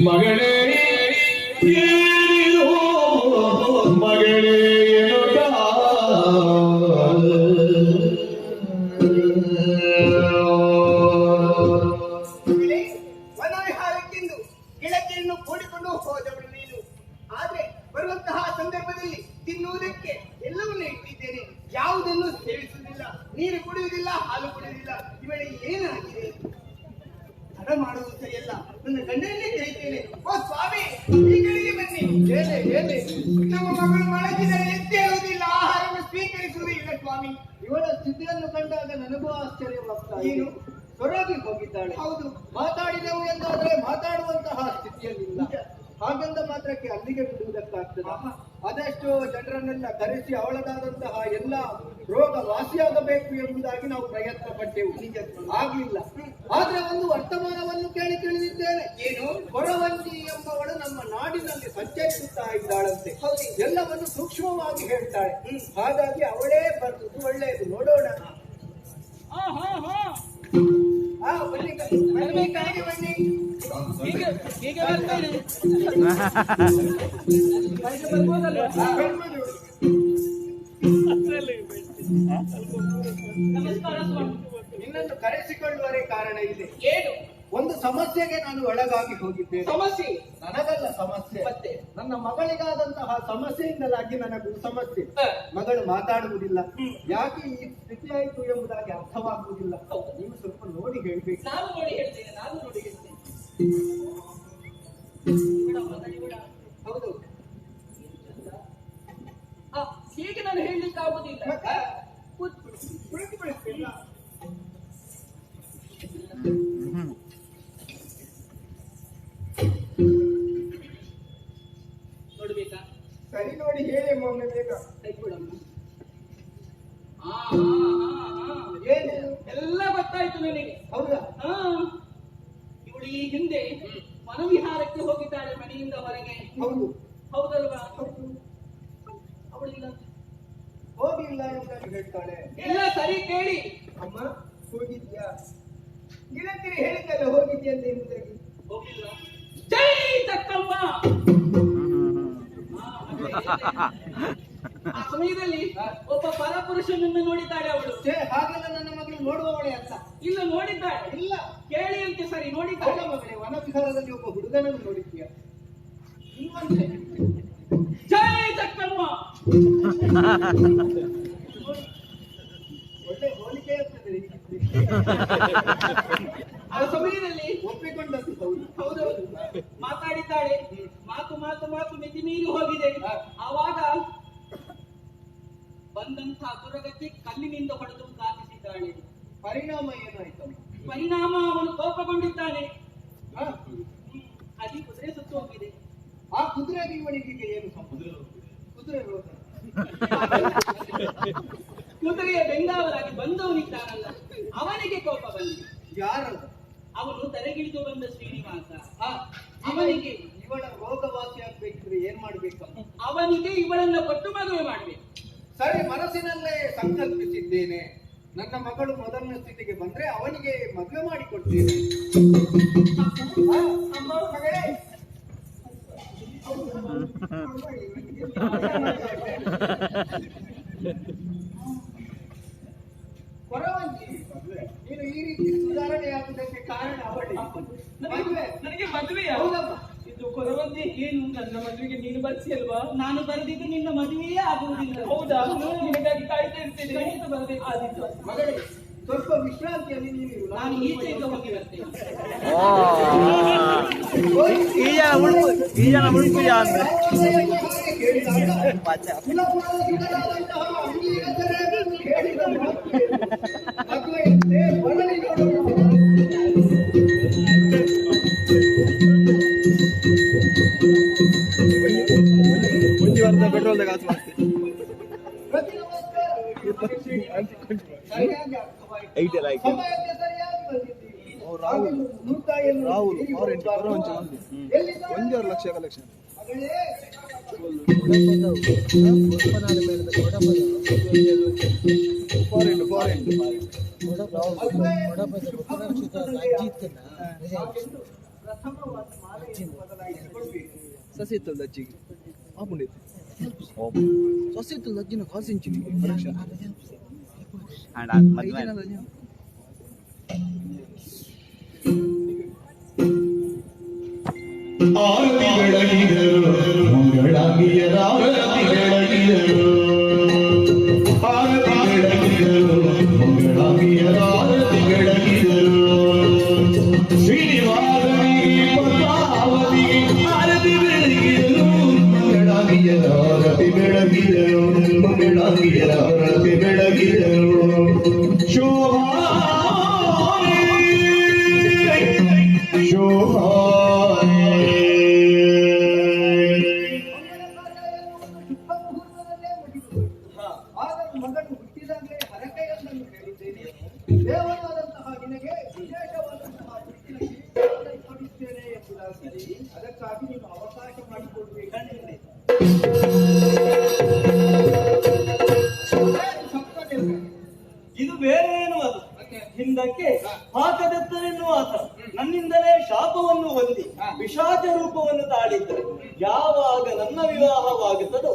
ಮಗಳೇ ಏನಿದು ಮಗಳೇ ಎನ್ನುತ್ತ ವನವಿಹಾರಕ್ಕೆಂದು ಗೆಳತಿಯನ್ನು ಕೂಡಿಕೊಂಡು ಹೋದವಳು ನೀನು. ಆದ್ರೆ ಬರುವಂತಹ ಸಂದರ್ಭದಲ್ಲಿ ತಿನ್ನುವುದಕ್ಕೆ ಎಲ್ಲವನ್ನೂ ಇಟ್ಟಿದ್ದೇನೆ, ಯಾವುದನ್ನು ಸೇವಿಸುವುದಿಲ್ಲ, ನೀರು ಕುಡಿಯುವುದಿಲ್ಲ, ಹಾಲು ಕುಡಿಯುವುದಿಲ್ಲ. ಇವಳಿಗೆ ಏನಾಗಿದೆ? ಹಣ ಮಾಡುವುದು ಸರಿಯಲ್ಲ, ನನ್ನ ಗಂಡನ್ನೇ ಕರೀತೇನೆ. ಓ ಸ್ವಾಮಿ, ಈ ಕಡೆಗೆ ಬನ್ನಿ. ಹೇಳಿ ಹೇಳಿ, ನಮ್ಮ ಮಗಳು ಮಲಗಿದರೆ ಎತ್ತಿ ಹೇಳುವುದಿಲ್ಲ, ಆಹಾರವನ್ನು ಸ್ವೀಕರಿಸುವುದಿಲ್ಲ ಸ್ವಾಮಿ. ಇವಳ ಸ್ಥಿತಿಯನ್ನು ಕಂಡಾಗ ನನಗೂ ಆಶ್ಚರ್ಯವಾಗ್ತಾ ಇದೆ. ಏನು? ಸೊರಗಿ ಹೋಗಿದ್ದಾಳೆ. ಹೌದು, ಮಾತಾಡಿದೆವು ಎಂದಾದ್ರೆ ಮಾತಾಡುವಂತಹ ಸ್ಥಿತಿಯಲ್ಲಿಲ್ಲ. ಹಾಗೆಂದ ಮಾತ್ರಕ್ಕೆ ಅಲ್ಲಿಗೆ ಬಿಡುವುದಕ್ಕಾಗ್ತದೆ. ಅದೆಷ್ಟೋ ಜನರನ್ನೆಲ್ಲ ಕರೆಸಿ ಅವಳದಾದಂತಹ ಎಲ್ಲ ರೋಗ ವಾಸಿಯಾಗಬೇಕು ಎಂಬುದಾಗಿ ನಾವು ಪ್ರಯತ್ನ ಪಟ್ಟೆವು, ಆಗ್ಲಿಲ್ಲ. ಆದ್ರೆ ಒಂದು ವರ್ತಮಾನವನ್ನು ಕೇಳಿ ತಿಳಿದಿದ್ದೇನೆ. ಏನು? ಕೊರವಂಜಿ ಎಂಬವಳು ನಮ್ಮ ನಾಡಿನಲ್ಲಿ ಸಂಚರಿಸುತ್ತಾ ಇದ್ದಾಳಂತೆ. ಎಲ್ಲವನ್ನು ಸೂಕ್ಷ್ಮವಾಗಿ ಹೇಳ್ತಾಳೆ. ಹಾಗಾಗಿ ಅವಳೇ ಬರ್ತದ್ದು ಒಳ್ಳೆಯದು. ನೋಡೋಣ. ಬನ್ನಿ ಬನ್ನಿ, ಕಡೆಗೆ ಬನ್ನಿ. ಹೀಗೆ ಬರ್ತೇನೆ. ಹಾಗೆ ಬರ್ಬೋದಲ್ವಾ? ಬರ್ಬೋದು. ನಮಸ್ಕಾರ ಸ್ವಾಮಿ. ನಿನ್ನನ್ನು ಕರೆಸಿಕೊಳ್ಳುವರೆ ಕಾರಣ ಇದೆ. ಏನು ಒಂದು ಸಮಸ್ಯೆಗೆ ನಾನು ಒಳಗಾಗಿ ಹೋಗಿದ್ದೇನೆ. ಸಮಸ್ಯೆ? ನನಗಲ್ಲ ಸಮಸ್ಯೆ, ಮತ್ತೆ ನನ್ನ ಮಗಳಿಗಾದಂತಹ ಸಮಸ್ಯೆಯಿಂದಲಾಗಿ ನನಗೂ ಸಮಸ್ಯೆ. ಹ. ಮಗಳು ಮಾತಾಡುವುದಿಲ್ಲ. ಯಾಕೆ ಈ ಸ್ಥಿತಿ ಆಯಿತು ಎಂಬುದಾಗಿ ಅರ್ಥವಾಗುವುದಿಲ್ಲ. ನೀವು ಸ್ವಲ್ಪ ನೋಡಿ ಹೇಳ್ಬೇಕು. ನಾನು ನೋಡಿ ಹೇಳ್ತೇನೆ, ನಾನು ನೋಡಿ ಹೇಳ್ತೇನೆ. ಹೌದು, ಹೀಗೆ ನಾನು ಹೇಳಲಿಕ್ಕೆ ಆಗುದಿಲ್ಲ. ಮತ್ತೆ? ಕೂತ್ಬಿಡಿ. ಕುಳಿತು ಬಿಡಿಸ್ತೀರಾ? ನೋಡ್ಬೇಕಾ? ಸರಿ ನೋಡಿ ಹೇಳಿ ಅಮ್ಮ ಒಮ್ಮೆ ಬೇಗ. ಕೈ ಕೊಡಮ್ಮ. ಏನು ಎಲ್ಲ ಗೊತ್ತಾಯ್ತು ನನಗೆ. ಹೌದಾ? ಇವಳು ಈ ಹಿಂದೆ ವನವಿಹಾರಕ್ಕೆ ಹೋಗಿದ್ದಾಳೆ ಮನೆಯಿಂದ ಹೊರಗೆ. ಹೌದು. ಹೌದಲ್ವಾ? ಅವಳಿಲ್ಲ ಹೋಗಿಲ್ಲ ಅಂತ ಹೇಳ್ತಾಳೆ. ಎಲ್ಲ ಸರಿ ಕೇಳಿ. ಅಮ್ಮ ಹೋಗಿದ್ಯಾ? ಗೆಳತಿಯರು ಹೇಳಿದ್ದಲ್ಲ ಹೋಗಿದ್ಯಾ ಅಂತ ಎಂಬುದಾಗಿ. ಹೋಗಿಲ್ಲ. ಜೈ ತಕ್ಕಮ್ಮ. ಆ ಸಮಯದಲ್ಲಿ ಒಬ್ಬ ಪರಪುರುಷನನ್ನು ನೋಡಿದ್ದಾಳೆ ಅವಳು. ಹಾಗೆಲ್ಲ ನನ್ನ ಮಗಳು ನೋಡುವವಳೆ ಅಂತ. ಇಲ್ಲ ನೋಡಿದ್ದಾಳೆ. ಇಲ್ಲ ಕೇಳಿ ಅಂತೆ ಸರಿ ಅಲ್ಲ ನೋಡಿದ್ದಾಳೆ. ಮಗಳೇ, ವನವಿಹಾರದಲ್ಲಿ ಒಬ್ಬ ಹುಡುಗನನ್ನು ನೋಡಿದ್ಯಾ? ಇನ್ನೊಂದೇ ಜೈ ತಕ್ಕಮ್ಮ. ಒಳ್ಳೆ ಹೋಲಿಕೆ ಆಗ್ತದೆ. ಆ ಸಮಯದಲ್ಲಿ ಒಪ್ಪಿಕೊಂಡದ್ದು ಹೌದು. ಹೌದೌದು ಮಾತಾಡಿದ್ದಾಳೆ. ಮಾತು ಮಿತಿ ಮೀರಿ ಹೋಗಿದೆ. ಆವಾಗ ಬಂದಂತಹ ತುರಗಕ್ಕೆ ಕಲ್ಲಿನಿಂದ ಹೊಡೆದು ಕಾಪಿಸಿದ್ದಾಳೆ. ಪರಿಣಾಮ ಏನಾಯ್ತಮ್ಮ? ಪರಿಣಾಮ ಅವನು ಕೋಪಗೊಂಡಿದ್ದಾನೆ. ಹ? ಅಲ್ಲಿ ಕುದುರೆ ಸುತ್ತು ಹೋಗಿದೆ. ಆ ಕುದುರೆಗೆ ಇವನಿಗೆ ಏನು ಸಂಬಂಧ? ಕುದುರೆ ರೋಗ. ಕುದುರೆಯ ಬೆಂಗಾವಲಾಗಿ ಬಂದವನಿದ್ದಾನಲ್ಲ, ಅವನಿಗೆ ಕೋಪ ಬಂದಿದೆ. ಯಾರು? ಅವನು ತಲೆಗಿಳಿದು ಬಂದ ಶ್ರೀನಿವಾಸ. ಅವನಿಗೆ ಇವಳ ರೋಗವಾಸಿ ಆಗ್ಬೇಕಿದ್ರೆ ಏನ್ ಮಾಡ್ಬೇಕಮ್ಮ? ಅವನಿಗೆ ಇವಳನ್ನ ಕೊಟ್ಟು ಮದುವೆ ಮಾಡ್ಬೇಕು. ಸರಿ, ಮನಸ್ಸಿನಲ್ಲೇ ಸಂಕಲ್ಪಿಸಿದ್ದೇನೆ. ನನ್ನ ಮಗಳು ಮೊದಲನೇ ಸ್ಥಿತಿಗೆ ಬಂದ್ರೆ ಅವನಿಗೆ ಮದುವೆ ಮಾಡಿಕೊಡ್ತೇನೆ. ಅಮ್ಮ ಮಗಳೇ, ಕೊರವಂಜಿ, ನೀನು ಈ ರೀತಿ ಸುಧಾರಣೆ ಆಗುವುದಕ್ಕೆ ಕಾರಣ ಅವಳಿ. ಮದುವೆ ನನಗೆ ಮದುವೆ ಹೌದಮ್ಮ. ಇದು ಕೊರವಂತೆ ಏನು? ನನ್ನ ಮದುವೆಗೆ ನೀನು ಬರ್ಸಿ ಅಲ್ವಾ? ನಾನು ಬರೆದಿದ್ದು ನಿನ್ನ ಮದುವೆಯೇ ಆಗುವುದಿಲ್ಲ. ಹೌದಾ? ನಿನಗಾಗಿ ಕಾಯ್ತಾ ಇರ್ತೇನೆ. ಖಂಡಿತ ಬರಬೇಕು. ಆದಿತ್ತು ಮಗಳೇ, ಸ್ವಲ್ಪ ವಿಶ್ರಾಂತಿಯಲ್ಲಿ ನೀನು ನಾನು ಈಚೆಯಿಂದ ಹೋಗಿ ಬರ್ತೇನೆ. ಪೆಟ್ರೋಲ್ ಸಮಯಕ್ಕೆ ಸರಿಯಾಗಿ ಬಂದಿದ್ದೀರಿ. ರಾಹುಲ್ ಒಂದೂವರೆ ಲಕ್ಷ ಕಲೆಕ್ಷನ್ ಮಗಳೇ, ಪ್ರಥಮವಾದ ಮಾಲೆಯನ್ನು ಬದಲಾಯಿಸಿಕೊಳ್ಬೇಕು. ಸಸಿತ್ತಲ್ಲ ಅಜ್ಜಿಗೆ ಆಪುಂಡೈತೆ ಸಸಿತ್ತಲ್ಲ ಅಜ್ಜಿನ ಕಾಸಿಂಚಿನಿ ಪರೀಕ್ಷೆ ಆರತಿ ಬೆಳಗಿದರು ಮಂಗಳಾಂಗಿಯರ ಆರತಿ ಬೆಳಗಿದರು ಆರತಿ ಬೆಳಗಿದರು ಮಂಗಳಾಂಗಿಯರ ಆರತಿ ಬೆಳಗಿದರು ಶ್ರೀನಿವಾಸನಿಗೆ ಪದ್ಮಾವತಿಗೆ ಆರತಿ ಬೆಳಗಿದರು ಮಂಗಳಾಂಗಿಯರ ಆರತಿ ಬೆಳಗಿದರು ಮಂಗಳಾಂಗಿಯರ ಆರತಿ ಬೆಳಗಿದರು ಶೋಭಾ ಆದರೂ ಮಗನು ಹುಟ್ಟಿದಾಗಲೇ ಹರಕೆಯೊಂದನ್ನು ಹೇಳಿದ್ದೇನೆ. ದೇವರಾದಂತಹ ನಿನಗೆ ವಿಶೇಷವಾದಂತಹ ಕೊಡುತ್ತೇನೆ ಎಂಬುದಾಗಿ, ಅದಕ್ಕಾಗಿ ನೀನು ಅವಕಾಶ ಮಾಡಿಕೊಡ್ಬೇಕು. ಇದು ಬೇರೆ ಏನು ಅಲ್ಲ, ಹಿಂದಕ್ಕೆ ಪಾಕದತ್ತನೆನ್ನುವ ಆತ ನನ್ನಿಂದಲೇ ಶಾಪವನ್ನು ಹೊಂದಿ ಪಿಶಾಚ ರೂಪವನ್ನು ತಾಳಿದ್ದ. ಯಾವಾಗ ನನ್ನ ವಿವಾಹವಾಗುತ್ತದೋ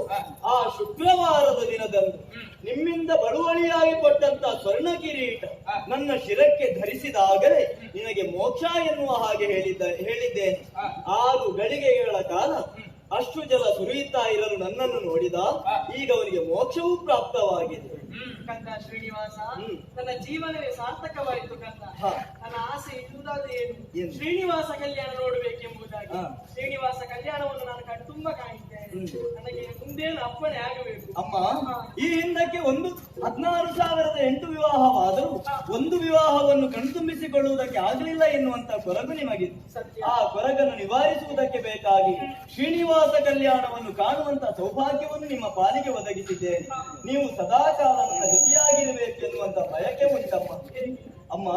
ಆ ಶುಕ್ರವಾರದ ದಿನದಂದು ನಿಮ್ಮಿಂದ ಬಳುವಳಿಯಾಗಿ ಕೊಟ್ಟಂತ ಸ್ವರ್ಣ ಕಿರೀಟ ನನ್ನ ಶಿರಕ್ಕೆ ಧರಿಸಿದಾಗಲೇ ನಿನಗೆ ಮೋಕ್ಷ ಎನ್ನುವ ಹಾಗೆ ಹೇಳಿದ್ದೇನೆ. 6 ಗಳಿಗೆಗಳ ಕಾಲ ಅಷ್ಟು ಜಲ ಸುರಿಯುತ್ತಾ ಇರಲು ನನ್ನನ್ನು ನೋಡಿದ. ಈಗ ಅವನಿಗೆ ಮೋಕ್ಷವೂ ಪ್ರಾಪ್ತವಾಗಿದೆ. ಕಂದ ಶ್ರೀನಿವಾಸ, ನನ್ನ ಜೀವನವೇ ಸಾರ್ಥಕವಾಯಿತು ಕಂದ. ನನ್ನ ಆಸೆ ಇರುವುದಾದ್ರೆ ಏನು? ಶ್ರೀನಿವಾಸ ಕಲ್ಯಾಣ ನೋಡಬೇಕೆಂಬುದಾಗಿ. ಶ್ರೀನಿವಾಸ ಕಲ್ಯಾಣವನ್ನು ನಾನು ಕಣ್ತುಂಬ ಕಾಣಿದ್ದೇನೆ. ನನಗೆ ಮುಂದೇನು ಅಪ್ಪಣೆ ಆಗಬೇಕು. ಅಮ್ಮ, ಈ ಹಿಂದಕ್ಕೆ 16,008 ವಿವಾಹವಾದರೂ ಒಂದು ವಿವಾಹವನ್ನು ಕಣ್ತುಂಬಿಸಿಕೊಳ್ಳುವುದಕ್ಕೆ ಆಗಲಿಲ್ಲ ಎನ್ನುವಂತ ಕೊರಗು ನಿಮಗಿತ್ತು. ಸತ್ಯ. ಆ ಕೊರಗನ್ನು ನಿವಾರಿಸುವುದಕ್ಕೆ ಬೇಕಾಗಿ ಶ್ರೀನಿವಾಸ ಕಲ್ಯಾಣವನ್ನು ಕಾಣುವಂತ ಸೌಭಾಗ್ಯವನ್ನು ನಿಮ್ಮ ಪಾಲಿಗೆ ಒದಗಿಸಿದ್ದೇನೆ. ನೀವು ಸದಾಕಾಲ ನನ್ನ ಜೊತೆಯಾಗಿರಬೇಕು ಎನ್ನುವಂತ ಬಯಕೆ ಉಂಟಮ್ಮ. ಅಮ್ಮ,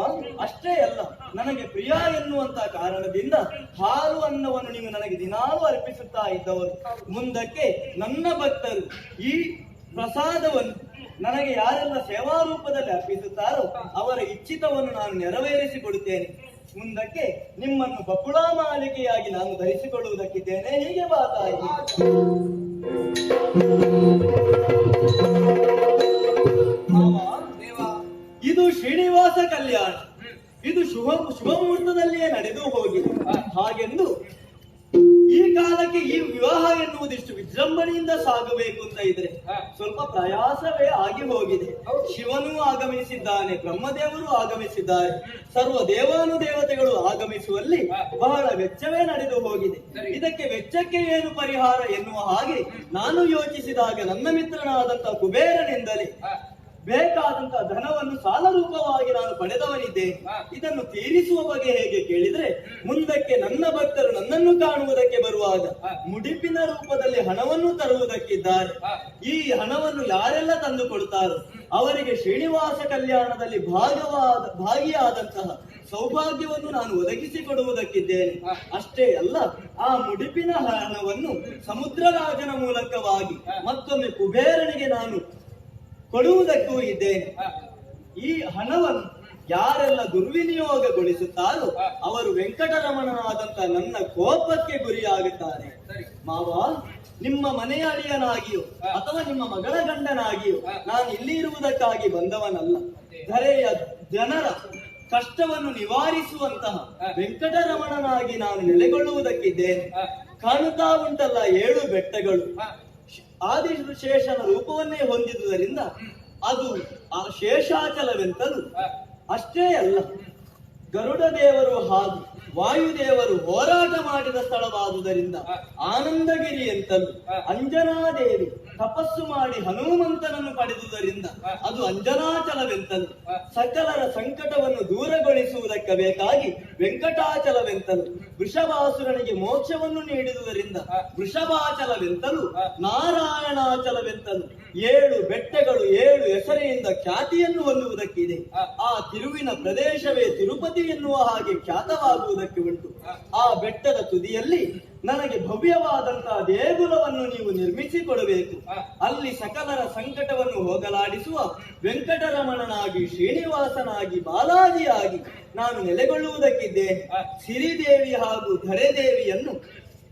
ಅಷ್ಟೇ ಅಲ್ಲ, ನನಗೆ ಪ್ರಿಯ ಎನ್ನುವಂತ ಕಾರಣದಿಂದ ಹಾಲು ಅನ್ನವನ್ನು ನೀವು ನನಗೆ ದಿನಾಲೂ ಅರ್ಪಿಸುತ್ತಾ ಇದ್ದವರು. ಮುಂದಕ್ಕೆ ನನ್ನ ಭಕ್ತರು ಈ ಪ್ರಸಾದವನ್ನು ನನಗೆ ಯಾರೆಲ್ಲ ಸೇವಾ ರೂಪದಲ್ಲಿ ಅರ್ಪಿಸುತ್ತಾರೋ ಅವರ ಇಚ್ಛಿತವನ್ನು ನಾನು ನೆರವೇರಿಸಿಕೊಡುತ್ತೇನೆ. ಮುಂದಕ್ಕೆ ನಿಮ್ಮನ್ನು ಬಕುಳಾ ಮಾಲಿಕೆಯಾಗಿ ನಾನು ಧರಿಸಿಕೊಳ್ಳುವುದಕ್ಕಿದ್ದೇನೆ. ಹೀಗೆ ಬಾ ತಾಯಿ. ಮಾವ, ಇದು ಶ್ರೀನಿವಾಸ ಕಲ್ಯಾಣ. ಇದು ಶುಭ ಮುಹೂರ್ತದಲ್ಲಿಯೇ ನಡೆದು ಹೋಗಿದೆ. ಹಾಗೆಂದು ಈ ಕಾಲಕ್ಕೆ ಈ ವಿವಾಹ ಎನ್ನುವುದಿಷ್ಟು ವಿಜೃಂಭಣೆಯಿಂದ ಸಾಗಬೇಕು ಅಂತ ಇದ್ರೆ ಸ್ವಲ್ಪ ಪ್ರಯಾಸವೇ ಆಗಿ ಹೋಗಿದೆ. ಶಿವನೂ ಆಗಮಿಸಿದ್ದಾನೆ, ಬ್ರಹ್ಮದೇವರು ಆಗಮಿಸಿದ್ದಾರೆ, ಸರ್ವ ದೇವಾನುದೇವತೆಗಳು ಆಗಮಿಸುವಲ್ಲಿ ಬಹಳ ವೆಚ್ಚವೇ ನಡೆದು ಹೋಗಿದೆ. ಇದಕ್ಕೆ ವೆಚ್ಚಕ್ಕೆ ಏನು ಪರಿಹಾರ ಎನ್ನುವ ಹಾಗೆ ನಾನು ಯೋಚಿಸಿದಾಗ ನನ್ನ ಮಿತ್ರನಾದಂತಹ ಕುಬೇರನಿಂದಲೇ ಬೇಕಾದಂತಹ ಧನವನ್ನು ಸಾಲ ರೂಪವಾಗಿ ನಾನು ಪಡೆದವನಿದ್ದೇನೆ. ಇದನ್ನು ತೀರಿಸುವ ಬಗೆ ಹೇಗೆ ಕೇಳಿದ್ರೆ, ಮುಂದಕ್ಕೆ ನನ್ನ ಭಕ್ತರು ನನ್ನನ್ನು ಕಾಣುವುದಕ್ಕೆ ಬರುವಾಗ ಮುಡಿಪಿನ ರೂಪದಲ್ಲಿ ಹಣವನ್ನು ತರುವುದಕ್ಕಿದ್ದಾರೆ. ಈ ಹಣವನ್ನು ಯಾರೆಲ್ಲ ತಂದು ಕೊಡ್ತಾರೋ ಅವರಿಗೆ ಶ್ರೀನಿವಾಸ ಕಲ್ಯಾಣದಲ್ಲಿ ಭಾಗಿಯಾದಂತಹ ಸೌಭಾಗ್ಯವನ್ನು ನಾನು ಒದಗಿಸಿಕೊಡುವುದಕ್ಕಿದ್ದೇನೆ. ಅಷ್ಟೇ ಅಲ್ಲ, ಆ ಮುಡಿಪಿನ ಹಣವನ್ನು ಸಮುದ್ರರಾಜನ ಮೂಲಕವಾಗಿ ಮತ್ತೊಮ್ಮೆ ಕುಬೇರನಿಗೆ ನಾನು ಕೊಡುವುದಕ್ಕೂ ಇದ್ದೇನೆ. ಈ ಹಣವನ್ನು ಯಾರೆಲ್ಲ ದುರ್ವಿನಿಯೋಗಗೊಳಿಸುತ್ತಾರೋ ಅವರು ವೆಂಕಟರಮಣನಾದಂತ ನನ್ನ ಕೋಪಕ್ಕೆ ಗುರಿಯಾಗುತ್ತಾರೆ. ಮಾವ, ನಿಮ್ಮ ಮನೆಯ ಅಳಿಯನಾಗಿಯೋ ಅಥವಾ ನಿಮ್ಮ ಮಗಳ ಗಂಡನಾಗಿಯೋ ನಾನು ಇಲ್ಲಿ ಇರುವುದಕ್ಕಾಗಿ ಬಂದವನಲ್ಲ. ಧರೆಯ ಜನರ ಕಷ್ಟವನ್ನು ನಿವಾರಿಸುವಂತಹ ವೆಂಕಟರಮಣನಾಗಿ ನಾನು ನೆಲೆಗೊಳ್ಳುವುದಕ್ಕಿದ್ದೇನೆ. ಕಾಣುತ್ತಾ ಉಂಟಲ್ಲ 7 ಬೆಟ್ಟಗಳು ಆದಿಶೇಷನ ರೂಪವನ್ನೇ ಹೊಂದಿದುದರಿಂದ ಅದು ಆ ಶೇಷಾಚಲವೆಂತಲೂ, ಅಷ್ಟೇ ಅಲ್ಲ ಗರುಡ ದೇವರು ಹಾಗೂ ವಾಯುದೇವರು ಹೋರಾಟ ಮಾಡಿದ ಸ್ಥಳವಾದುದರಿಂದ ಆನಂದಗಿರಿ ಎಂತಲೂ, ಅಂಜನಾದೇವಿ ತಪಸ್ಸು ಮಾಡಿ ಹನುಮಂತನನ್ನು ಪಡೆದುದರಿಂದ ಅದು ಅಂಜನಾಚಲವೆಂತಲೂ, ಸಕಲರ ಸಂಕಟವನ್ನು ದೂರಗೊಳಿಸುವುದಕ್ಕೆ ಬೇಕಾಗಿ ವೆಂಕಟಾಚಲವೆಂತಲೂ, ವೃಷಭಾಸುರನಿಗೆ ಮೋಕ್ಷವನ್ನು ನೀಡಿದುದರಿಂದ ವೃಷಭಾಚಲವೆಂತಲೂ, ನಾರಾಯಣಾಚಲವೆಂತಲೂ 7 ಬೆಟ್ಟಗಳು 7 ಹೆಸರಿನಿಂದ ಖ್ಯಾತಿಯನ್ನು ಹೊಂದುವುದಕ್ಕಿದೆ. ಆ ತಿರುವಿನ ಪ್ರದೇಶವೇ ತಿರುಪತಿ ಎನ್ನುವ ಹಾಗೆ ಖ್ಯಾತವಾಗುವುದಕ್ಕೆ ಉಂಟು. ಆ ಬೆಟ್ಟದ ತುದಿಯಲ್ಲಿ ನನಗೆ ಭವ್ಯವಾದಂತಹ ದೇಗುಲವನ್ನು ನೀವು ನಿರ್ಮಿಸಿಕೊಡಬೇಕು. ಅಲ್ಲಿ ಸಕಲರ ಸಂಕಟವನ್ನು ಹೋಗಲಾಡಿಸುವ ವೆಂಕಟರಮಣನಾಗಿ, ಶ್ರೀನಿವಾಸನಾಗಿ, ಬಾಲಾಜಿಯಾಗಿ ನಾನು ನೆಲೆಗೊಳ್ಳುವುದಕ್ಕಿದ್ದೇನೆ. ಸಿರಿದೇವಿ ಹಾಗೂ ಧರೆದೇವಿಯನ್ನು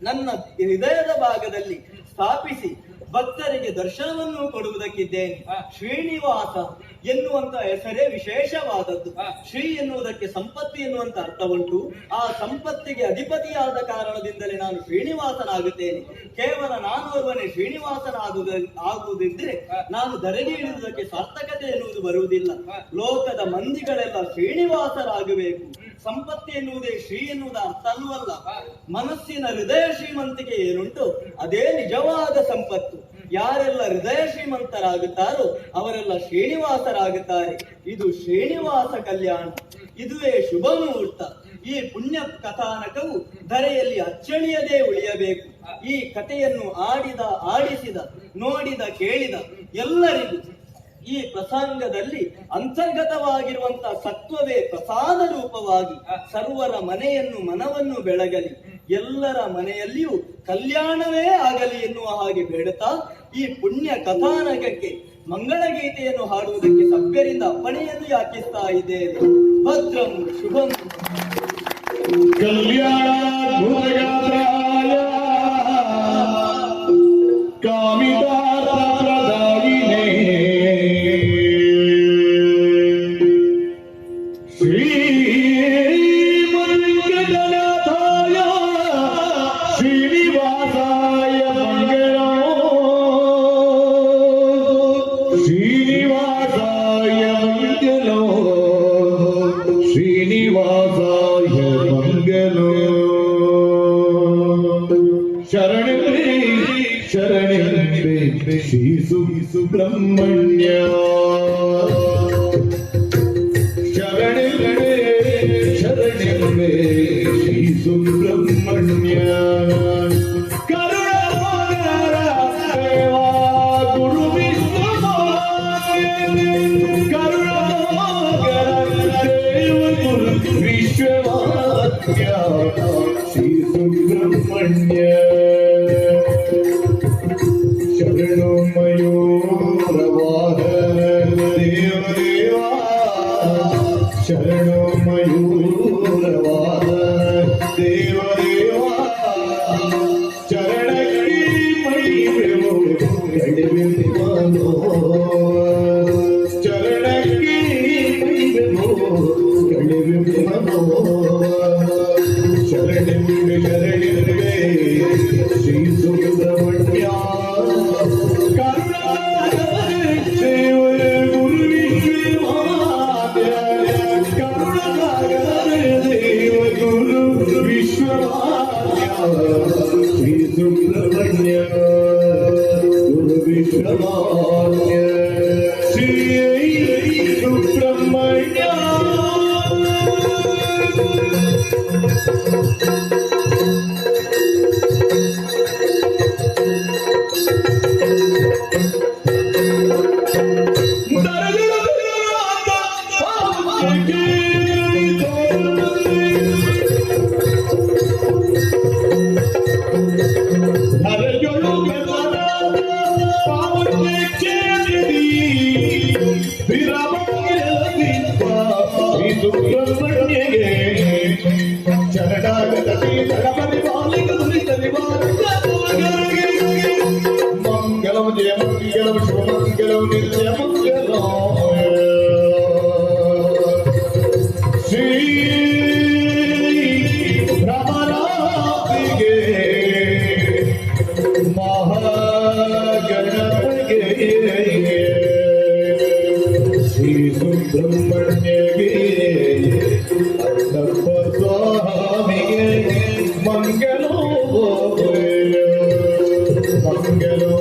ನನ್ನ ಹೃದಯದ ಭಾಗದಲ್ಲಿ ಸ್ಥಾಪಿಸಿ ಭಕ್ತರಿಗೆ ದರ್ಶನವನ್ನು ಕೊಡುವುದಕ್ಕಿದ್ದೇನೆ. ಶ್ರೀನಿವಾಸ ಎನ್ನುವಂತ ಹೆಸರೇ ವಿಶೇಷವಾದದ್ದು. ಶ್ರೀ ಎನ್ನುವುದಕ್ಕೆ ಸಂಪತ್ತಿ ಎನ್ನುವಂತ ಅರ್ಥ ಉಂಟು. ಆ ಸಂಪತ್ತಿಗೆ ಅಧಿಪತಿಯಾದ ಕಾರಣದಿಂದಲೇ ನಾನು ಶ್ರೀನಿವಾಸನಾಗುತ್ತೇನೆ. ಕೇವಲ ನಾನೋರ್ವನೇ ಶ್ರೀನಿವಾಸನಾಗುವುದಿದ್ರೆ ನಾನು ಧರೆಗೆ ಇಳಿದುದಕ್ಕೆ ಸಾರ್ಥಕತೆ ಎನ್ನುವುದು ಬರುವುದಿಲ್ಲ. ಲೋಕದ ಮಂದಿಗಳೆಲ್ಲ ಶ್ರೀನಿವಾಸರಾಗಬೇಕು. ಸಂಪತ್ತಿ ಎನ್ನುವುದೇ ಶ್ರೀ ಎನ್ನುವುದ ಅರ್ಥ ಅಲ್ಲವಲ್ಲ. ಮನಸ್ಸಿನ ಹೃದಯ ಶ್ರೀಮಂತಿಕೆ ಏನುಂಟು ಅದೇ ನಿಜವಾದ ಸಂಪತ್ತು. ಯಾರೆಲ್ಲ ಹೃದಯ ಶ್ರೀಮಂತರಾಗುತ್ತಾರೋ ಅವರೆಲ್ಲ ಶ್ರೀನಿವಾಸರಾಗುತ್ತಾರೆ. ಇದು ಶ್ರೀನಿವಾಸ ಕಲ್ಯಾಣ, ಇದುವೇ ಶುಭ ಮುಹೂರ್ತ. ಈ ಪುಣ್ಯ ಕಥಾನಕವು ಧರೆಯಲ್ಲಿ ಅಚ್ಚಳಿಯದೇ ಉಳಿಯಬೇಕು. ಈ ಕಥೆಯನ್ನು ಆಡಿಸಿದ ನೋಡಿದ ಕೇಳಿದ ಎಲ್ಲರಿಗೂ ಈ ಪ್ರಸಂಗದಲ್ಲಿ ಅಂತರ್ಗತವಾಗಿರುವಂತಹ ಸತ್ವವೇ ಪ್ರಸಾದ ರೂಪವಾಗಿ ಸರ್ವರ ಮನವನ್ನು ಬೆಳಗಲಿ, ಎಲ್ಲರ ಮನೆಯಲ್ಲಿಯೂ ಕಲ್ಯಾಣವೇ ಆಗಲಿ ಎನ್ನುವ ಹಾಗೆ ಬೇಡುತ್ತಾ ಈ ಪುಣ್ಯ ಕಥಾನಕಕ್ಕೆ ಮಂಗಳಗೀತೆಯನ್ನು ಹಾಡುವುದಕ್ಕೆ ಸಭ್ಯರಿಂದ ಅಪ್ಪಣೆಯನ್ನು ಯಾಚಿಸ್ತಾ ಇದ್ದೇವೆ. ಭದ್ರಂ ಶುಭಂ. ಶರಣ ಶರಣೆಂಬೆ ಶ್ರೀ ಸುಬ್ರಹ್ಮಣ್ಯ ಶರಣೆಂಬೆ ಶರಣೆಂಬೆ ಶ್ರೀ ಸುಬ್ರಹ್ಮಣ್ಯ ಕರುಣಾಕರ ದೇವಾ ಗುರು ವಿಷ್ಣು ಕರುಣಾಕರ ದೇವ ಗುರು ವಿಶ್ವವಾದ್ಯ ಶ್ರೀ ಸುಬ್ರಹ್ಮಣ್ಯ ಶರಣು ಮಯೂರವಾಹನ ದೇವ ದೇವಾ ಶರಣು ಮಯೂರವಾಹನ ದೇವ ದೇವಾ ಚರಣಕ್ಕೆ ಮಣಿವೆವು ಕಡಿಮೆ ಮಾನೋ ಚರಣಕ್ಕೆ ಮಣಿವೆವು ಕಡಿಮೆ ಮಾನೋ ಶರಣೆಂಬೆ ಶರಣೆಂಬೆ ಶ್ರೀ ಸುಬ್ರಹ್ಮಣ್ಯ ಶ್ರೀ ಸುಬ್ರಹ್ಮಣ್ಯ ಗುರು ವಿಶ್ವಮಾನ್ಯ ಶ್ರೀ ಸುಬ್ರಹ್ಮಣ್ಯ ಮಂಗಲಂ ಜಯ ಮಂಗಲಂ ಶಿವ ಮಂಗಲಂ ನಿತ್ಯ ಮಂಗಲಂ ಶ್ರೀ ಭ್ರಮರಾಂಬಿಗೆ ಮಹಾಗಣಪಗೆ ಶ್ರೀ ಸುಬ್ರಹ್ಮಣ್ಯಗೆ ಅಣ್ಣಪ್ಪ ಸ್ವಾಮಿಗೆ ಮಂಗಲೋ ಮಂಗಲೋ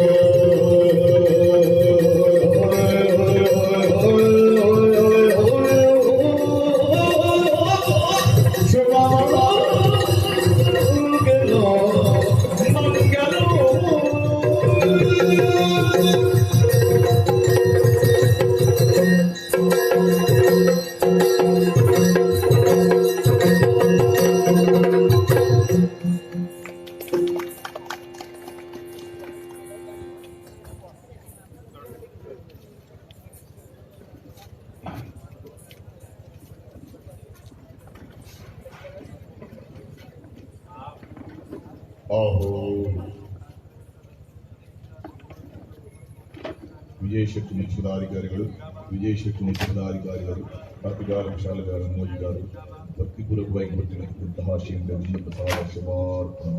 ವಿಜಯ ಶಕ್ತಿ ಮುಖ್ಯದಾಧಿಕಾರಿಗಳು ವಿಜಯ ಶಕ್ತಿ ಮುಖ್ಯದಾಧಿಕಾರಿಗಳು ಪ್ರಾತಿಗಾರ ಶಾಲೆಗಾರ ಮೋಜಿಗಾರು ಭಕ್ತಿಪೂರ್ವಕವಾಗಿ ಬರ್ತಿರುವಂತಹ ಶ್ರೀ ಪ್ರಸಾದ ಶುಭಾರ್ಪಣ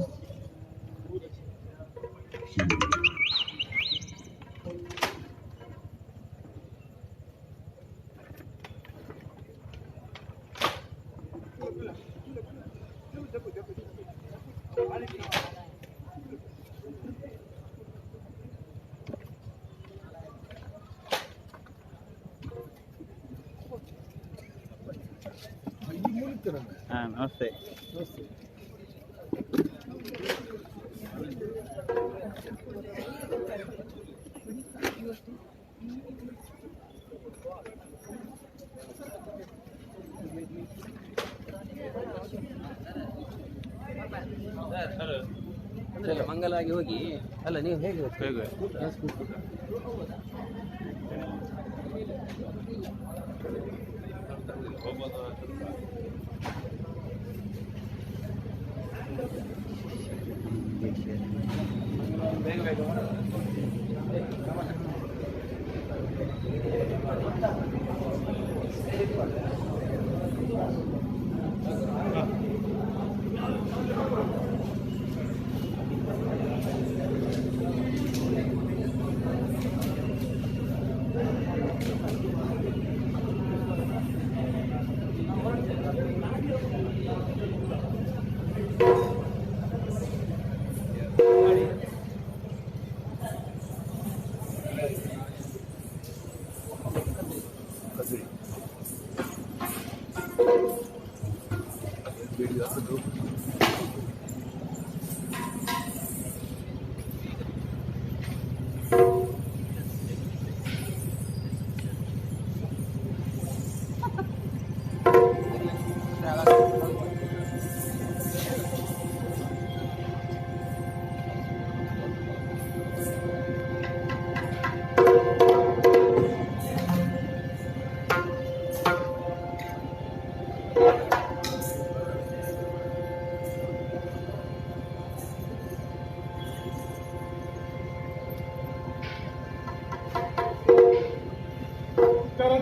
ನಮಸ್ತೆ ಅಂದ್ರೆ ಮಂಗಲಾಗಿ ಹೋಗಿ ಅಲ್ಲ ನೀವು ಹೇಗೆ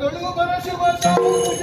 ಬರದೊಳು ಬರ ಶುಭ ಸಂತೋಷ